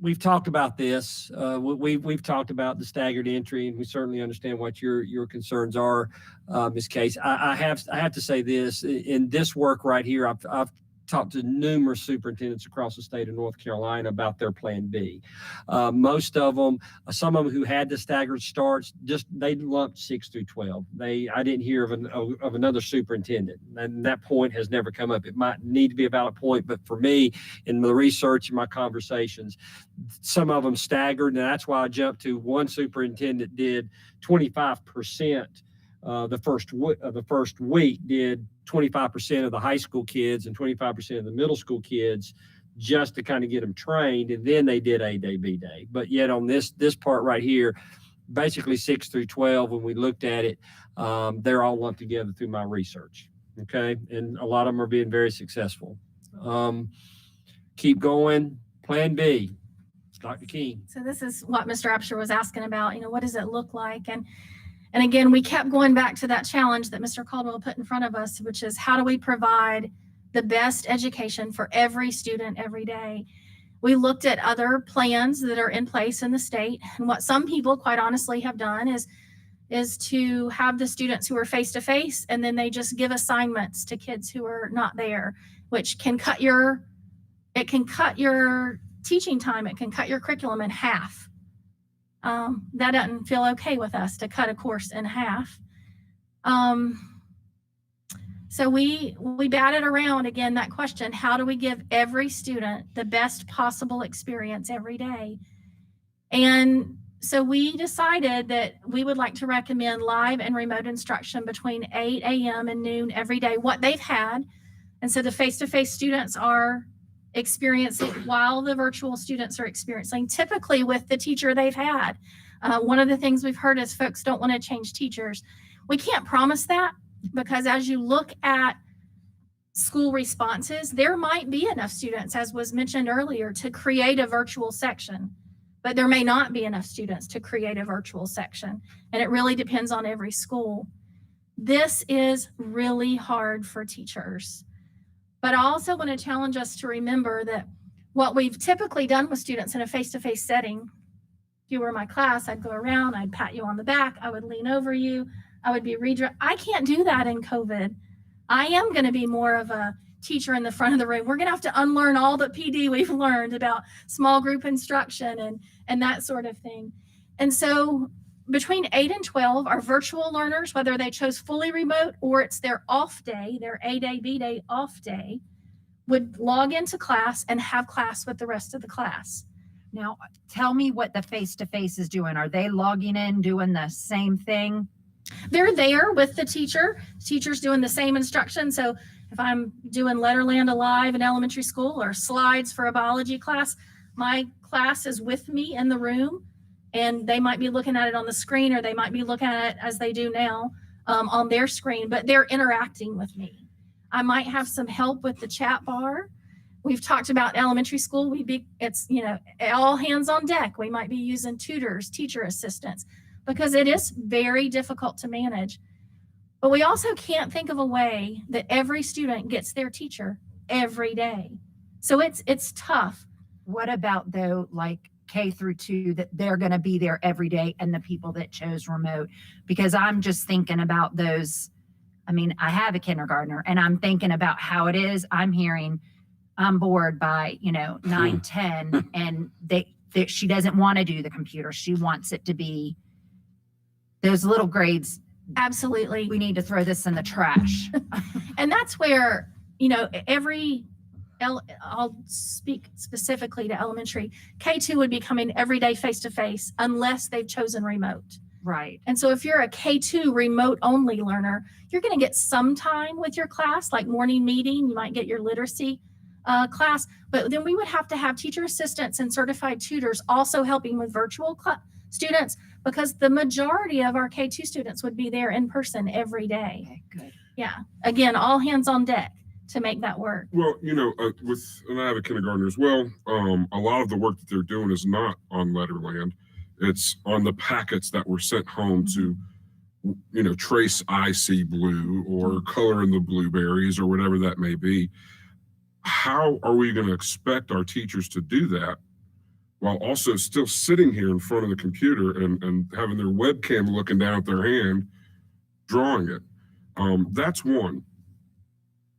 we've talked about this. We've talked about the staggered entry, and we certainly understand what your concerns are, Ms. Case. I have to say this in this work right here. I've talked to numerous superintendents across the state of North Carolina about their plan B. Most of them, some of them who had the staggered starts, they lumped 6 through 12. I didn't hear of another superintendent, and that point has never come up. It might need to be a valid point, but for me, in the research and my conversations, some of them staggered, and that's why I jumped to one superintendent did 25%. The first week did 25% of the high school kids and 25% of the middle school kids, just to kind of get them trained, and then they did A day, B day. But yet on this part right here, basically 6 through 12, when we looked at it, they're all lumped together through my research. Okay, and a lot of them are being very successful. Keep going. Plan B. Dr. King. So this is what Mr. Upshur was asking about, what does it look like? And again, we kept going back to that challenge that Mr. Caldwell put in front of us, which is how do we provide the best education for every student every day? We looked at other plans that are in place in the state. And what some people quite honestly have done is to have the students who are face-to-face, and then they just give assignments to kids who are not there, which can cut your teaching time. It can cut your curriculum in half. That doesn't feel okay with us to cut a course in half. So we batted around again that question, how do we give every student the best possible experience every day? And so we decided that we would like to recommend live and remote instruction between 8 a.m. and noon every day, what they've had. And so the face-to-face students are experiencing while the virtual students are experiencing, typically with the teacher they've had. One of the things we've heard is folks don't want to change teachers. We can't promise that, because as you look at school responses, there might be enough students, as was mentioned earlier, to create a virtual section, but there may not be enough students to create a virtual section. And it really depends on every school. This is really hard for teachers. But I also want to challenge us to remember that what we've typically done with students in a face-to-face setting, if you were in my class, I'd go around, I'd pat you on the back, I would lean over you, I would be I can't do that in COVID. I am going to be more of a teacher in the front of the room. We're going to have to unlearn all the PD we've learned about small group instruction and that sort of thing. And so between 8 and 12 are virtual learners, whether they chose fully remote or it's their off day, their A day, B day, off day, would log into class and have class with the rest of the class. Now, tell me what the face-to-face is doing. Are they logging in, doing the same thing? They're there with the teacher. Teacher's doing the same instruction. So if I'm doing Letterland Alive in elementary school or slides for a biology class, my class is with me in the room, and they might be looking at it on the screen, or they might be looking at it as they do now on their screen, but they're interacting with me. I might have some help with the chat bar. We've talked about elementary school. It's, all hands on deck. We might be using tutors, teacher assistants, because it is very difficult to manage. But we also can't think of a way that every student gets their teacher every day. So it's tough. What about though, like K through 2, that they're going to be there every day, and the people that chose remote? Because I'm just thinking about those. I mean, I have a kindergartner, and I'm thinking about how it is. I'm hearing I'm bored by, 9, 10, and she doesn't want to do the computer. She wants it to be those little grades. Absolutely. We need to throw this in the trash. And that's where, I'll speak specifically to elementary. K2 would be coming every day face-to-face unless they've chosen remote. Right. And so if you're a K2 remote only learner, you're going to get some time with your class, like morning meeting. You might get your literacy class, but then we would have to have teacher assistants and certified tutors also helping with virtual students, because the majority of our K2 students would be there in person every day. Okay, good. Yeah. Again, all hands on deck to make that work. Well, and I have a kindergartner as well. A lot of the work that they're doing is not on Letterland. It's on the packets that were sent home to, trace I see blue or color in the blueberries or whatever that may be. How are we going to expect our teachers to do that while also still sitting here in front of the computer and having their webcam looking down at their hand, drawing it? That's one.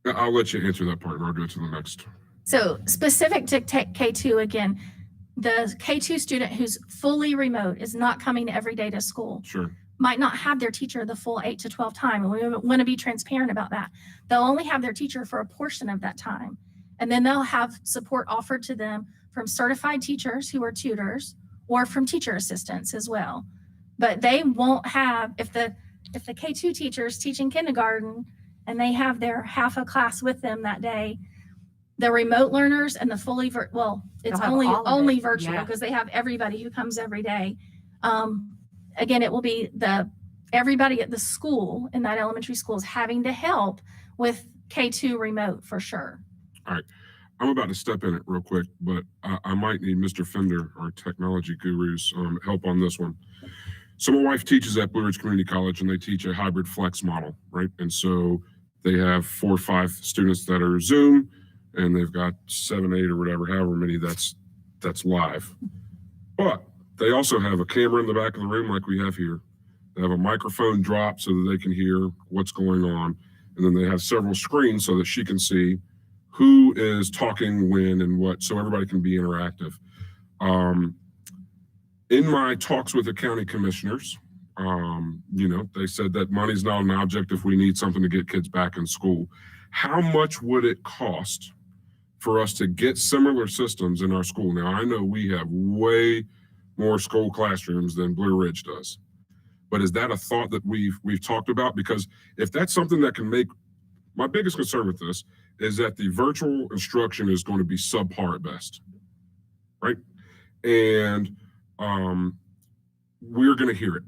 I'll let you answer that part, and I'll go to the next. So specific to K2, again, the K2 student who's fully remote is not coming every day to school. Sure. Might not have their teacher the full 8 to 12 time. And we want to be transparent about that. They'll only have their teacher for a portion of that time. And then they'll have support offered to them from certified teachers who are tutors or from teacher assistants as well. But they won't have, if the K2 teacher is teaching kindergarten and they have their half a class with them that day, the remote learners and the fully it's They'll have only all of it. virtual, Yeah. because they have everybody who comes every day. Again, it will be everybody at the school in that elementary school is having to help with K2 remote for sure. All right. I'm about to step in it real quick, but I might need Mr. Fender, our technology guru's help on this one. So my wife teaches at Blue Ridge Community College, and they teach a hybrid flex model, right? And so they have 4 or 5 students that are Zoom, and they've got 7, 8, or whatever, however many that's live. But they also have a camera in the back of the room like we have here. They have a microphone drop so that they can hear what's going on. And then they have several screens so that she can see who is talking when and what, so everybody can be interactive. In my talks with the county commissioners, they said that money's not an object if we need something to get kids back in school. How much would it cost for us to get similar systems in our school? Now, I know we have way more school classrooms than Blue Ridge does, but is that a thought that we've talked about? Because if that's something that can make, my biggest concern with this is that the virtual instruction is going to be subpar at best, right? And we're going to hear it.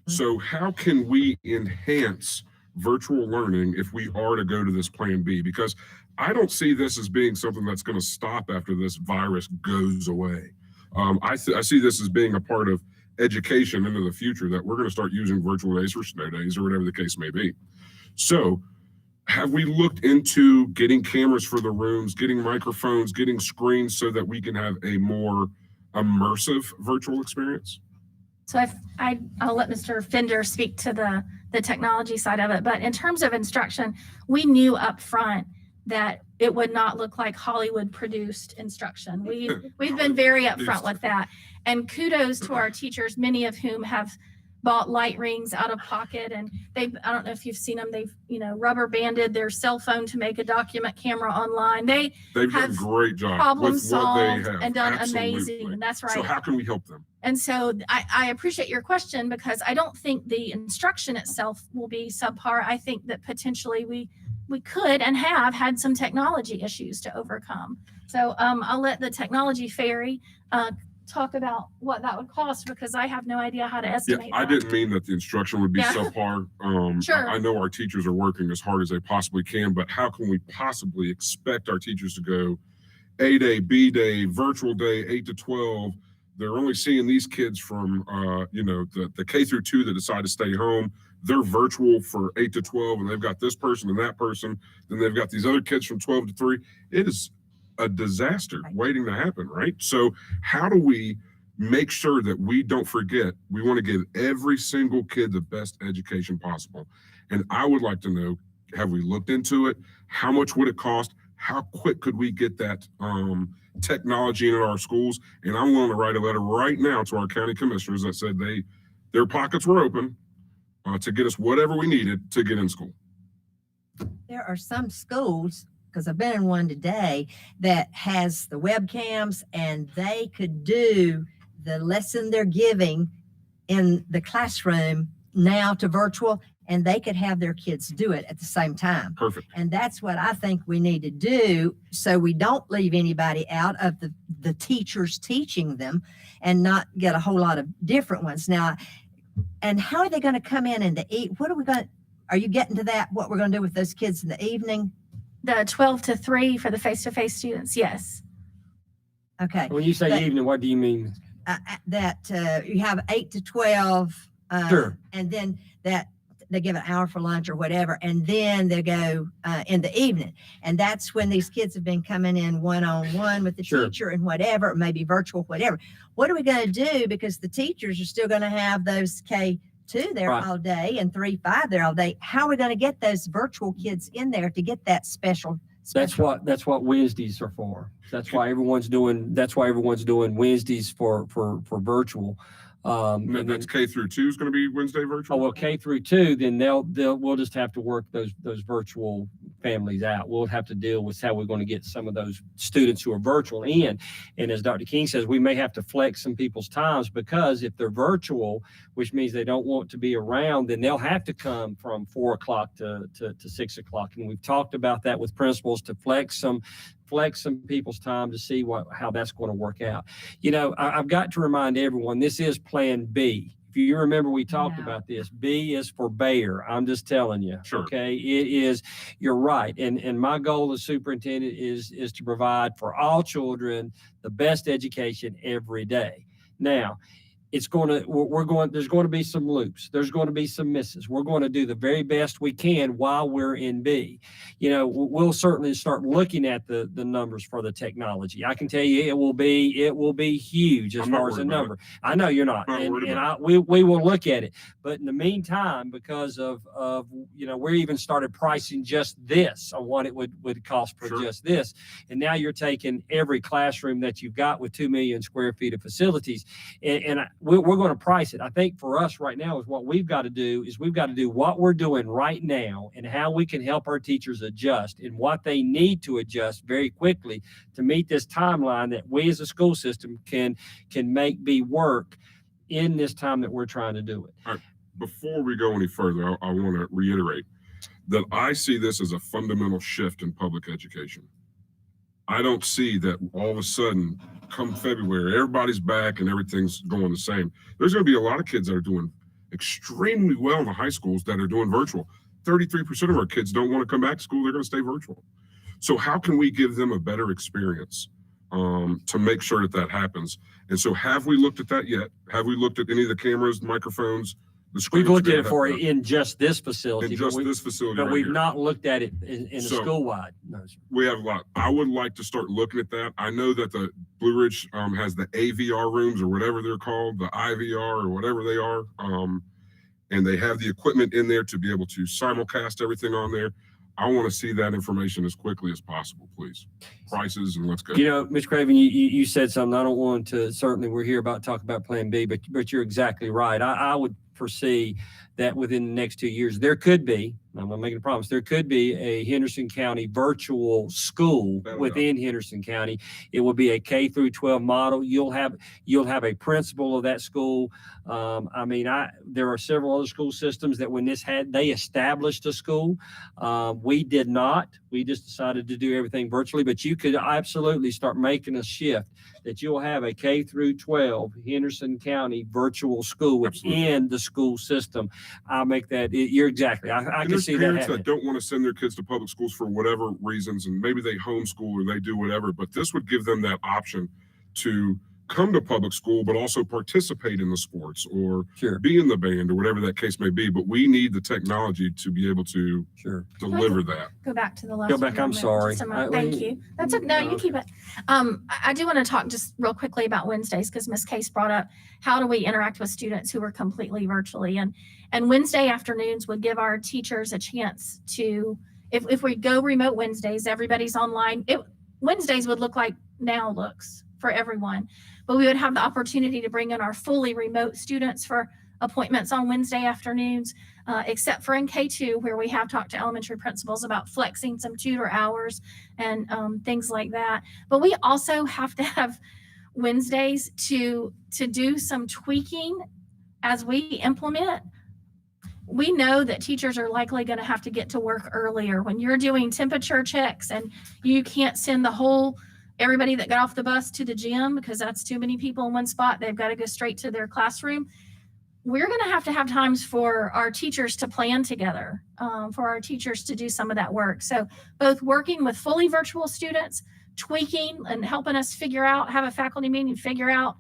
So how can we enhance virtual learning if we are to go to this plan B? Because I don't see this as being something that's going to stop after this virus goes away. I see this as being a part of education into the future, that we're going to start using virtual days or snow days or whatever the case may be. So have we looked into getting cameras for the rooms, getting microphones, getting screens so that we can have a more immersive virtual experience? So I'll let Mr. Fender speak to the technology side of it. But in terms of instruction, we knew up front that it would not look like Hollywood produced instruction. We've been very upfront with that. And kudos to our teachers, many of whom have bought light rings out of pocket, and I don't know if you've seen them, they've, rubber banded their cell phone to make a document camera online. They've done a have great job problem with what they solved have. and done Absolutely. amazing. That's right. So how can we help them? And so I appreciate your question, because I don't think the instruction itself will be subpar. I think that potentially we could and have had some technology issues to overcome. So I'll let the technology fairy talk about what that would cost, because I have no idea how to Yeah, estimate I that. didn't mean that the instruction would be Yeah. subpar. Sure. I know our teachers are working as hard as they possibly can, but how can we possibly expect our teachers to go A day, B day, virtual day, 8 to 12? They're only seeing these kids from, the K through 2 that decide to stay home. They're virtual for 8 to 12, and they've got this person and that person. Then they've got these other kids from 12 to 3. It is a disaster waiting to happen, right? So how do we make sure that we don't forget we want to give every single kid the best education possible? And I would like to know, have we looked into it? How much would it cost? How quick could we get that technology in our schools? And I'm willing to write a letter right now to our county commissioners that said their pockets were open to get us whatever we needed to get in school. There are some schools, because I've been in one today, that has the webcams, and they could do the lesson they're giving in the classroom now to virtual, and they could have their kids do it at the same time. Perfect. And that's what I think we need to do, so we don't leave anybody out of the teachers teaching them and not get a whole lot of different ones. Now, and how are they going to come in to eat? Are you getting to that? What we're going to do with those kids in the evening? The 12 to 3 for the face-to-face students, yes. Okay. When you say But- evening, what do you mean? That you have 8 to 12. Sure. And then that they give an hour for lunch or whatever, and then they go in the evening. And that's when these kids have been coming in one-on-one with the Sure. teacher and whatever, maybe virtual, whatever. What are we going to do? Because the teachers are still going to have those K2 there Right. all day and 3-5 there all day. How are we going to get those virtual kids in there to get that special? That's what Wednesdays are for. That's why everyone's doing Wednesdays for virtual. And And that's then, K through 2 is going to be Wednesday virtual? well, K through 2, then we'll just have to work those virtual families out. We'll have to deal with how we're going to get some of those students who are virtual in. And as Dr. King says, we may have to flex some people's times, because if they're virtual, which means they don't want to be around, then they'll have to come from 4 o'clock to 6 o'clock. And we've talked about that with principals to flex some people's time to see how that's going to work out. I've got to remind everyone, this is Plan B. If you remember, we talked Yeah. about this. B is for Bayer. I'm just telling you. Sure. Okay. It is, you're right. And my goal as superintendent is to provide for all children the best education every day. Now, there's going to be some loops. There's going to be some misses. We're going to do the very best we can while we're in B. We'll certainly start looking at the numbers for the technology. I can tell you it will be huge as I'm not far as the worried about number. I know you're not. Not worried about We will look at it. But in the meantime, because of we even started pricing just this on what it would cost for Sure. just this. And now you're taking every classroom that you've got with 2 million square feet of facilities, and we're going to price it. I think for us right now is what we've got to do what we're doing right now and how we can help our teachers adjust and what they need to adjust very quickly to meet this timeline that we as a school system can make be work in this time that we're trying to do it. Before we go any further, I want to reiterate that I see this as a fundamental shift in public education. I don't see that all of a sudden, come February, everybody's back and everything's going the same. There's going to be a lot of kids that are doing extremely well in the high schools that are doing virtual. 33% of our kids don't want to come back to school. They're going to stay virtual. So how can we give them a better experience to make sure that happens? And so have we looked at that yet? Have we looked at any of the cameras, microphones, the screens? We've looked to at get it that for done? in just this facility. In but just we- this facility But right we've here. not looked at it in a So- school-wide. No, sir. We have a lot. I would like to start looking at that. I know that the Blue Ridge has the AVR rooms or whatever they're called, the IVR or whatever they are. And they have the equipment in there to be able to simulcast everything on there. I want to see that information as quickly as possible, please. Prices and let's go. You know, Ms. Craven, you said something. I don't want to, certainly we're here about talk about Plan B, but you're exactly right. I would foresee that within the next 2 years, there could be, I'm not making a promise, there could be a Henderson County virtual school within Henderson County. It will be a K through 12 model. You'll have a principal of that school. There are several other school systems that when they established a school. We did not. We just decided to do everything virtually, but you could absolutely start making a shift that you'll have a K through 12 Henderson County virtual school within the school system. I'll make that, you're exactly, I can see that parents happening. that don't want to send their kids to public schools for whatever reasons, and maybe they homeschool or they do whatever, but this would give them that option to come to public school, but also participate in the sports or be in the band or whatever that case may be. But we need the technology to be able to deliver that. Go back to the last. Go back, I'm sorry. Thank you. That's it. No, you keep it. I do want to talk just real quickly about Wednesdays because Ms. Case brought up how do we interact with students who are completely virtually, and Wednesday afternoons would give our teachers a chance to, if we go remote Wednesdays, everybody's online. Wednesdays would look like now looks for everyone, but we would have the opportunity to bring in our fully remote students for appointments on Wednesday afternoons, except for in K2, where we have talked to elementary principals about flexing some tutor hours and things like that. But we also have to have Wednesdays to do some tweaking as we implement. We know that teachers are likely going to have to get to work earlier. When you're doing temperature checks and you can't send everybody that got off the bus to the gym because that's too many people in one spot, they've got to go straight to their classroom. We're going to have times for our teachers to plan together, for our teachers to do some of that work. So both working with fully virtual students, tweaking and helping us have a faculty meeting, figure out,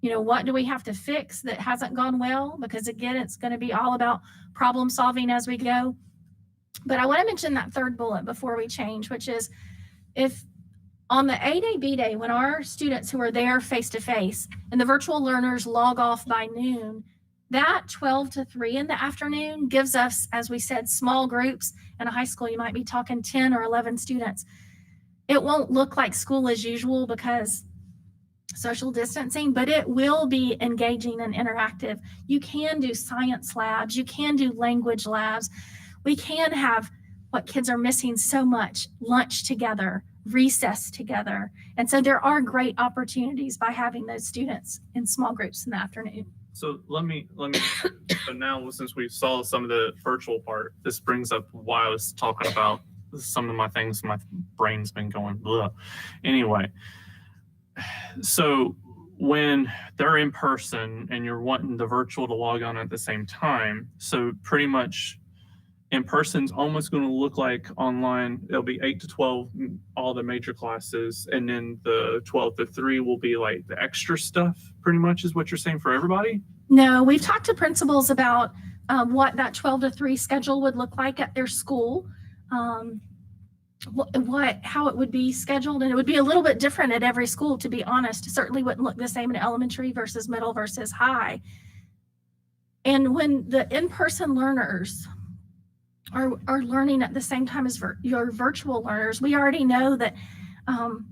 what do we have to fix that hasn't gone well? Because again, it's going to be all about problem solving as we go. But I want to mention that third bullet before we change, which is if on the A-Day, B-Day, when our students who are there face-to-face and the virtual learners log off by noon, that 12 to 3 in the afternoon gives us, as we said, small groups. In a high school, you might be talking 10 or 11 students. It won't look like school as usual because social distancing, but it will be engaging and interactive. You can do science labs. You can do language labs. We can have what kids are missing so much, lunch together, recess together. And so there are great opportunities by having those students in small groups in the afternoon. So let me, so now since we saw some of the virtual part, this brings up why I was talking about some of my things, my brain's been going blah. Anyway, so when they're in person and you're wanting the virtual to log on at the same time, so pretty much in person's almost going to look like online. It'll be 8 to 12, all the major classes, and then the 12 to 3 will be like the extra stuff, pretty much is what you're saying for everybody? No, we've talked to principals about what that 12 to 3 schedule would look like at their school, how it would be scheduled, and it would be a little bit different at every school, to be honest. It certainly wouldn't look the same in elementary versus middle versus high. And when the in-person learners are learning at the same time as your virtual learners, we already know that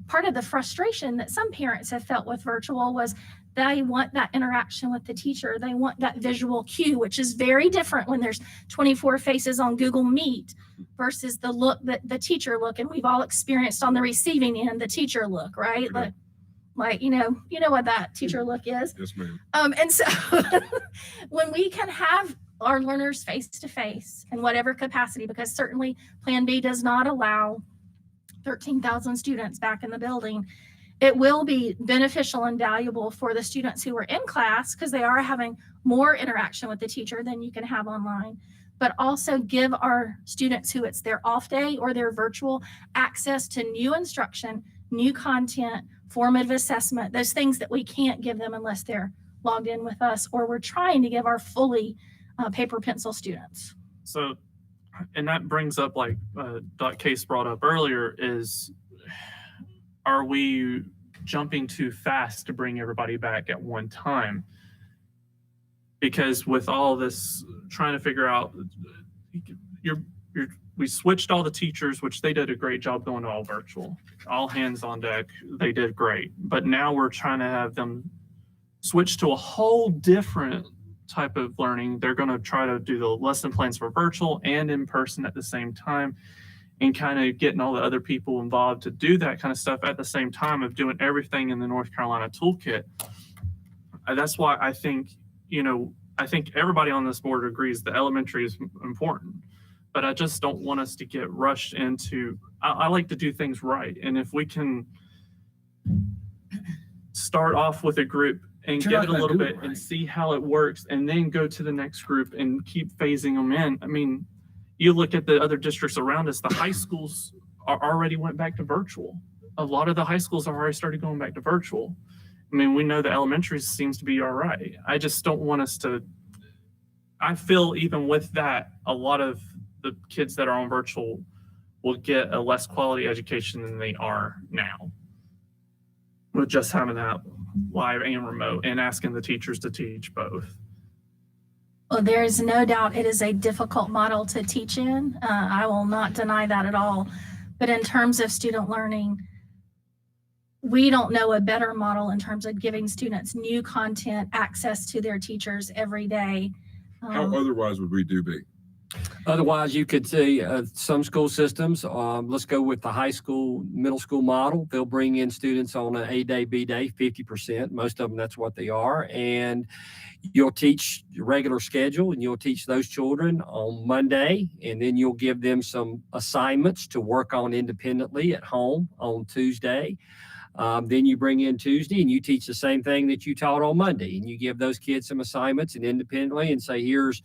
part of the frustration that some parents have felt with virtual was they want that interaction with the teacher. They want that visual cue, which is very different when there's 24 faces on Google Meet versus the look that the teacher look. And we've all experienced on the receiving end, the teacher look, right? Like, you know what that teacher look is. Yes, ma'am. And so when we can have our learners face-to-face in whatever capacity, because certainly Plan B does not allow 13,000 students back in the building, it will be beneficial and valuable for the students who are in class because they are having more interaction with the teacher than you can have online, but also give our students who it's their off day or their virtual access to new instruction, new content, formative assessment, those things that we can't give them unless they're logged in with us, or we're trying to give our fully paper pencil students. So, and that brings up like Dr. Case brought up earlier is, are we jumping too fast to bring everybody back at one time? Because with all this trying to figure out, you're we switched all the teachers, which they did a great job going to all virtual, all hands on deck. They did great. But now we're trying to have them switch to a whole different type of learning. They're going to try to do the lesson plans for virtual and in person at the same time, and kind of getting all the other people involved to do that kind of stuff at the same time of doing everything in the North Carolina toolkit. That's why I think, I think everybody on this board agrees the elementary is important, but I just don't want us to get rushed into, I like to do things right. And if we can start off with a group and You're get not it a gonna little do it bit and right. see how it works, and then go to the next group and keep phasing them in. I mean, you look at the other districts around us, the high schools already went back to virtual. A lot of the high schools have already started going back to virtual. I mean, we know the elementary seems to be all right. I just don't want us to, I feel even with that, a lot of the kids that are on virtual will get a less quality education than they are now, with just having that live and remote and asking the teachers to teach both. Well, there is no doubt it is a difficult model to teach in. I will not deny that at all. But in terms of student learning, we don't know a better model in terms of giving students new content, access to their teachers every day. How otherwise would we do be? Otherwise, you could see some school systems, let's go with the high school, middle school model. They'll bring in students on an A-day, B-day, 50%. Most of them, that's what they are. And you'll teach your regular schedule, and you'll teach those children on Monday, and then you'll give them some assignments to work on independently at home on Tuesday. Then you bring in Tuesday and you teach the same thing that you taught on Monday, and you give those kids some assignments and independently and say, here's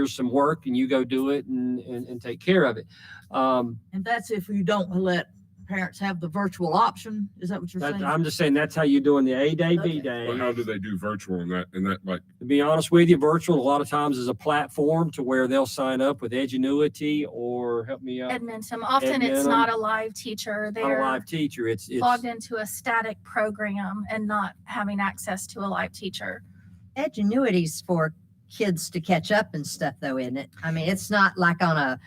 some work, and you go do it and take care of it. And that's if you don't let parents have the virtual option. Is that what you're saying? I'm just saying that's how you're doing the A-day, Okay. B-day. Or how do they do virtual in that, like, To be honest with you, virtual a lot of times is a platform to where they'll sign up with Edgenuity or help me out. Edmonton, often it's Edmonton. not a live teacher. Not a They're live teacher. It's logged into a static program and not having access to a live teacher. Edgenuity's for kids to catch up and stuff though, isn't it? I mean, it's not like on a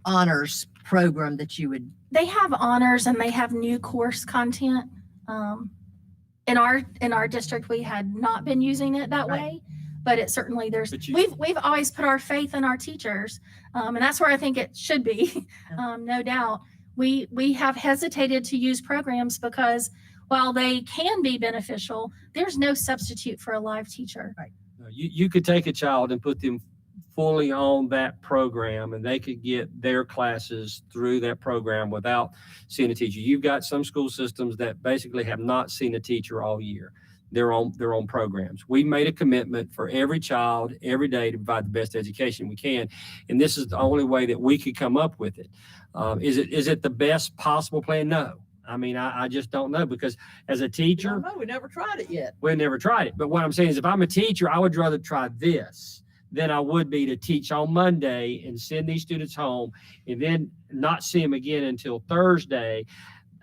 honors program that you would. They have honors and they have new course content. In our district, we had not been using it that Right. way, but it certainly But you- we've always put our faith in our teachers, and that's where I think it should be. No doubt, we have hesitated to use programs because while they can be beneficial, there's no substitute for a live teacher. You could take a child and put them fully on that program, and they could get their classes through that program without seeing a teacher. You've got some school systems that basically have not seen a teacher all year. They're on programs. We made a commitment for every child every day to provide the best education we can, and this is the only way that we could come up with it. Is it the best possible plan? No. I mean, I just don't know, because as a teacher, No, we never tried it yet. we never tried it. But what I'm saying is, if I'm a teacher, I would rather try this than I would be to teach on Monday and send these students home and then not see them again until Thursday.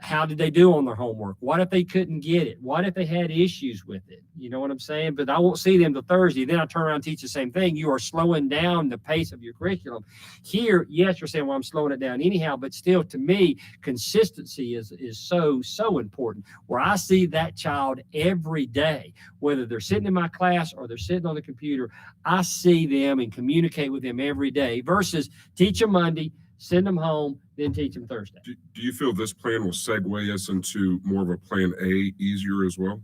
How did they do on their homework? What if they couldn't get it? What if they had issues with it? You know what I'm saying? But I won't see them till Thursday. Then I turn around and teach the same thing. You are slowing down the pace of your curriculum. Here, yes, you're saying, well, I'm slowing it down anyhow, but still, to me, consistency is so important. Where I see that child every day, whether they're sitting in my class or they're sitting on the computer, I see them and communicate with them every day versus teach them Monday, send them home, then teach them Thursday. do you feel this plan will segue us into more of a plan A easier as well?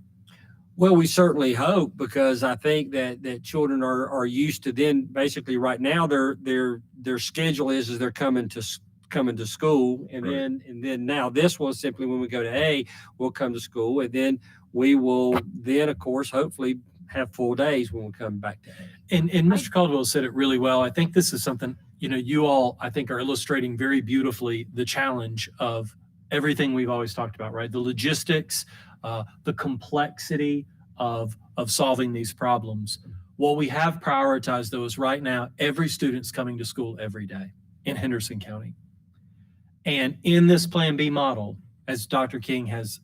Well, we certainly hope, because I think that children are used to, then basically right now their schedule is they're coming to school, and Right. then now this was simply when we go to A, we'll come to school, and then we will then of course hopefully have full days when we come back to A. And Mr. Caldwell said it really well. I think this is something, you all, I think, are illustrating very beautifully the challenge of everything we've always talked about, right? The logistics, the complexity of solving these problems. What we have prioritized, though, is right now, every student's coming to school every day in Henderson County. And in this Plan B model, as Dr. King has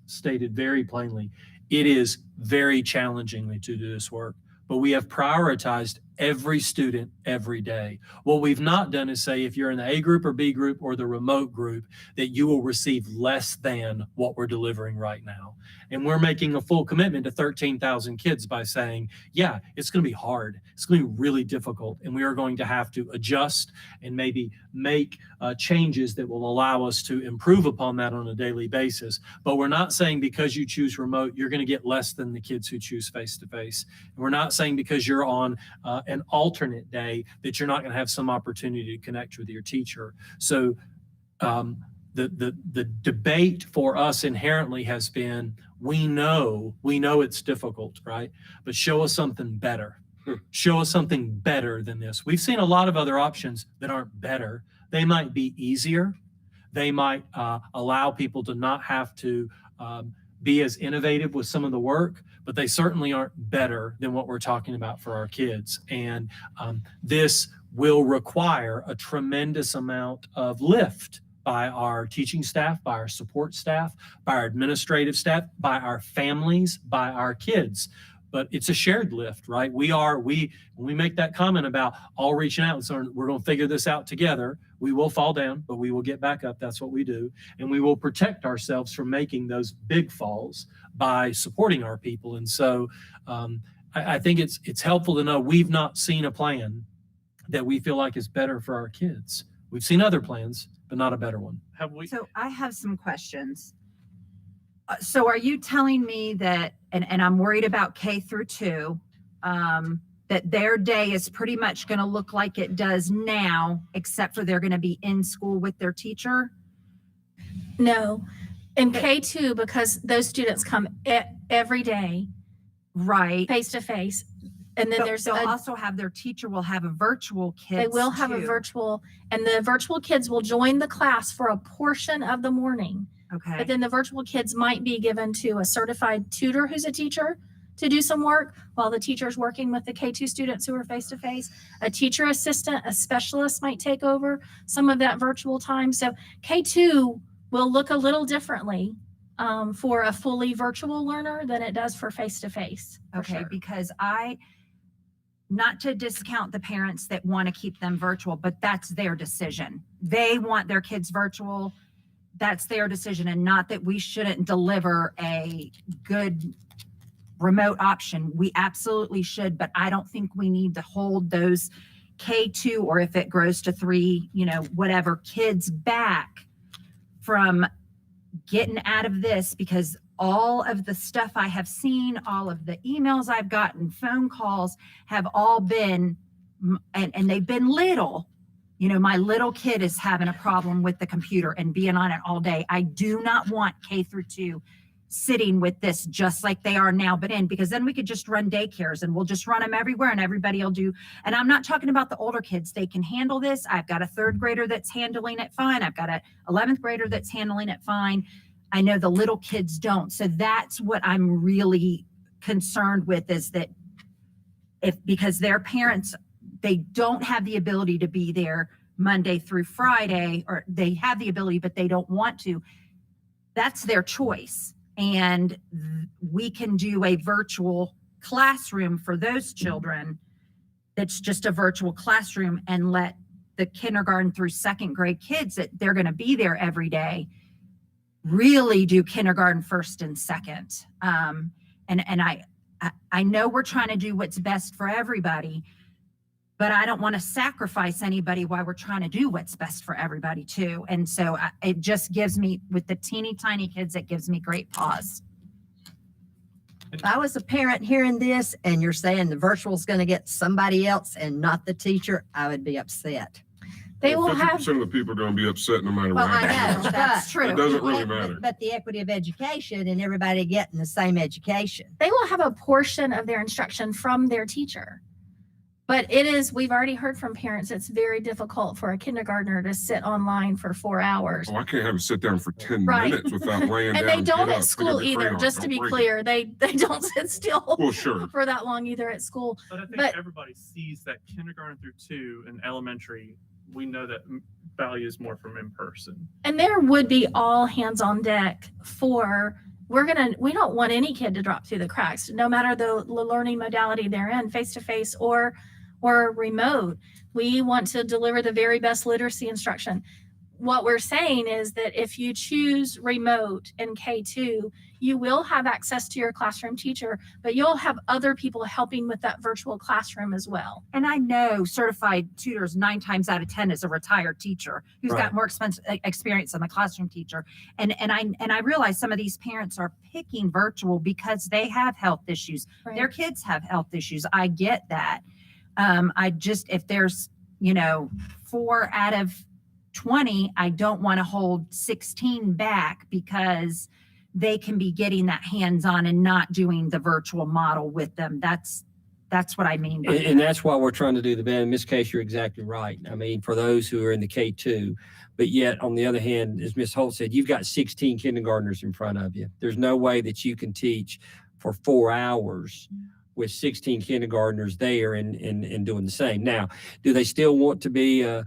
stated very plainly, it is very challenging to do this work. But we have prioritized every student every day. What we've not done is say if you're in the A group or B group or the remote group, that you will receive less than what we're delivering right now. And we're making a full commitment to 13,000 kids by saying, yeah, it's going to be hard. It's going to be really difficult. And we are going to have to adjust and maybe make changes that will allow us to improve upon that on a daily basis. But we're not saying because you choose remote, you're going to get less than the kids who choose face-to-face. And we're not saying because you're on an alternate day that you're not going to have some opportunity to connect with your teacher. So the debate for us inherently has been, we know it's difficult, right? But show us something better. Show us something better than this. We've seen a lot of other options that aren't better. They might be easier. They might allow people to not have to be as innovative with some of the work, but they certainly aren't better than what we're talking about for our kids. And this will require a tremendous amount of lift by our teaching staff, by our support staff, by our administrative staff, by our families, by our kids. But it's a shared lift, right? When we make that comment about all reaching out, so we're going to figure this out together. We will fall down, but we will get back up. That's what we do. And we will protect ourselves from making those big falls by supporting our people. And so I think it's helpful to know we've not seen a plan that we feel like is better for our kids. We've seen other plans, but not a better one. Have we? So I have some questions. So are you telling me that, and I'm worried about K through 2, that their day is pretty much going to look like it does now, except for they're going to be in school with their teacher? No. In K2, because those students come every day, Right. face to face. And then But they'll also have their teacher will have a virtual kids they will have a too. virtual, and the virtual kids will join the class for a portion of the morning. Okay. But then the virtual kids might be given to a certified tutor who's a teacher to do some work while the teacher's working with the K2 students who are face to face. A teacher assistant, a specialist might take over some of that virtual time. So K2 will look a little differently for a fully virtual learner than it does for face to face. Okay, because not to discount the parents that want to keep them virtual, but that's their decision. They want their kids virtual. That's their decision, and not that we shouldn't deliver a good remote option. We absolutely should, but I don't think we need to hold those K2, or if it grows to 3, whatever, kids back from getting out of this, because all of the stuff I have seen, all of the emails I've gotten, phone calls have all been, and they've been little. My little kid is having a problem with the computer and being on it all day. I do not want K through 2 sitting with this just like they are now, because then we could just run daycares and we'll just run them everywhere and everybody will do. And I'm not talking about the older kids. They can handle this. I've got a 3rd grader that's handling it fine. I've got a 11th grader that's handling it fine. I know the little kids don't. So that's what I'm really concerned with, is that because their parents, they don't have the ability to be there Monday through Friday, or they have the ability, but they don't want to. That's their choice. And we can do a virtual classroom for those children. That's just a virtual classroom, and let the kindergarten through 2nd grade kids that they're going to be there every day really do kindergarten 1st and 2nd. And I know we're trying to do what's best for everybody, but I don't want to sacrifice anybody while we're trying to do what's best for everybody too. And so it just gives me, with the teeny tiny kids, it gives me great pause. If I was a parent hearing this and you're saying the virtual is going to get somebody else and not the teacher, I would be upset. They will have, 50% of the people are going to be upset no matter Well, what. I know, That's but true. It doesn't really matter. But the equity of education and everybody getting the same education. they will have a portion of their instruction from their teacher. But we've already heard from parents, it's very difficult for a kindergartner to sit online for 4 hours. Oh, I can't have it sit down for 10 Right. minutes without laying down. And they don't get at up, school pick up your either, crayon. just to Don't be break it. clear. They don't sit still Well, sure. for that long either at school. But I think But- everybody sees that kindergarten through 2 and elementary, we know that values more from in person. And there would be all hands on deck for, we don't want any kid to drop through the cracks, no matter the learning modality they're in, face to face or or remote. We want to deliver the very best literacy instruction. What we're saying is that if you choose remote in K2, you will have access to your classroom teacher, but you'll have other people helping with that virtual classroom as well. And I know certified tutors 9 times out of 10 is a retired teacher who's Right. got more experience than the classroom teacher. And I realize some of these parents are picking virtual because they have health issues. Right. Their kids have health issues. I get that. If there's, 4 out of 20, I don't want to hold 16 back because they can be getting that hands-on and not doing the virtual model with them. That's what I mean. by And that. that's why we're trying to do the best. In this case, you're exactly right. I mean, for those who are in the K2, but yet on the other hand, as Ms. Holt said, you've got 16 kindergartners in front of you. There's no way that you can teach for 4 hours with 16 kindergartners there and doing the same. Now, do they still want to be a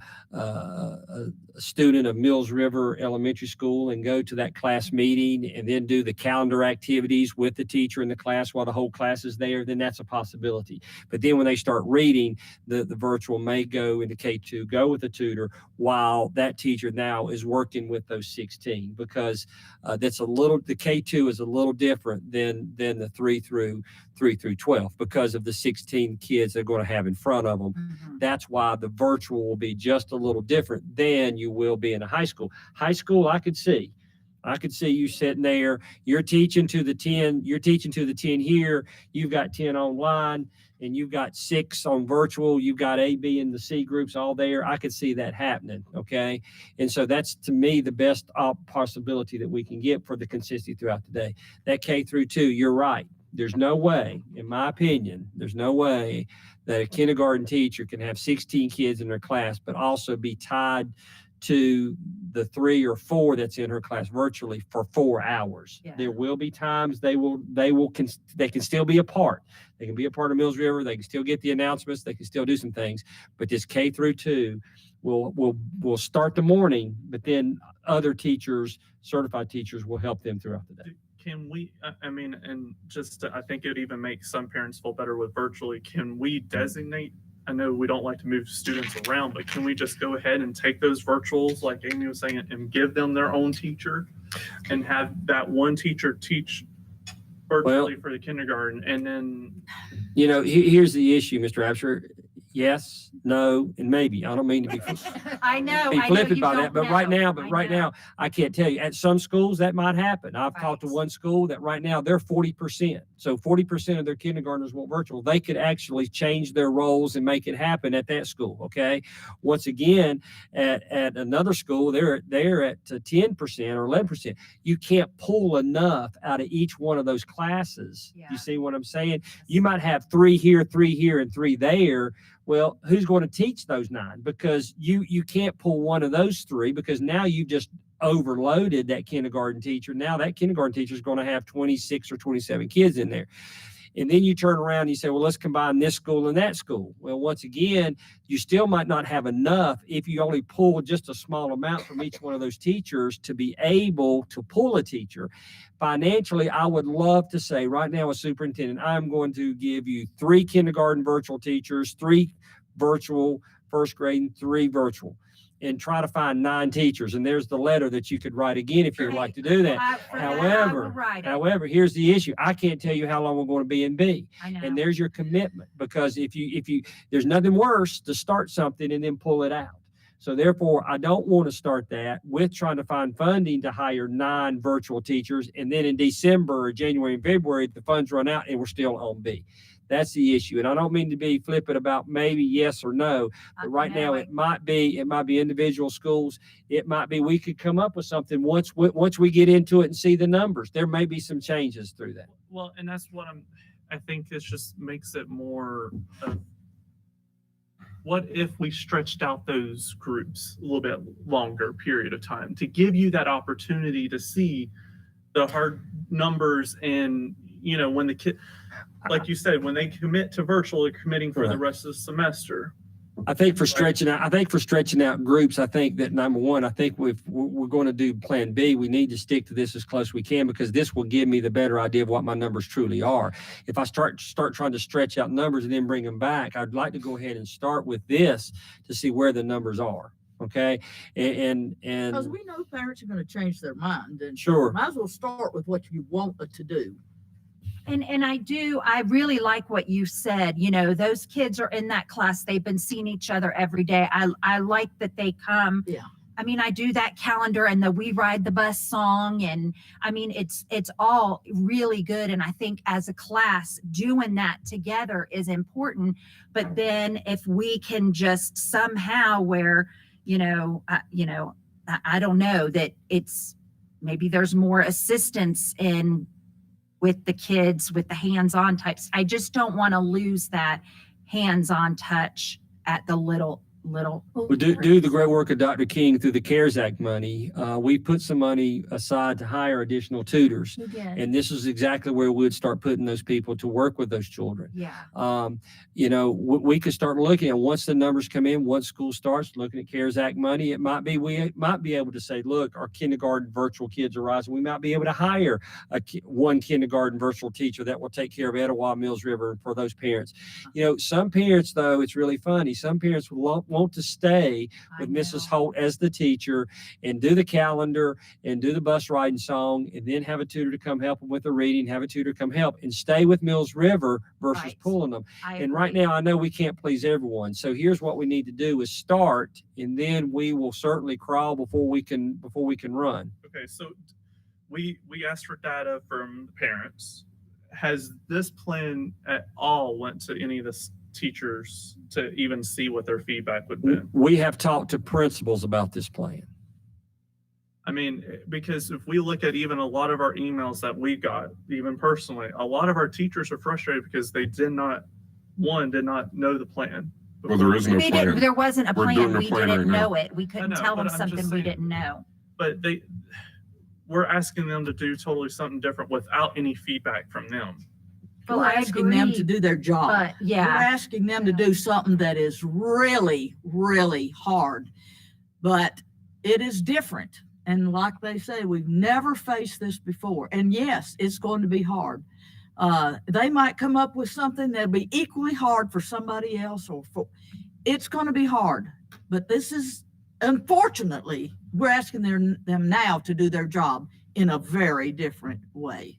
student of Mills River Elementary School and go to that class meeting and then do the calendar activities with the teacher in the class while the whole class is there? Then that's a possibility. But then when they start reading, the virtual may go into K2, go with a tutor while that teacher now is working with those 16, because the K2 is a little different than the 3 through 12 because of the 16 kids they're going to have in front of them. Mhm. That's why the virtual will be just a little different than you will be in a high school. High school, I could see you sitting there, you're teaching to the 10 here, you've got 10 online, and you've got 6 on virtual, you've got A, B, and the C groups all there. I could see that happening, okay? And so that's, to me, the best possibility that we can get for the consistency throughout the day. That K through 2, you're right. There's no way, in my opinion, there's no way that a kindergarten teacher can have 16 kids in their class, but also be tied to the 3 or 4 that's in her class virtually for 4 hours. Yeah. There will be times they can still be a part. They can be a part of Mills River. They can still get the announcements. They can still do some things. But this K through 2 will start the morning, but then other teachers, certified teachers, will help them throughout the day. Can we, I think it would even make some parents feel better with virtually. Can we designate, I know we don't like to move students around, but can we just go ahead and take those virtuals, like Amy was saying, and give them their own teacher and have that one teacher teach virtually for the kindergarten? And then, Here's the issue, Mr. Absher. Yes, no, and maybe. I don't mean to be I know. flippant you by don't that, but know. right I know. now, I can't tell you. At some schools, that might happen. I've talked to Right. one school that right now they're 40%. So 40% of their kindergartners want virtual. They could actually change their roles and make it happen at that school. Okay. Once again, at another school, they're at 10% or 11%. You can't pull enough out of each one of those classes. Yeah. You see what I'm saying? You might have 3 here, 3 here, and 3 there. Well, who's going to teach those 9? Because you can't pull one of those 3, because now you've just overloaded that kindergarten teacher. Now that kindergarten teacher is going to have 26 or 27 kids in there. And then you turn around and you say, well, let's combine this school and that school. Well, once again, you still might not have enough if you only pull just a small amount from each one of those teachers to be able to pull a teacher. Financially, I would love to say right now, as superintendent, I'm going to give you 3 kindergarten virtual teachers, 3 virtual first grade, and 3 virtual, and try to find 9 teachers. And there's the letter that you could write again if you'd like to do that. For that, I will However, write it. However, here's the issue. I can't tell you how long we're going to be in B. I know. And there's your commitment, because if you there's nothing worse to start something and then pull it out. So therefore, I don't want to start that with trying to find funding to hire 9 virtual teachers. And then in December or January and February, the funds run out and we're still on B. That's the issue. And I don't mean to be flippant about maybe yes or no, but right now it might be individual schools. It might be we could come up with something once we get into it and see the numbers. There may be some changes through that. well, and that's what I think this just makes it more of, what if we stretched out those groups a little bit longer period of time to give you that opportunity to see the hard numbers? And, when the kid, like you said, when they commit to virtual, they're committing for the Right. rest of the semester. I think for stretching out groups, I think that number one, I think we're going to do plan B. We need to stick to this as close as we can because this will give me the better idea of what my numbers truly are. If I start trying to stretch out numbers and then bring them back, I'd like to go ahead and start with this to see where the numbers are. Okay. And Because we know parents are going to change their mind, and Sure. might as well start with what you want it to do. And I really like what you said. You know, those kids are in that class. They've been seeing each other every day. I like that they come. Yeah. I mean, I do that calendar and the We Ride the Bus song. And I mean, it's all really good. And I think as a class doing that together is important. But then if we can just somehow where, I don't know that it's maybe there's more assistance in with the kids, with the hands-on types. I just don't want to lose that hands-on touch at the little. we do the great work of Dr. King through the CARES Act money. We put some money aside to hire additional tutors. You did. And this is exactly where we'd start putting those people to work with those children. Yeah. We could start looking at once the numbers come in, once school starts, looking at CARES Act money. It might be, we might be able to say, look, our kindergarten virtual kids are rising. We might be able to hire one kindergarten virtual teacher that will take care of Etowah, Mills River for those parents. Some parents, though, it's really funny. Some parents want to stay with Mrs. Holt as the teacher and do the calendar and do the bus riding song and then have a tutor to come help them with the reading, have a tutor come help and stay with Mills River versus Right. pulling them. I And agree. right now, I know we can't please everyone. So here's what we need to do is start, and then we will certainly crawl before we can run. Okay, so we asked for data from the parents. Has this plan at all went to any of the teachers to even see what their feedback would be? We have talked to principals about this plan. I mean, because if we look at even a lot of our emails that we got, even personally, a lot of our teachers are frustrated because they did not know the plan. Well, there is no We didn't, plan. there wasn't a We're doing plan. a We plan didn't right now. know it. We couldn't know, tell them but I'm just something we saying. didn't know. But we're asking them to do totally something different without any feedback from them. Well, We're I asking them to agree, do their job. But We're yeah, asking them to do something that is really, really hard, but it is different. And like they say, we've never faced this before. And yes, it's going to be hard. They might come up with something that'll be equally hard for somebody else it's going to be hard. But this is, unfortunately, we're asking them now to do their job in a very different way.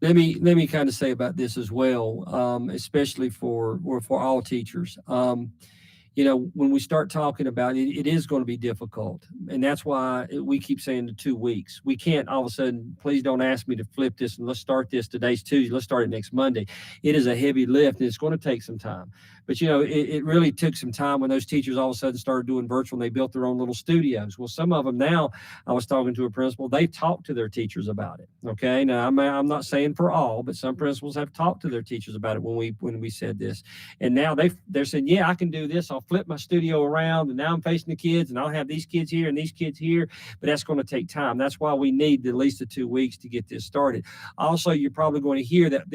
Let me kind of say about this as well, especially for all teachers. When we start talking about it, it is going to be difficult. And that's why we keep saying the 2 weeks. We can't all of a sudden, please don't ask me to flip this and let's start this. Today's Tuesday. Let's start it next Monday. It is a heavy lift and it's going to take some time. But, it really took some time when those teachers all of a sudden started doing virtual and they built their own little studios. Well, some of them now, I was talking to a principal, they've talked to their teachers about it. Okay. Now, I'm not saying for all, but some principals have talked to their teachers about it when we said this. And now they're saying, yeah, I can do this. I'll flip my studio around and now I'm facing the kids and I'll have these kids here and these kids here, but that's going to take time. That's why we need at least the 2 weeks to get this started. Also, you're probably going to hear that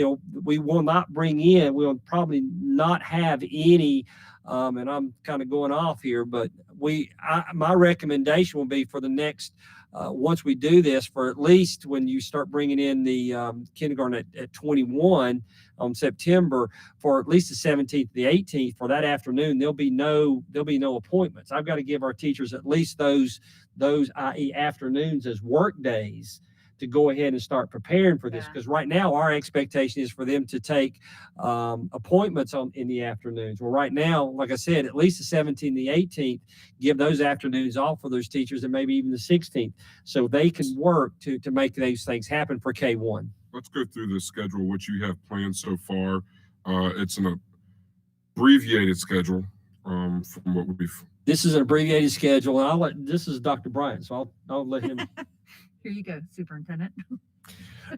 we will not bring in, we'll probably not have any, and I'm kind of going off here, but my recommendation will be for the next, once we do this, for at least when you start bringing in the kindergarten at 21 on September, for at least the 17th, the 18th, for that afternoon, there'll be no appointments. I've got to give our teachers at least those i.e. afternoons as work days to go ahead and start preparing for this. Because right now our expectation is for them to take appointments in the afternoons. Well, right now, like I said, at least the 17th, the 18th, give those afternoons off for those teachers and maybe even the 16th. So they can work to make those things happen for K1. Let's go through the schedule, what you have planned so far. It's an abbreviated schedule from what we've. This is an abbreviated schedule, and this is Dr. Bryant, so I'll let him. here you go, Superintendent.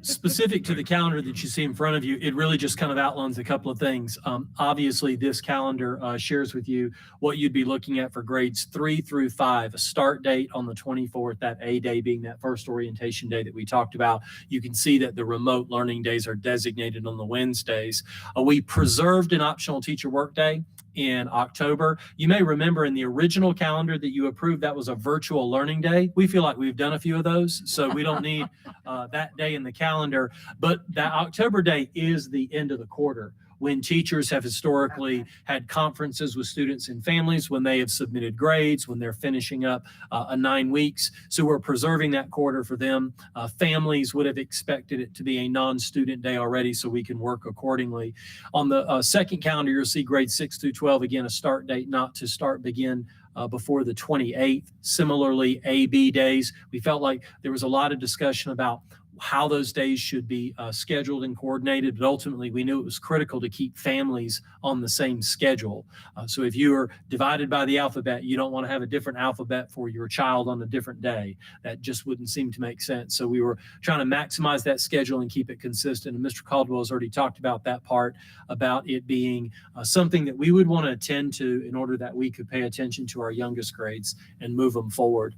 Specific to the calendar that you see in front of you, it really just kind of outlines a couple of things. Obviously, this calendar shares with you what you'd be looking at for grades 3 through 5, a start date on the 24th, that A day being that first orientation day that we talked about. You can see that the remote learning days are designated on the Wednesdays. We preserved an optional teacher workday in October. You may remember in the original calendar that you approved, that was a virtual learning day. We feel like we've done a few of those, so we don't need that day in the calendar. But that October day is the end of the quarter, when teachers have historically had conferences with students and families, when they have submitted grades, when they're finishing up a 9 weeks. So we're preserving that quarter for them. Families would have expected it to be a non-student day already, so we can work accordingly. On the second calendar, you'll see grades 6 through 12, again, a start date not to begin before the 28th. Similarly, AB days, we felt like there was a lot of discussion about how those days should be scheduled and coordinated, but ultimately we knew it was critical to keep families on the same schedule. So if you are divided by the alphabet, you don't want to have a different alphabet for your child on a different day. That just wouldn't seem to make sense. So we were trying to maximize that schedule and keep it consistent. And Mr. Caldwell has already talked about that part, about it being something that we would want to attend to in order that we could pay attention to our youngest grades and move them forward.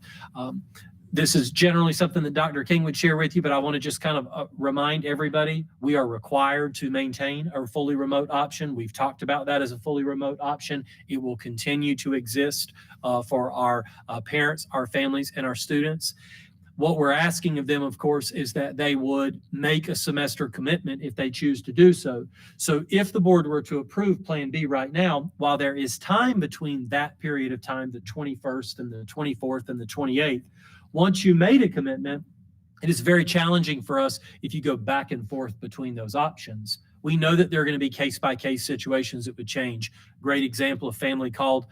This is generally something that Dr. King would share with you, but I want to just kind of remind everybody, we are required to maintain a fully remote option. We've talked about that as a fully remote option. It will continue to exist for our parents, our families, and our students. What we're asking of them, of course, is that they would make a semester commitment if they choose to do so. So if the board were to approve Plan B right now, while there is time between that period of time, the 21st and the 24th and the 28th, once you made a commitment, it is very challenging for us if you go back and forth between those options. We know that there are going to be case-by-case situations that would change. Great example, a family called,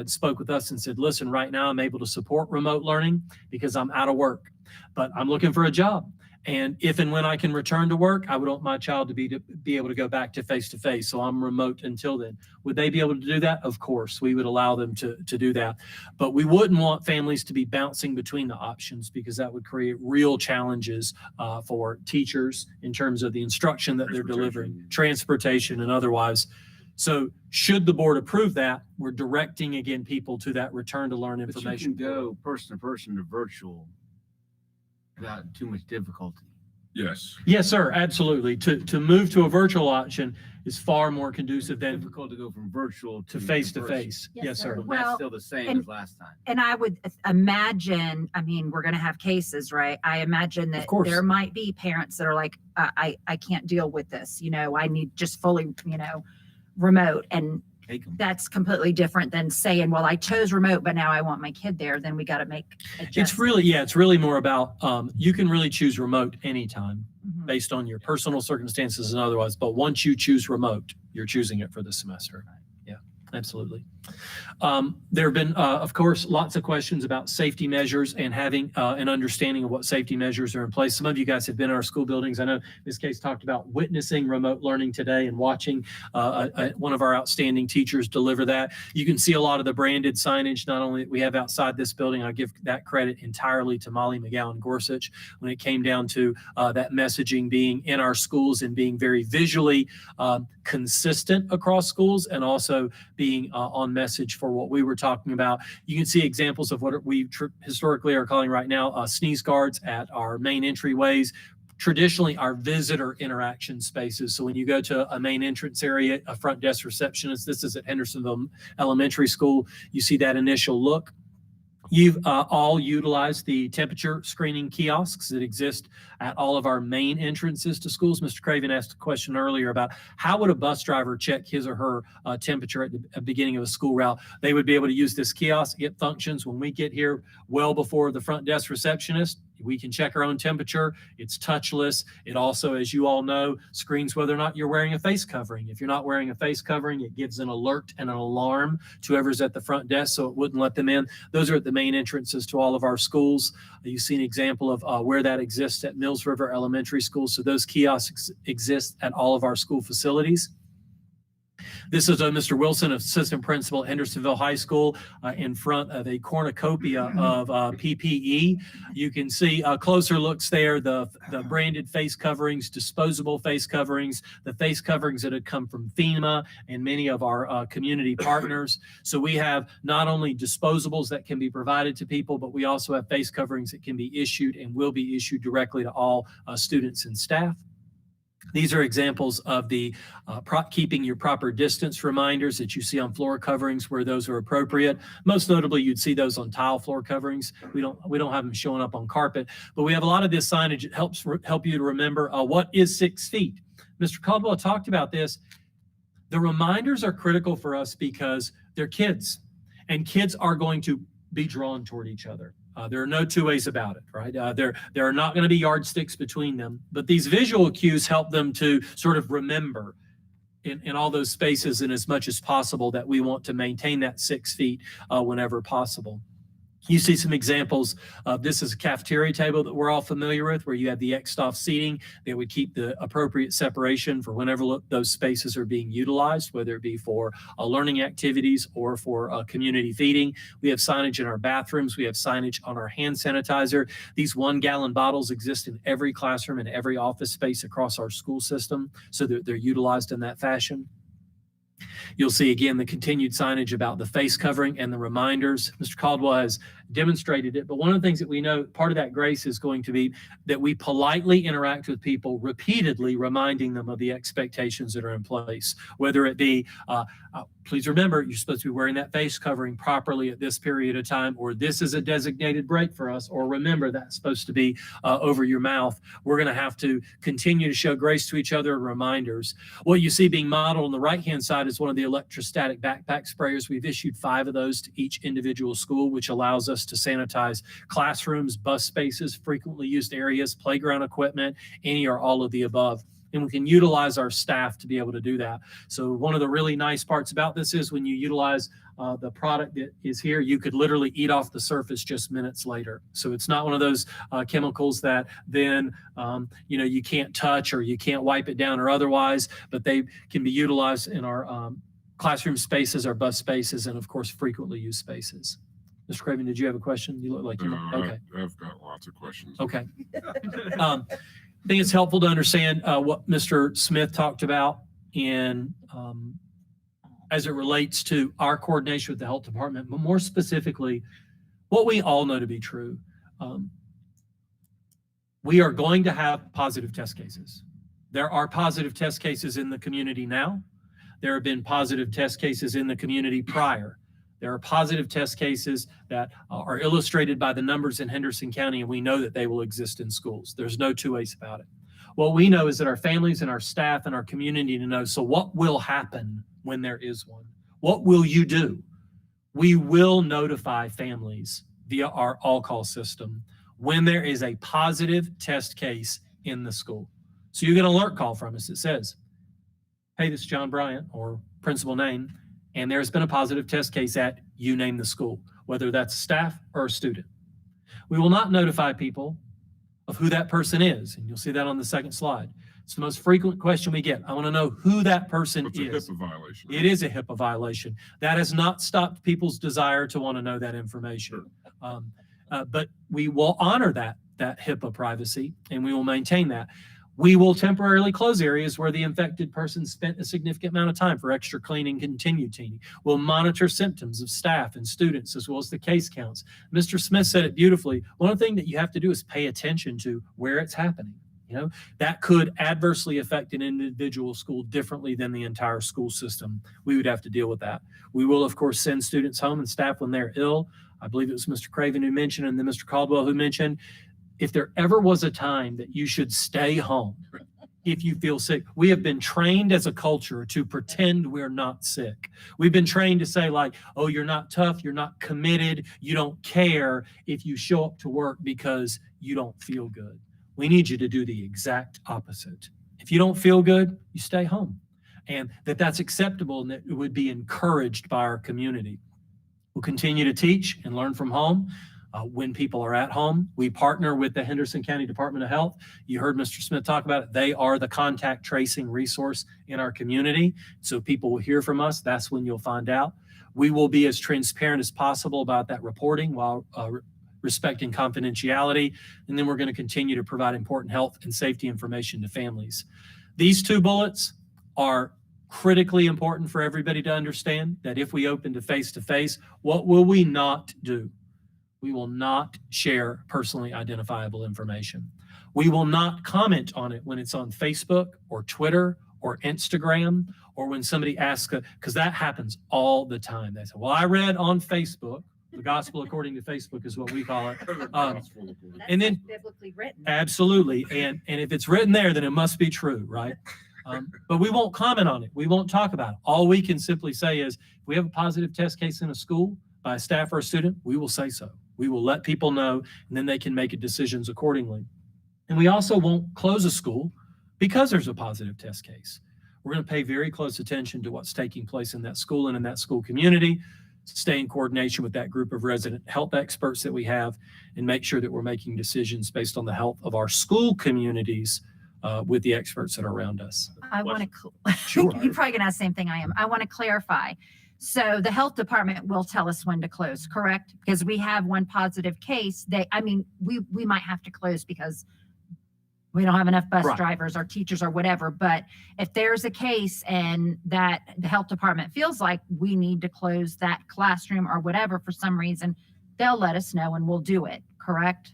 spoke with us and said, listen, right now I'm able to support remote learning because I'm out of work, but I'm looking for a job. And if and when I can return to work, I would want my child to be able to go back to face-to-face. So I'm remote until then. Would they be able to do that? Of course, we would allow them to do that. But we wouldn't want families to be bouncing between the options, because that would create real challenges for teachers in terms of the instruction that they're delivering, transportation and otherwise. So should the board approve that, we're directing again people to that return to learn information. But you can go person to person to virtual without too much difficulty. Yes. Yes, sir. Absolutely. To move to a virtual option is far more conducive than Difficult to go from virtual to face to face. Yes, Yes, sir. sir. But Well, that's still the same and- as last time. And I would imagine, I mean, we're going to have cases, right? I imagine that course. there might be parents that are like, I can't deal with this. I need just fully, remote. And Take 'em. that's completely different than saying, well, I chose remote, but now I want my kid there. Then we got to make adjustments. It's really more about, you can really choose remote anytime Mhm. based on your personal circumstances and otherwise. But once you choose remote, you're choosing it for the semester. Yeah, absolutely. There have been, of course, lots of questions about safety measures and having an understanding of what safety measures are in place. Some of you guys have been in our school buildings. I know Ms. Case talked about witnessing remote learning today and watching one of our outstanding teachers deliver that. You can see a lot of the branded signage, not only that we have outside this building. I give that credit entirely to Molly McGowan Gorsuch when it came down to that messaging being in our schools and being very visually consistent across schools, and also being on message for what we were talking about. You can see examples of what we historically are calling right now sneeze guards at our main entryways. Traditionally, our visitor interaction spaces. So when you go to a main entrance area, a front desk receptionist, this is at Hendersonville Elementary School, you see that initial look. You've all utilized the temperature screening kiosks that exist at all of our main entrances to schools. Mr. Craven asked a question earlier about how would a bus driver check his or her temperature at the beginning of a school route. They would be able to use this kiosk. It functions when we get here well before the front desk receptionist. We can check our own temperature. It's touchless. It also, as you all know, screens whether or not you're wearing a face covering. If you're not wearing a face covering, it gives an alert and an alarm to whoever's at the front desk, so it wouldn't let them in. Those are at the main entrances to all of our schools. You see an example of where that exists at Mills River Elementary School. So those kiosks exist at all of our school facilities. This is Mr. Wilson, assistant principal at Hendersonville High School, in front of a cornucopia of PPE. You can see closer looks there, the branded face coverings, disposable face coverings, the face coverings that had come from FEMA and many of our community partners. So we have not only disposables that can be provided to people, but we also have face coverings that can be issued and will be issued directly to all students and staff. These are examples of the keeping your proper distance reminders that you see on floor coverings where those are appropriate. Most notably, you'd see those on tile floor coverings. We don't have them showing up on carpet, but we have a lot of this signage that help you to remember what is 6 feet. Mr. Caldwell talked about this. The reminders are critical for us because they're kids, and kids are going to be drawn toward each other. There are no two ways about it, right? There are not going to be yardsticks between them, but these visual cues help them to sort of remember in all those spaces, and as much as possible that we want to maintain that 6 feet whenever possible. You see some examples of this is a cafeteria table that we're all familiar with, where you have the Xed-off seating that would keep the appropriate separation for whenever those spaces are being utilized, whether it be for learning activities or for community feeding. We have signage in our bathrooms. We have signage on our hand sanitizer. These 1-gallon bottles exist in every classroom and every office space across our school system, so that they're utilized in that fashion. You'll see again the continued signage about the face covering and the reminders. Mr. Caldwell has demonstrated it, but one of the things that we know, part of that grace is going to be that we politely interact with people, repeatedly reminding them of the expectations that are in place, whether it be, please remember, you're supposed to be wearing that face covering properly at this period of time, or this is a designated break for us, or remember that's supposed to be over your mouth. We're going to have to continue to show grace to each other and reminders. What you see being modeled on the right-hand side is one of the electrostatic backpack sprayers. We've issued 5 of those to each individual school, which allows us to sanitize classrooms, bus spaces, frequently used areas, playground equipment, any or all of the above. And we can utilize our staff to be able to do that. So one of the really nice parts about this is when you utilize the product that is here, you could literally eat off the surface just minutes later. So it's not one of those chemicals that then you can't touch or you can't wipe it down or otherwise, but they can be utilized in our classroom spaces, our bus spaces, and of course frequently used spaces. Mr. Craven, did you have a question? You look like you might. Okay. I've got lots of questions. Okay. I think it's helpful to understand what Mr. Smith talked about in as it relates to our coordination with the health department, but more specifically, what we all know to be true. We are going to have positive test cases. There are positive test cases in the community now. There have been positive test cases in the community prior. There are positive test cases that are illustrated by the numbers in Henderson County, and we know that they will exist in schools. There's no two ways about it. What we know is that our families and our staff and our community to know, so what will happen when there is one? What will you do? We will notify families via our all-call system when there is a positive test case in the school. So you get an alert call from us that says, hey, this is John Bryant, or principal name, and there's been a positive test case at you name the school, whether that's staff or a student. We will not notify people of who that person is, and you'll see that on the second slide. It's the most frequent question we get. I want to know who that person It's is. a HIPAA violation. It is a HIPAA violation. That has not stopped people's desire to want to know that information. But we will honor that HIPAA privacy, and we will maintain that. We will temporarily close areas where the infected person spent a significant amount of time for extra cleaning, continued cleaning. We'll monitor symptoms of staff and students as well as the case counts. Mr. Smith said it beautifully. One thing that you have to do is pay attention to where it's happening. That could adversely affect an individual school differently than the entire school system. We would have to deal with that. We will, of course, send students home and staff when they're ill. I believe it was Mr. Craven who mentioned, and then Mr. Caldwell who mentioned, if there ever was a time that you should stay home if you feel sick, we have been trained as a culture to pretend we're not sick. We've been trained to say like, oh, you're not tough, you're not committed, you don't care if you show up to work because you don't feel good. We need you to do the exact opposite. If you don't feel good, you stay home. And that's acceptable and that it would be encouraged by our community. We'll continue to teach and learn from home. When people are at home, we partner with the Henderson County Department of Health. You heard Mr. Smith talk about it. They are the contact tracing resource in our community. So people will hear from us. That's when you'll find out. We will be as transparent as possible about that reporting while respecting confidentiality. And then we're going to continue to provide important health and safety information to families. These 2 bullets are critically important for everybody to understand, that if we open to face-to-face, what will we not do? We will not share personally identifiable information. We will not comment on it when it's on Facebook or Twitter or Instagram, or when somebody asks, because that happens all the time. They say, well, I read on Facebook, the gospel according to Facebook is what we call it. And then biblically written. absolutely. And if it's written there, then it must be true, right? But we won't comment on it. We won't talk about it. All we can simply say is, if we have a positive test case in a school by a staff or a student, we will say so. We will let people know, and then they can make decisions accordingly. And we also won't close a school because there's a positive test case. We're going to pay very close attention to what's taking place in that school and in that school community, stay in coordination with that group of resident health experts that we have, and make sure that we're making decisions based on the health of our school communities with the experts that are around us. I want to, Sure. you're probably going to ask the same thing I am. I want to clarify. So the health department will tell us when to close, correct? Because we have one positive case. We might have to close because we don't have enough bus Right. drivers or teachers or whatever. But if there's a case and that the health department feels like we need to close that classroom or whatever for some reason, they'll let us know and we'll do it, correct?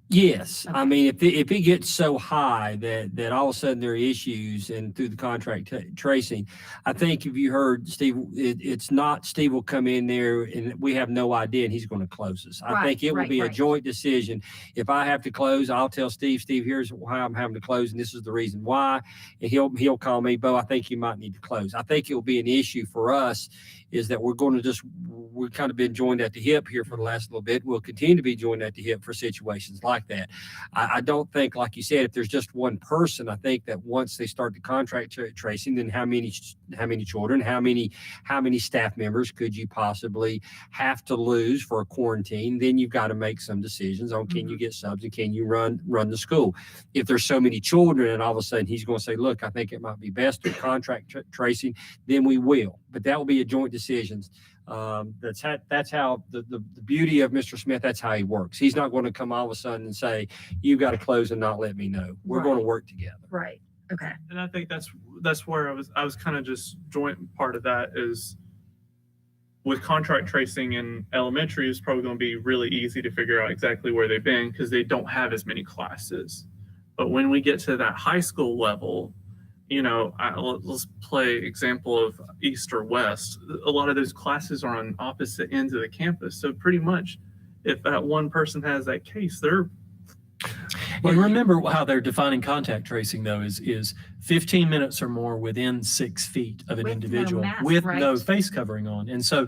Yes, I Okay. mean, if it gets so high that all of a sudden there are issues and through the contract tracing, I think if you heard Steve, it's not Steve will come in there and we have no idea and he's going to close us. I think it will be a Right. joint decision. If I have to close, I'll tell Steve, here's why I'm having to close and this is the reason why. And he'll call me, Bo, I think you might need to close. I think it will be an issue for us is that we've kind of been joined at the hip here for the last little bit. We'll continue to be joined at the hip for situations like that. I don't think, like you said, if there's just one person, I think that once they start the contract tracing, then how many children, how many staff members could you possibly have to lose for a quarantine? Then you've got to make some decisions on can you get subs and can you run the school? If there's so many children and all of a sudden he's going to say, look, I think it might be best to contract tracing, then we will. But that will be a joint decision. That's how the beauty of Mr. Smith, that's how he works. He's not going to come all of a sudden and say, you've got to close and not let me know. We're Right. going to work together. Right. Okay. And I think that's where I was kind of just joint part of that is with contract tracing in elementary is probably going to be really easy to figure out exactly where they've been because they don't have as many classes. But when we get to that high school level, let's play example of East or West. A lot of those classes are on opposite ends of the campus. So pretty much if that one person has that case, they're And remember how they're defining contact tracing though is 15 minutes or more within 6 feet of an With no individual mask, with right? no face covering on. And so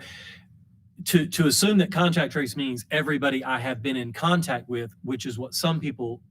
to assume that contact trace means everybody I have been in contact with, which is what some people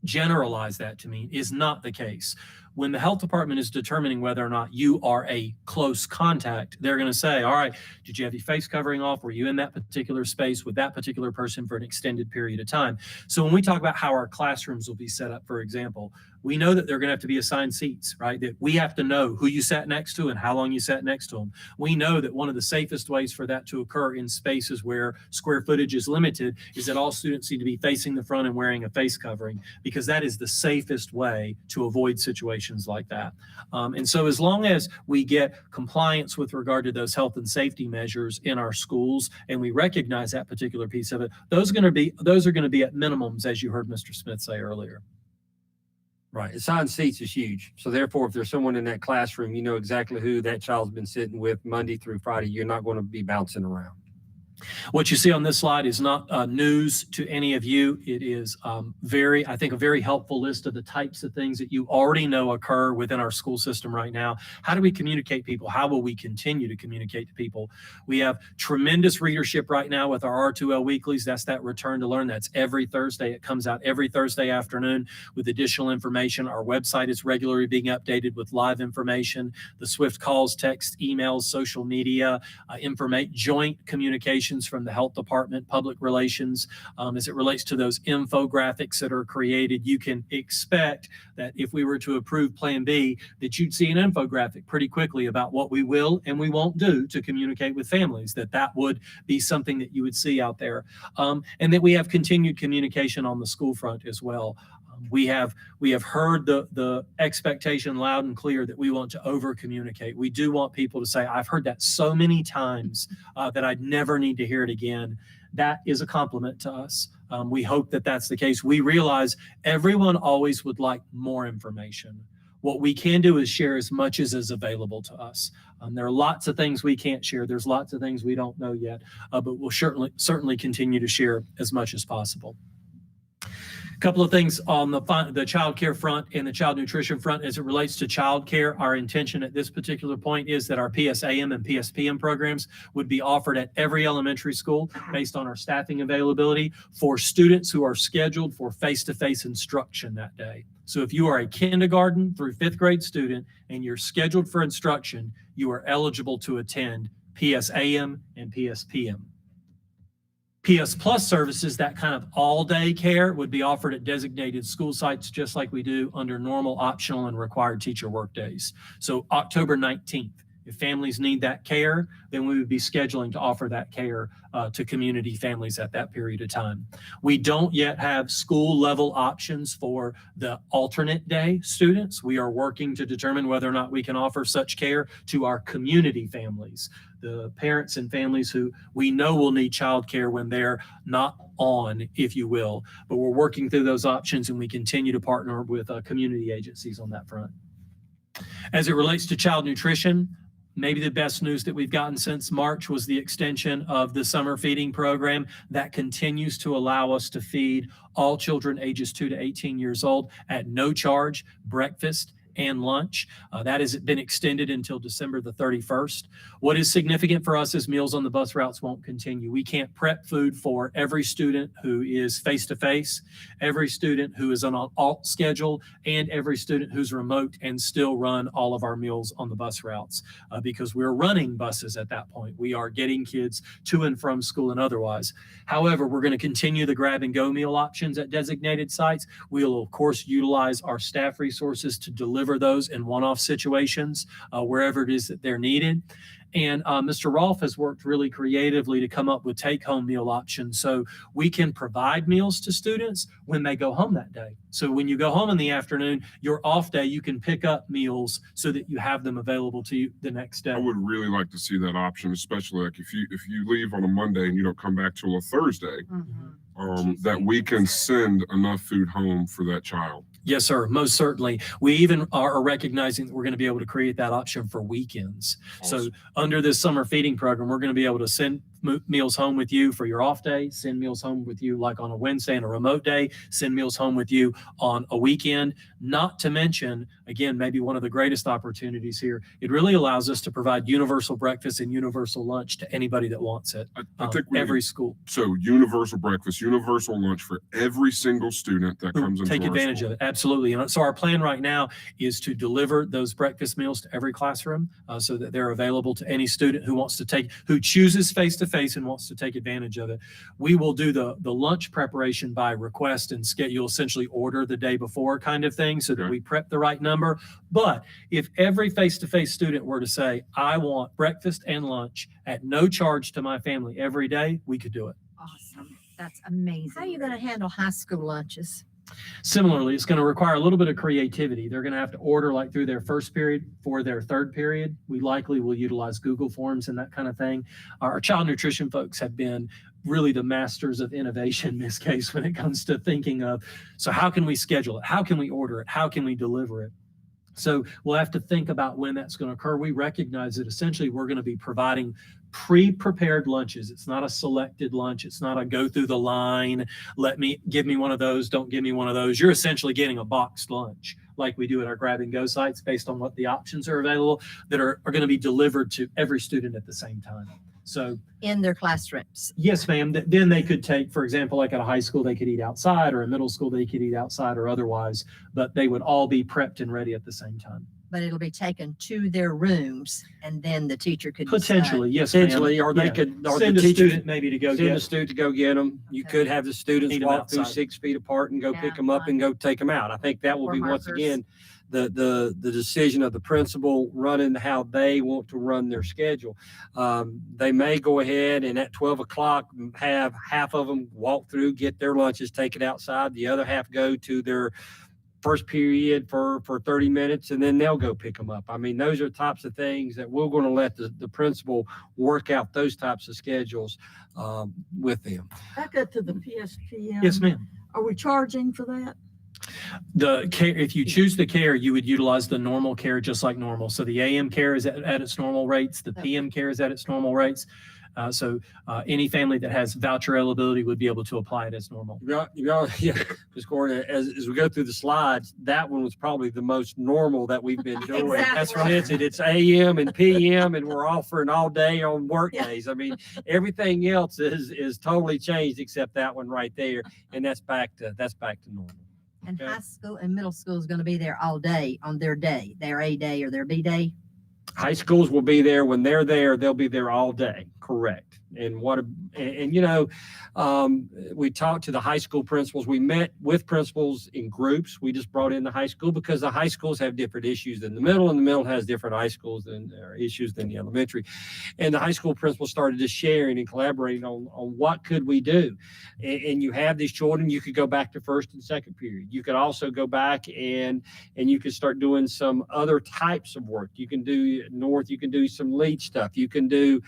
generalize that to mean, is not the case. When the health department is determining whether or not you are a close contact, they're going to say, all right, did you have your face covering off? Were you in that particular space with that particular person for an extended period of time? So when we talk about how our classrooms will be set up, for example, we know that they're going to have to be assigned seats, right? That we have to know who you sat next to and how long you sat next to them. We know that one of the safest ways for that to occur in spaces where square footage is limited is that all students need to be facing the front and wearing a face covering, because that is the safest way to avoid situations like that. And so as long as we get compliance with regard to those health and safety measures in our schools, and we recognize that particular piece of it, those are going to be at minimums, as you heard Mr. Smith say earlier. Right. Assigned seats is huge. So therefore, if there's someone in that classroom, you know exactly who that child's been sitting with Monday through Friday. You're not going to be bouncing around. What you see on this slide is not news to any of you. It is a very helpful list of the types of things that you already know occur within our school system right now. How do we communicate people? How will we continue to communicate to people? We have tremendous readership right now with our R2L weeklies. That's that Return to Learn. That's every Thursday. It comes out every Thursday afternoon with additional information. Our website is regularly being updated with live information, the Swift calls, text, emails, social media, joint communication from the health department, public relations, as it relates to those infographics that are created. You can expect that if we were to approve Plan B, that you'd see an infographic pretty quickly about what we will and we won't do to communicate with families, that would be something that you would see out there. And that we have continued communication on the school front as well. We have heard the expectation loud and clear that we want to over communicate. We do want people to say, I've heard that so many times that I'd never need to hear it again. That is a compliment to us. We hope that that's the case. We realize everyone always would like more information. What we can do is share as much as is available to us. There are lots of things we can't share. There's lots of things we don't know yet, but we'll certainly continue to share as much as possible. A couple of things on the child care front and the child nutrition front as it relates to child care. Our intention at this particular point is that our PSAM and PSPM programs would be offered at every elementary school based on our staffing availability for students who are scheduled for face-to-face instruction that day. So if you are a kindergarten through 5th grade student and you're scheduled for instruction, you are eligible to attend PSAM and PSPM. PS Plus services, that kind of all-day care, would be offered at designated school sites just like we do under normal, optional, and required teacher workdays. So October 19th, if families need that care, then we would be scheduling to offer that care to community families at that period of time. We don't yet have school-level options for the alternate day students. We are working to determine whether or not we can offer such care to our community families, the parents and families who we know will need childcare when they're not on, if you will. But we're working through those options, and we continue to partner with community agencies on that front. As it relates to child nutrition, maybe the best news that we've gotten since March was the extension of the summer feeding program that continues to allow us to feed all children ages 2 to 18 years old at no charge, breakfast and lunch. That has been extended until December the 31st. What is significant for us is Meals on the Bus routes won't continue. We can't prep food for every student who is face-to-face, every student who is on an alt schedule, and every student who's remote, and still run all of our Meals on the Bus routes because we're running buses at that point. We are getting kids to and from school and otherwise. However, we're going to continue the grab-and-go meal options at designated sites. We'll, of course, utilize our staff resources to deliver those in one-off situations wherever it is that they're needed. And Mr. Rolfe has worked really creatively to come up with take-home meal options so we can provide meals to students when they go home that day. So when you go home in the afternoon, your off day, you can pick up meals so that you have them available to you the next day. I would really like to see that option, especially like if you leave on a Monday and you don't come back till a Thursday, that we can send enough food home for that child. Yes, sir. Most certainly. We even are recognizing that we're going to be able to create that option for weekends. Awesome. So under this summer feeding program, we're going to be able to send meals home with you for your off day, send meals home with you like on a Wednesday and a remote day, send meals home with you on a weekend. Not to mention, again, maybe one of the greatest opportunities here, it really allows us to provide universal breakfast and universal lunch to anybody that wants it. I think Every school. So universal breakfast, universal lunch for every single student that comes into Take our advantage school. of it. Absolutely. And so our plan right now is to deliver those breakfast meals to every classroom so that they're available to any student who wants to who chooses face-to-face and wants to take advantage of it. We will do the lunch preparation by request and you'll essentially order the day before kind of thing so that we prep the right number. But if every face-to-face student were to say, I want breakfast and lunch at no charge to my family every day, we could do it. Awesome. That's amazing. How are you going to handle high school lunches? Similarly, it's going to require a little bit of creativity. They're going to have to order like through their first period for their third period. We likely will utilize Google Forms and that kind of thing. Our child nutrition folks have been really the masters of innovation in this case when it comes to thinking of, so how can we schedule it? How can we order it? How can we deliver it? So we'll have to think about when that's going to occur. We recognize that essentially we're going to be providing pre-prepared lunches. It's not a selected lunch. It's not a go through the line. Give me one of those. Don't give me one of those. You're essentially getting a boxed lunch like we do at our grab and go sites based on what the options are available that are going to be delivered to every student at the same time. So In their classrooms. yes, ma'am. Then they could take, for example, like at a high school, they could eat outside, or a middle school, they could eat outside or otherwise, but they would all be prepped and ready at the same time. But it'll be taken to their rooms and then the teacher could decide. Potentially, yes, ma'am. Potentially, or they Yeah. could, or Send the a teacher student maybe to go send a get. student to go get them. You could have the students Meet 'em walk through outside. 6 feet apart and go Yeah, pick them up and go take them out. I think that will Or be once markers. again the decision of the principal running how they want to run their schedule. They may go ahead and at 12 o'clock have half of them walk through, get their lunches, take it outside. The other half go to their first period for 30 minutes, and then they'll go pick them up. I mean, those are types of things that we're going to let the principal work out those types of schedules with them. Back up to the PSPM. Yes, ma'am. Are we charging for that? The care, if you choose the care, you would utilize the normal care just like normal. So the AM care is at its normal rates. The PM care is at its normal rates. So any family that has voucher eligibility would be able to apply it as normal. Yeah, Ms. Gordon, as we go through the slides, that one was probably the most normal that we've been doing. Exactly. That's right. It's AM and PM, and we're offering all day on work Yeah. days. I mean, everything else is totally changed except that one right there, and that's back to normal. And Okay. high school and middle school is going to be there all day on their day, their A day or their B day. High schools will be there when they're there. They'll be there all day. Correct. And we talked to the high school principals. We met with principals in groups. We just brought in the high school because the high schools have different issues than the middle, and the middle has different high schools or issues than the elementary. And the high school principals started just sharing and collaborating on what could we do. And you have these children, you could go back to first and second period. You could also go back and you could start doing some other types of work. You can do North, you can do some lead stuff. You can do,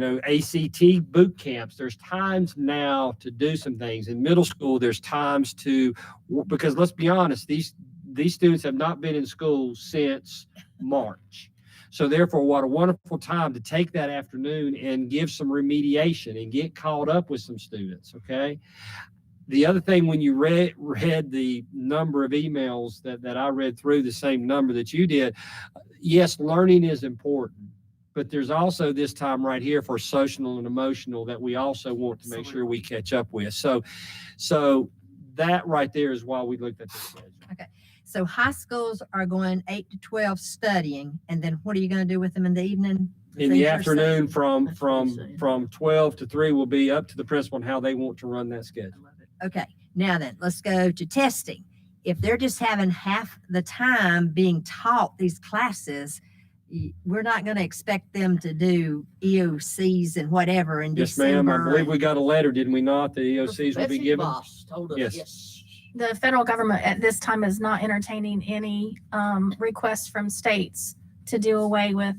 ACT boot camps. There's times now to do some things. In middle school, there's times because let's be honest, these students have not been in school since March. So therefore, what a wonderful time to take that afternoon and give some remediation and get caught up with some students, okay? The other thing, when you read the number of emails that I read through, the same number that you did, yes, learning is important. But there's also this time right here for social and emotional that we also want to make sure we catch up with. So that right there is why we looked at the schedule. So high schools are going 8 to 12 studying, and then what are you going to do with them in the evening? In the Things you're afternoon saying. That's what I'm saying. from 12 to 3 will be up to the principal and how they want to run that schedule. Okay, now then, let's go to testing. If they're just having half the time being taught these classes, we're not going to expect them to do EOCs and whatever in Yes, December. ma'am. I believe we got a letter, didn't we not? The EOCs will be Betsy given. Boss told us, Yes. yes. The federal government at this time is not entertaining any requests from states to do away with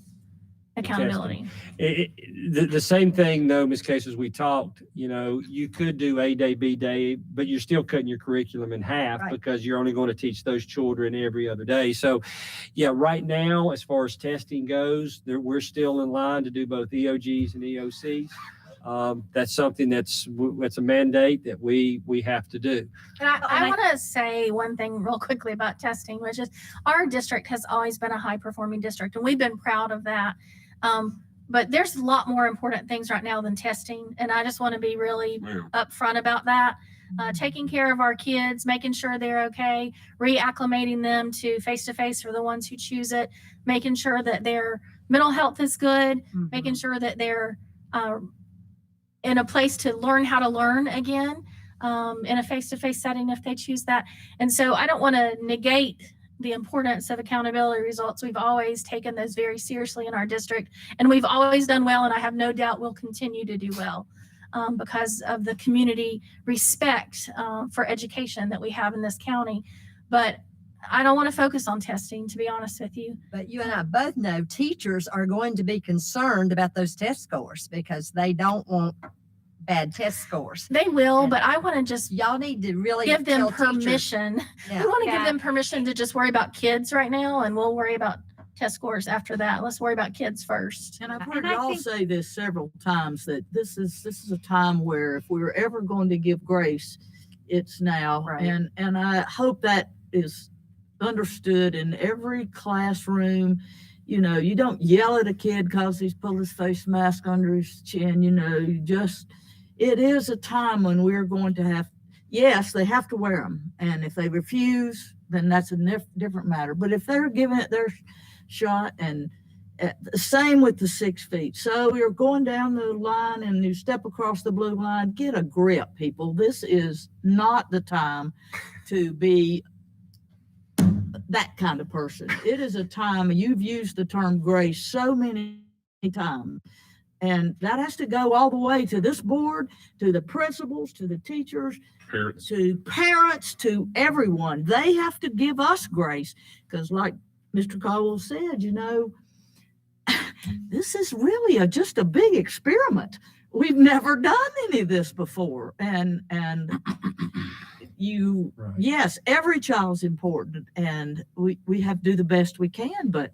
accountability. The same thing though, Ms. Case, as we talked, you could do A day, B day, but you're still cutting your curriculum in half Right. because you're only going to teach those children every other day. So yeah, right now, as far as testing goes, we're still in line to do both EOGs and EOCs. That's something that's a mandate that we have to do. And I want to say one thing real quickly about testing, which is our district has always been a high performing district, and we've been proud of that. But there's a lot more important things right now than testing. And I just want to be really Ma'am. upfront about that. Taking care of our kids, making sure they're okay, reacclimating them to face for the ones who choose it, making sure that their mental health is good, Mhm. making sure that they're in a place to learn how to learn again in a face-to-face setting if they choose that. And so I don't want to negate the importance of accountability results. We've always taken those very seriously in our district, and we've always done well, and I have no doubt we'll continue to do well because of the community respect for education that we have in this county. But I don't want to focus on testing, to be honest with you. But you and I both know teachers are going to be concerned about those test scores because they don't want bad test scores. They will, but I want to just Y'all need to really give them tell teachers- permission. Yeah. We want to give Yeah. them permission to just worry about kids right now, and we'll worry about test scores after that. Let's worry about kids first. And I've And heard I y'all think- say this several times, that this is a time where if we're ever going to give grace, it's now. Right. And I hope that is understood in every classroom. You don't yell at a kid because he's pulled his face mask under his chin. It is a time when we're going to have, yes, they have to wear them. And if they refuse, then that's a different matter. But if they're giving it their shot, and same with the 6 feet. So you're going down the line and you step across the blue line, get a grip, people. This is not the time to be that kind of person. It is a time, you've used the term grace so many times. And that has to go all the way to this board, to the principals, to the teachers, Parents. to parents, to everyone. They have to give us grace. Because like Mr. Caldwell said, you know, this is really just a big experiment. We've never done any of this before. And you, Right. yes, every child's important and we have to do the best we can, but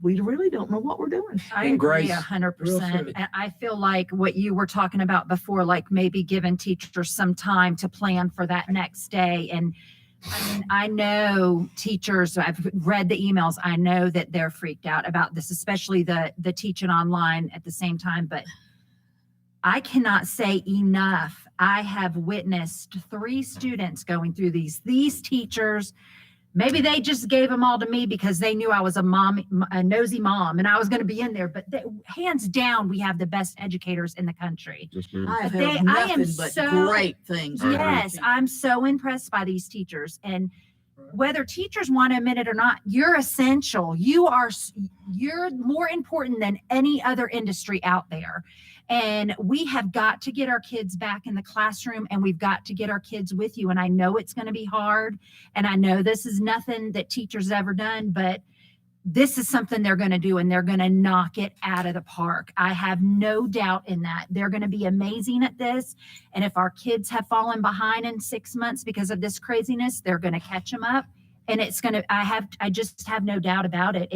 we really don't know what we're doing. I And agree Grace- 100%. And I feel like what you were talking about before, like maybe giving teachers some time to plan for that next day. And I mean, I know teachers, I've read the emails, I know that they're freaked out about this, especially the teaching online at the same time, but I cannot say enough. I have witnessed 3 students going through these teachers. Maybe they just gave them all to me because they knew I was a nosy mom, and I was going to be in there. But hands down, we have the best educators in the country. Yes, ma'am. I have They- heard I am nothing but so- great things. I agree. about Yes, teachers. I'm so impressed by these teachers. And whether teachers want to admit it or not, you're essential. You're more important than any other industry out there. And we have got to get our kids back in the classroom, and we've got to get our kids with you. And I know it's going to be hard. And I know this is nothing that teachers ever done, but this is something they're going to do, and they're going to knock it out of the park. I have no doubt in that. They're going to be amazing at this. And if our kids have fallen behind in 6 months because of this craziness, they're going to catch them up. And it's going to, I just have no doubt about it.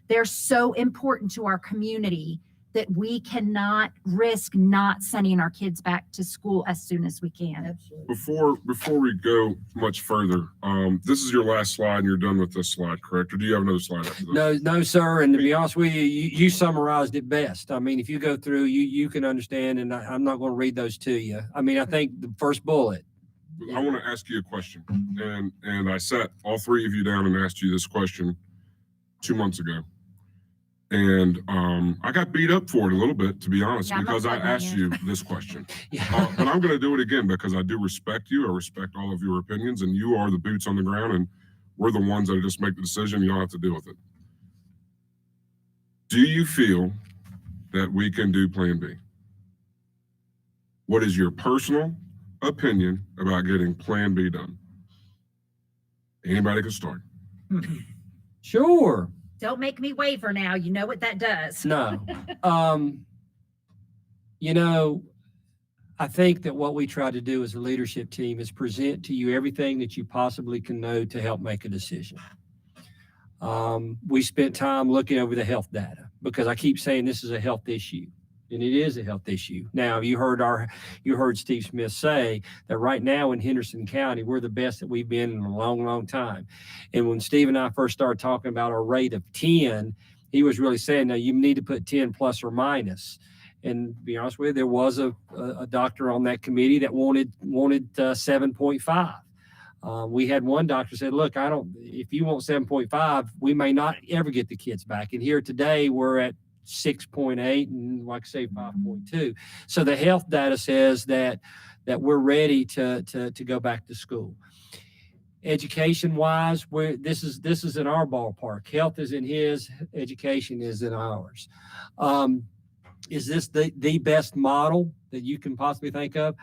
They're so important to our community that we cannot risk not sending our kids back to school as soon as we can. Absolutely. Before we go much further, this is your last slide and you're done with this slide, correct? Or do you have another slide after this? No, sir. And to be honest with you, you summarized it best. I mean, if you go through, you can understand, and I'm not going to read those to you. I mean, I think the first bullet. I want to ask you a question. And I sat all 3 of you down and asked you this question 2 months ago. And I got beat up for it a little bit, to be honest, Yeah, I'm not because I blaming asked you. you this question. Yeah. But I'm going to do it again because I do respect you. I respect all of your opinions, and you are the boots on the ground, and we're the ones that just make the decision. You don't have to deal with it. Do you feel that we can do Plan B? What is your personal opinion about getting Plan B done? Anybody can start. Sure. Don't make me waver now. You know what that does. No. You know, I think that what we try to do as a leadership team is present to you everything that you possibly can know to help make a decision. We spent time looking over the health data because I keep saying this is a health issue, and it is a health issue. Now, you heard Steve Smith say that right now in Henderson County, we're the best that we've been in a long, long time. And when Steve and I first started talking about our rate of 10, he was really saying, now you need to put 10 plus or minus. And to be honest with you, there was a doctor on that committee that wanted 7.5. We had one doctor said, look, if you want 7.5, we may not ever get the kids back. And here today, we're at 6.8 and like I say 5.2. So the health data says that we're ready to go back to school. Education wise, this is in our ballpark. Health is in his, education is in ours. Is this the best model that you can possibly think of?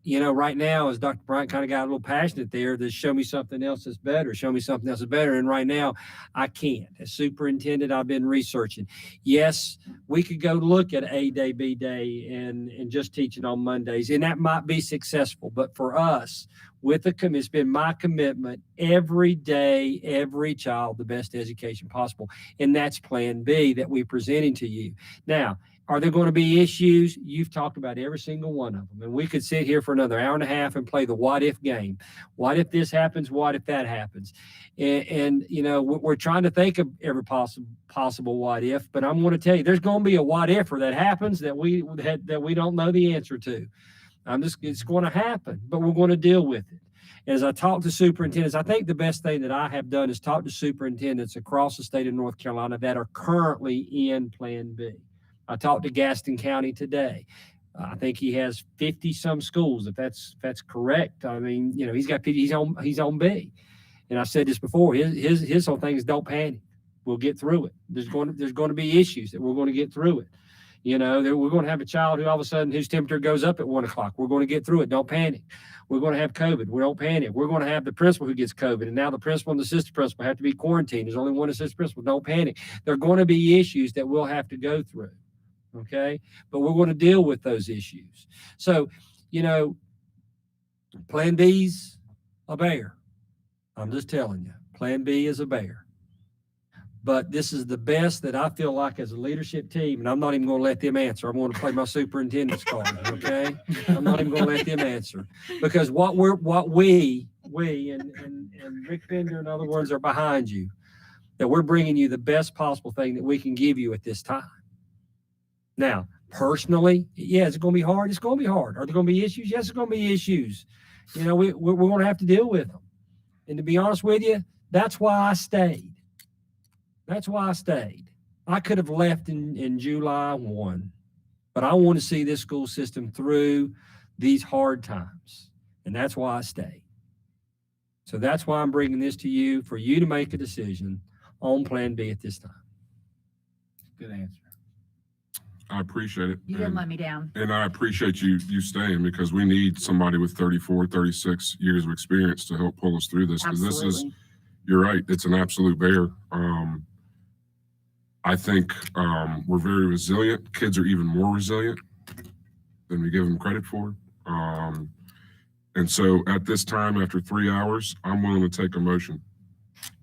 You know, right now, as Dr. Bryant kind of got a little passionate there, to show me something else that's better, show me something else that's better. And right now, I can't. As superintendent, I've been researching. Yes, we could go look at A day, B day, and just teaching on Mondays, and that might be successful. But for us, it's been my commitment every day, every child, the best education possible. And that's Plan B that we're presenting to you. Now, are there going to be issues? You've talked about every single one of them. And we could sit here for another hour and a half and play the what if game. What if this happens? What if that happens? And you know, we're trying to think of every possible what if, but I'm going to tell you, there's going to be a what if that happens that we don't know the answer to. It's going to happen, but we're going to deal with it. As I talk to superintendents, I think the best thing that I have done is talk to superintendents across the state of North Carolina that are currently in Plan B. I talked to Gaston County today. I think he has 50 some schools, if that's correct. I mean, you know, he's on B. And I've said this before. His whole thing is don't panic. We'll get through it. There's going to be issues that we're going to get through it. You know, that we're going to have a child who all of a sudden whose temperature goes up at 1 o'clock. We're going to get through it. Don't panic. We're going to have COVID. We don't panic. We're going to have the principal who gets COVID. And now the principal and the assistant principal have to be quarantined. There's only one assistant principal. Don't panic. There are going to be issues that we'll have to go through. Okay. But we're going to deal with those issues. So, you know, Plan B's a bear. I'm just telling you, Plan B is a bear. But this is the best that I feel like as a leadership team, and I'm not even going to let them answer. I'm going to play my superintendent's card, okay? I'm not even going to let them answer. Because what we and Rick Bender and other ones are behind you, that we're bringing you the best possible thing that we can give you at this time. Now, personally, yeah, is it going to be hard? It's going to be hard. Are there going to be issues? Yes, there's going to be issues. You know, we're going to have to deal with them. And to be honest with you, that's why I stayed. That's why I stayed. I could have left in July 1, but I want to see this school system through these hard times. And that's why I stayed. So that's why I'm bringing this to you, for you to make a decision on Plan B at this time. Good answer. I appreciate it. You didn't let me down. And I appreciate you staying, because we need somebody with 34, 36 years of experience to help pull us through this. Because this is, Absolutely. you're right, it's an absolute bear. I think we're very resilient. Kids are even more resilient than we give them credit for. And so at this time, after 3 hours, I'm willing to take a motion.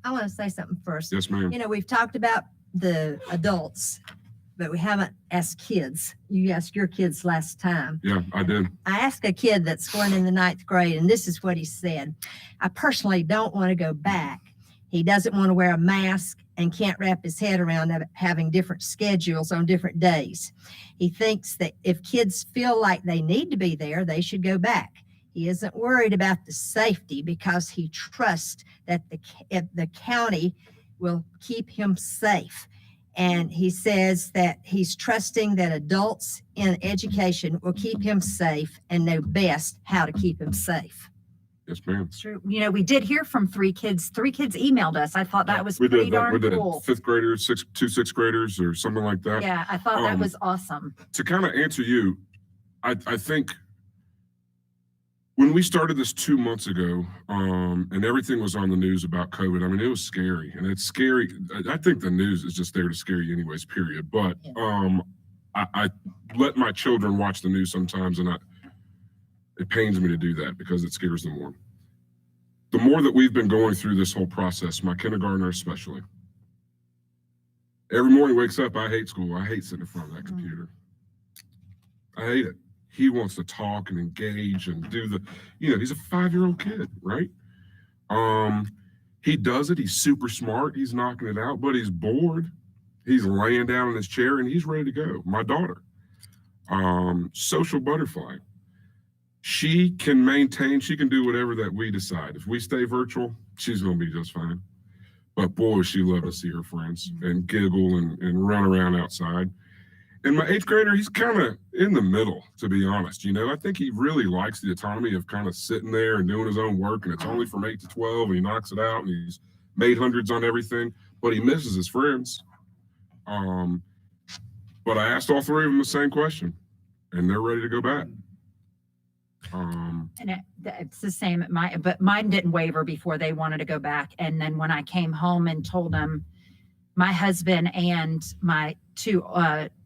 I want to say something first. Yes, ma'am. You know, we've talked about the adults, but we haven't asked kids. You asked your kids last time. Yeah, I did. I asked a kid that's going in the 9th grade, and this is what he said. I personally don't want to go back. He doesn't want to wear a mask and can't wrap his head around having different schedules on different days. He thinks that if kids feel like they need to be there, they should go back. He isn't worried about the safety because he trusts that the county will keep him safe. And he says that he's trusting that adults in education will keep him safe and know best how to keep him safe. Yes, ma'am. It's true. You know, we did hear from 3 kids. 3 kids emailed us. I thought that was We pretty did. darn We did. cool. 5th graders, 2 6th graders, or something like that. Yeah, I thought that Um, was awesome. To kind of answer you, I think when we started this 2 months ago, and everything was on the news about COVID, I mean, it was scary, and it's scary. I think the news is just there to scare you anyways, period. But I let my children watch the news sometimes, and it pains me to do that because it scares them more. The more that we've been going through this whole process, my kindergartner especially, every morning he wakes up, I hate school. I hate sitting in front of that computer. I hate it. He wants to talk and engage and do he's a 5-year-old kid, right? He does it. He's super smart. He's knocking it out, but he's bored. He's laying down in his chair and he's ready to go. My daughter, social butterfly. She can do whatever that we decide. If we stay virtual, she's going to be just fine. But boy, she loved to see her friends and giggle and run around outside. And my 8th grader, he's kind of in the middle, to be honest. You know, I think he really likes the autonomy of kind of sitting there and doing his own work. And it's only from 8 to 12, and he knocks it out, and he's made hundreds on everything, but he misses his friends. But I asked all 3 of them the same question, and they're ready to go back. And it's the same but mine didn't waver before they wanted to go back. And then when I came home and told them, my husband and my 2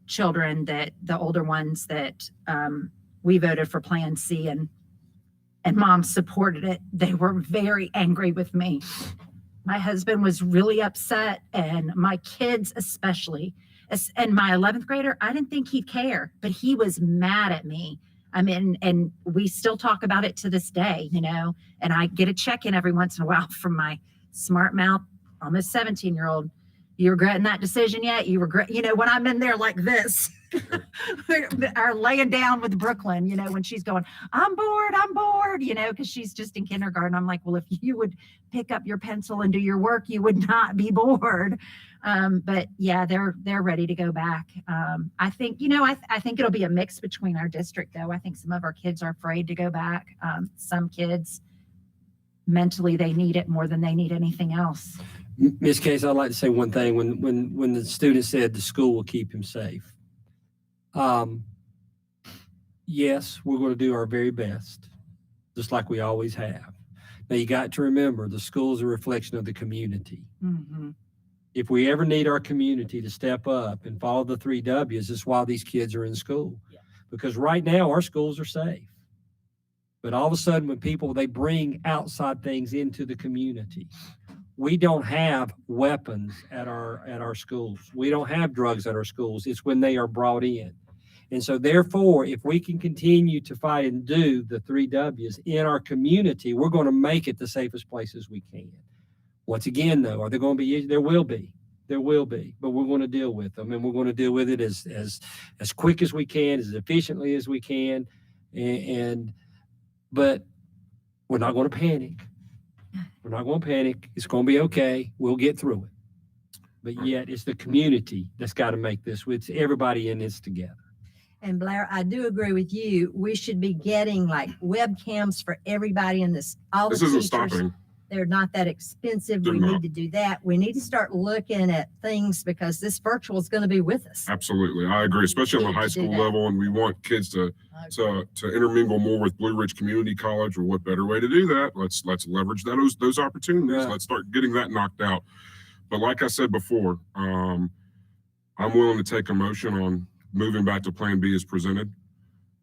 children, that the older ones, that we voted for Plan C and Mom supported it, they were very angry with me. My husband was really upset, and my kids especially. And my 11th grader, I didn't think he'd care, but he was mad at me. I mean, and we still talk about it to this day, you know, and I get a check-in every once in a while from my smart mouth, almost 17-year-old. You regretting that decision yet? You regret, you know, when I'm in there like this, or laying down with Brooklyn, you know, when she's going, I'm bored, you know, because she's just in kindergarten. I'm like, well, if you would pick up your pencil and do your work, you would not be bored. But yeah, they're ready to go back. I think, you know, I think it'll be a mix between our district, though. I think some of our kids are afraid to go back. Some kids, mentally, they need it more than they need anything else. Ms. Case, I'd like to say one thing. When the student said the school will keep him safe, Yes, we're going to do our very best, just like we always have. Now, you got to remember, the school is a reflection of the community. If we ever need our community to step up and follow the 3 W's, it's why these kids are in school. Because right now, our schools are safe. But all of a sudden, when people, they bring outside things into the community, we don't have weapons at our schools. We don't have drugs at our schools. It's when they are brought in. And so therefore, if we can continue to fight and do the 3 W's in our community, we're going to make it the safest places we can. Once again, though, are there going to be? There will be, but we're going to deal with them, and we're going to deal with it as quick as we can, as efficiently as we can, but we're not going to panic. We're not going to panic. It's going to be okay. We'll get through it. But yet, it's the community that's got to make this. It's everybody in this together. And Blair, I do agree with you. We should be getting like webcams for everybody in this, all the This isn't teachers. stopping. They're not that expensive. They're We not. need to do that. We need to start looking at things because this virtual is going to be with us. Absolutely. I agree, especially on the high Need to do school that. level. And we want kids to intermingle more with Blue Ridge Community College. Or what better way to do that? Let's leverage those opportunities. Right. Let's start getting that knocked out. But like I said before, I'm willing to take a motion on moving back to Plan B as presented,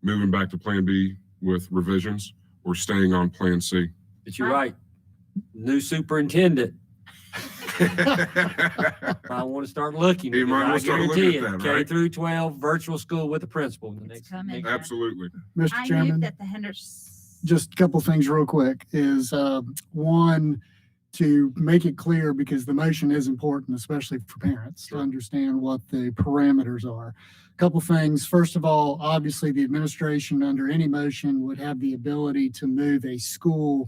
moving back to Plan B with revisions, or staying on Plan C. But you're right. New superintendent. I want to start looking. You might because I wanna start guarantee looking you, at that, K right? through 12 virtual school with the principal. In the next, coming. Absolutely. Mr. I Chairman. move that the Henderson. Just a couple things real quick is one, to make it clear, because the motion is important, especially for parents to understand what the parameters are. A couple things. First of all, obviously the administration under any motion would have the ability to move a school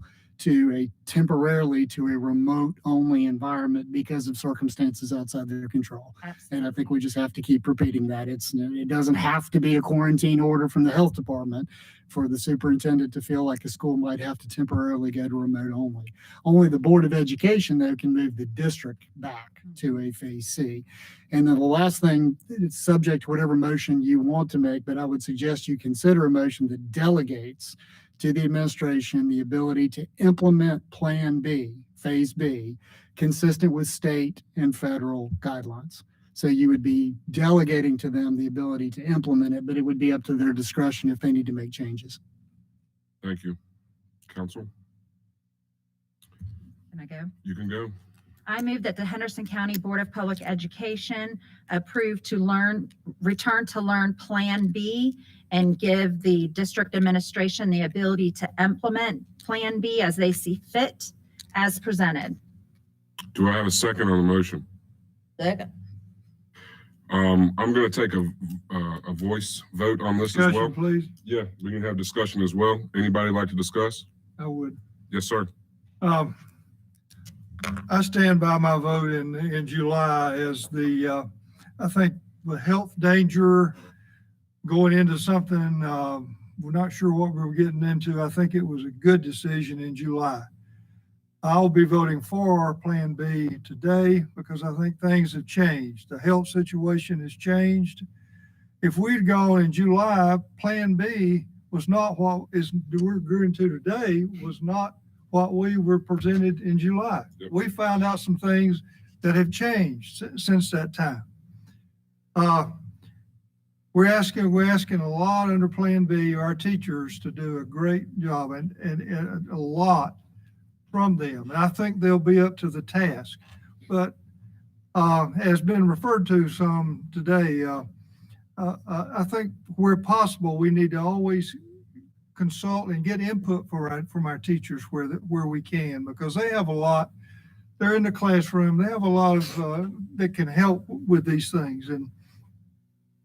temporarily to a remote only environment because of circumstances outside their control. And I think we just have to keep repeating that. It doesn't have to be a quarantine order from the health department for the superintendent to feel like a school might have to temporarily go to remote only. Only the Board of Education, though, can move the district back to a phase C. And then the last thing, it's subject to whatever motion you want to make, but I would suggest you consider a motion that delegates to the administration the ability to implement Plan B, Phase B, consistent with state and federal guidelines. So you would be delegating to them the ability to implement it, but it would be up to their discretion if they need to make changes. Thank you. Council, Can I go? you can go. I move that the Henderson County Board of Public Education approve return to learn Plan B and give the district administration the ability to implement Plan B as they see fit as presented. Do I have a second on the motion? Second. I'm going to take a voice vote on this as well. Discussion, please. Yeah, we can have discussion as well. Anybody like to discuss? I would. Yes, sir. I stand by my vote in July as I think the health danger going into something, we're not sure what we're getting into. I think it was a good decision in July. I'll be voting for Plan B today because I think things have changed. The health situation has changed. If we'd gone in July, Plan B was not what we're agreeing to today, was not what we were presented in July. Yep. We found out some things that have changed since that time. We're asking a lot under Plan B, our teachers to do a great job and a lot from them. And I think they'll be up to the task. But has been referred to some today, I think where possible, we need to always consult and get input from our teachers where we can, because they have a lot. They're in the classroom. They have a lot of that can help with these things.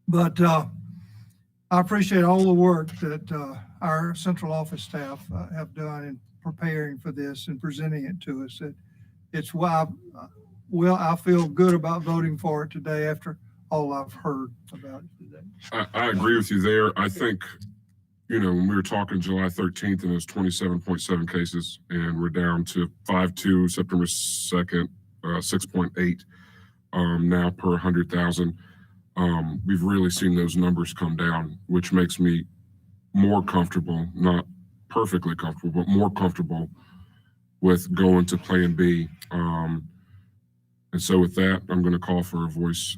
But I appreciate all the work that our central office staff have done in preparing for this and presenting it to us. It's why, I feel good about voting for it today after all I've heard about it today. I agree with you there. I think, when we were talking July 13th and it was 27.7 cases and we're down to 5.2 September 2nd, 6.8 now per 100,000. we've really seen those numbers come down, which makes me more comfortable, not perfectly comfortable, but more comfortable with going to Plan B. And so with that, I'm going to call for a voice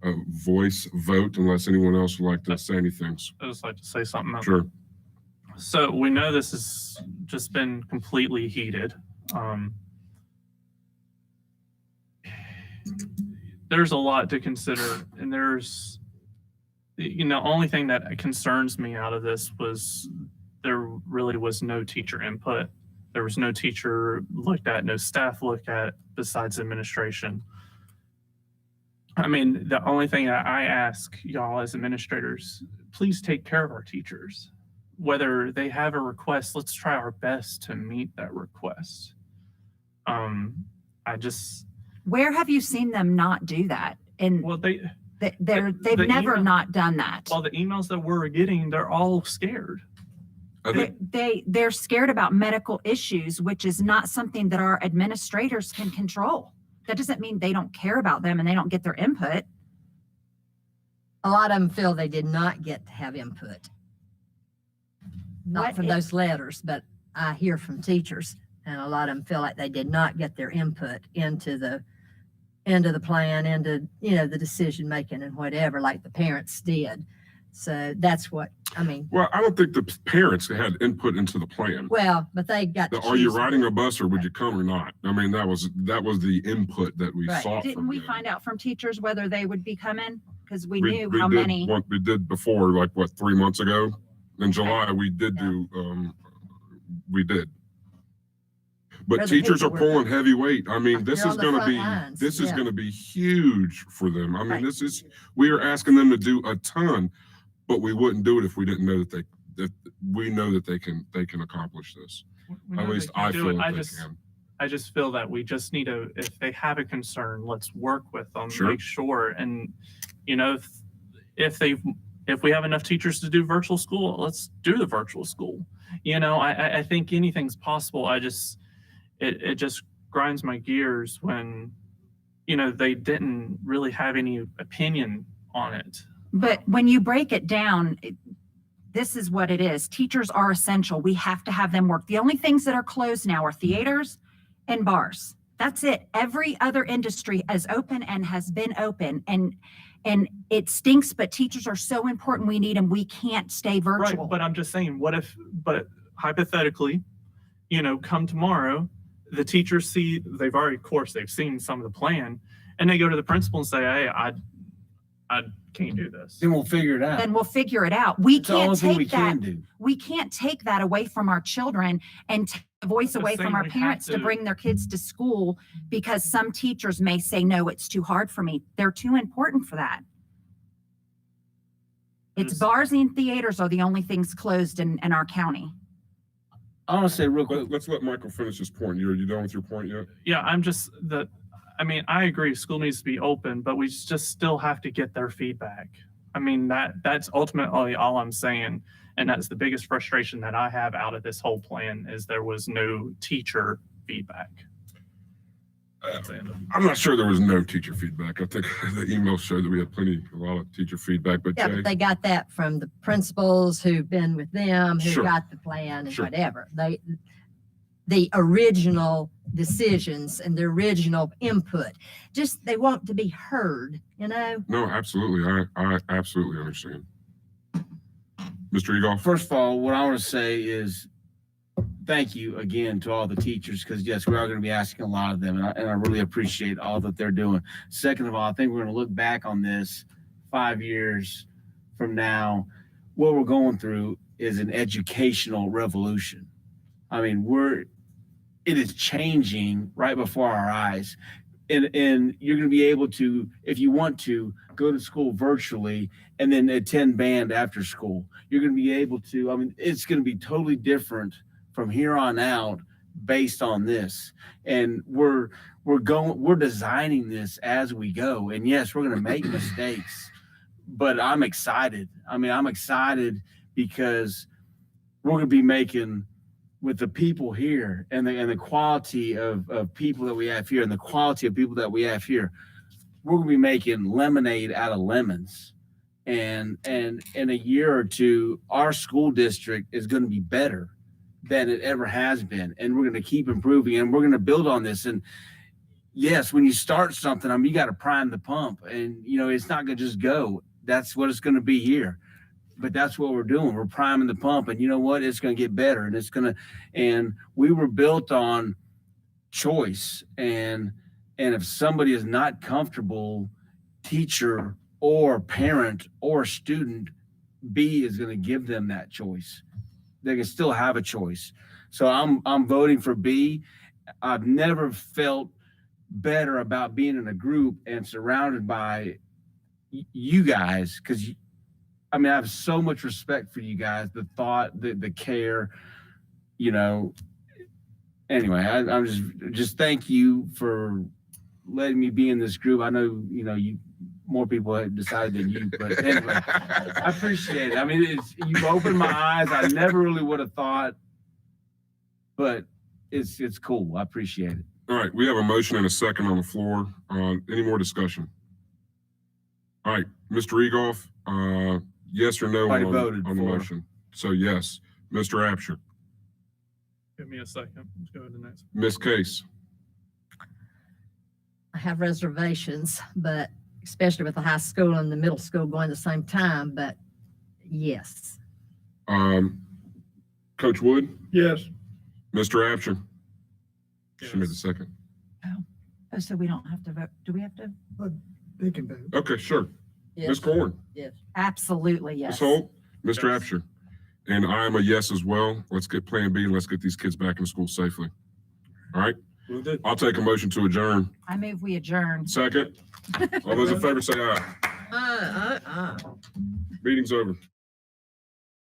vote, unless anyone else would like to say anything. I'd just like to say something else. Sure. So we know this has just been completely heated. There's a lot to consider, and there's, only thing that concerns me out of this was there really was no teacher input. There was no teacher looked at, no staff looked at besides administration. I mean, the only thing that I ask y'all as administrators, please take care of our teachers. Whether they have a request, let's try our best to meet that request. Where have you seen them not do that? And Well, they've the never email- not done that. all the emails that we're getting, they're all scared. I think, They're scared about medical issues, which is not something that our administrators can control. That doesn't mean they don't care about them and they don't get their input. A lot of them feel they did not get to have input. Not What from if- those letters, but I hear from teachers, and a lot of them feel like they did not get their input into the plan, into, the decision making and whatever, like the parents did. So that's what, well, I don't think the parents had input into the plan. well, but they got to Are you choose. riding a bus or would you come or not? I mean, that was the input that we Right. sought Didn't from we them. find out from teachers whether they would be coming? Because we knew We how did many. what we did before, like 3 months ago? In July, we did Yeah. we did. But Where the teachers are people were- pulling heavy weight. I mean, this They're is on the gonna front be, lines, this is yeah. gonna be huge for them. I mean, Right. we are asking them to do a ton, but we wouldn't do it if we didn't know that we know that they can accomplish this. We At know least they can I do feel it. that they can. I just feel that we just need to, if they have a concern, let's work with them, Sure. make sure. And, if we have enough teachers to do virtual school, let's do the virtual school. I think anything's possible. It just grinds my gears when, they didn't really have any opinion on it. But when you break it down, this is what it is. Teachers are essential. We have to have them work. The only things that are closed now are theaters and bars. That's it. Every other industry is open and has been open. And it stinks, but teachers are so important. We need them. We can't stay virtual. Right, but I'm just saying, but hypothetically, come tomorrow, the teachers they've seen some of the plan, and they go to the principal and say, hey, I can't do this. Then we'll figure it out. Then we'll figure it out. We It's the only can't thing we take that. can do. We can't take that away from our children and take the voice I'm away just from saying our we have parents to to- bring their kids to school because some teachers may say, no, it's too hard for me. They're too important for that. It's Just- bars and theaters are the only things closed in our county. I want to say real quick, Let's let Michael finish his point. Are you done with your point yet? Yeah, I agree, school needs to be open, but we just still have to get their feedback. That's ultimately all I'm saying. And that's the biggest frustration that I have out of this whole plan is there was no teacher feedback. That's it. I'm not sure there was no teacher feedback. I think the emails showed that we had a lot of teacher feedback, but Yeah, Jay, but they got that from the principals who've been with them, who Sure. got the plan and Sure. whatever. The original decisions and the original input, just they want to be heard, no, absolutely. I absolutely understand. Mr. Eagle, first of all, what I want to say is thank you again to all the teachers, because yes, we are going to be asking a lot of them, and I really appreciate all that they're doing. Second of all, I think we're going to look back on this 5 years from now. What we're going through is an educational revolution. It is changing right before our eyes. And you're going to be able to, if you want to, go to school virtually and then attend band after school. You're going to be able to, it's going to be totally different from here on out based on this. And we're designing this as we go. And yes, we're going to make mistakes, but I'm excited. I'm excited because we're going to be making, with the people here and the quality of people that we have here and the quality of people that we have here, we're gonna be making lemonade out of lemons. And in a year or two, our school district is gonna be better than it ever has been. And we're gonna keep improving and we're gonna build on this. And yes, when you start something, I mean, you gotta prime the pump and it's not gonna just go. That's what it's gonna be here. But that's what we're doing. We're priming the pump and you know what? It's gonna get better and we were built on choice. And if somebody is not comfortable, teacher or parent or student, B is going to give them that choice. They can still have a choice. So I'm voting for B. I've never felt better about being in a group and surrounded by you guys, because I have so much respect for you guys, the thought, the care, Anyway, I'm just thank you for letting me be in this group. I know, you more people have decided than you, but anyway, I appreciate it. You've opened my eyes. I never really would have thought, but it's cool. I appreciate it. All right, we have a motion and a second on the floor. Any more discussion? All right, Mr. Egoff, yes or no Already voted on the for. motion? So yes. Mr. Absher, Give me a second. Let's go to the next. Ms. Case, I have reservations, but especially with the high school and the middle school going at the same time, but yes. Coach Wood, Yes. Mr. Absher. She made the Yes. second. Oh, so we don't have to vote. Do we have to? They can vote. Okay, sure. Yes. Ms. Corn, Yes. Absolutely, Ms. yes. Holt, Mr. Yes. Absher. And I am a yes as well. Let's get Plan B and let's get these kids back in school safely. All right, Moved it. I'll take a motion to adjourn. I move we adjourn. Second. All those in favor say aye. Meeting's over.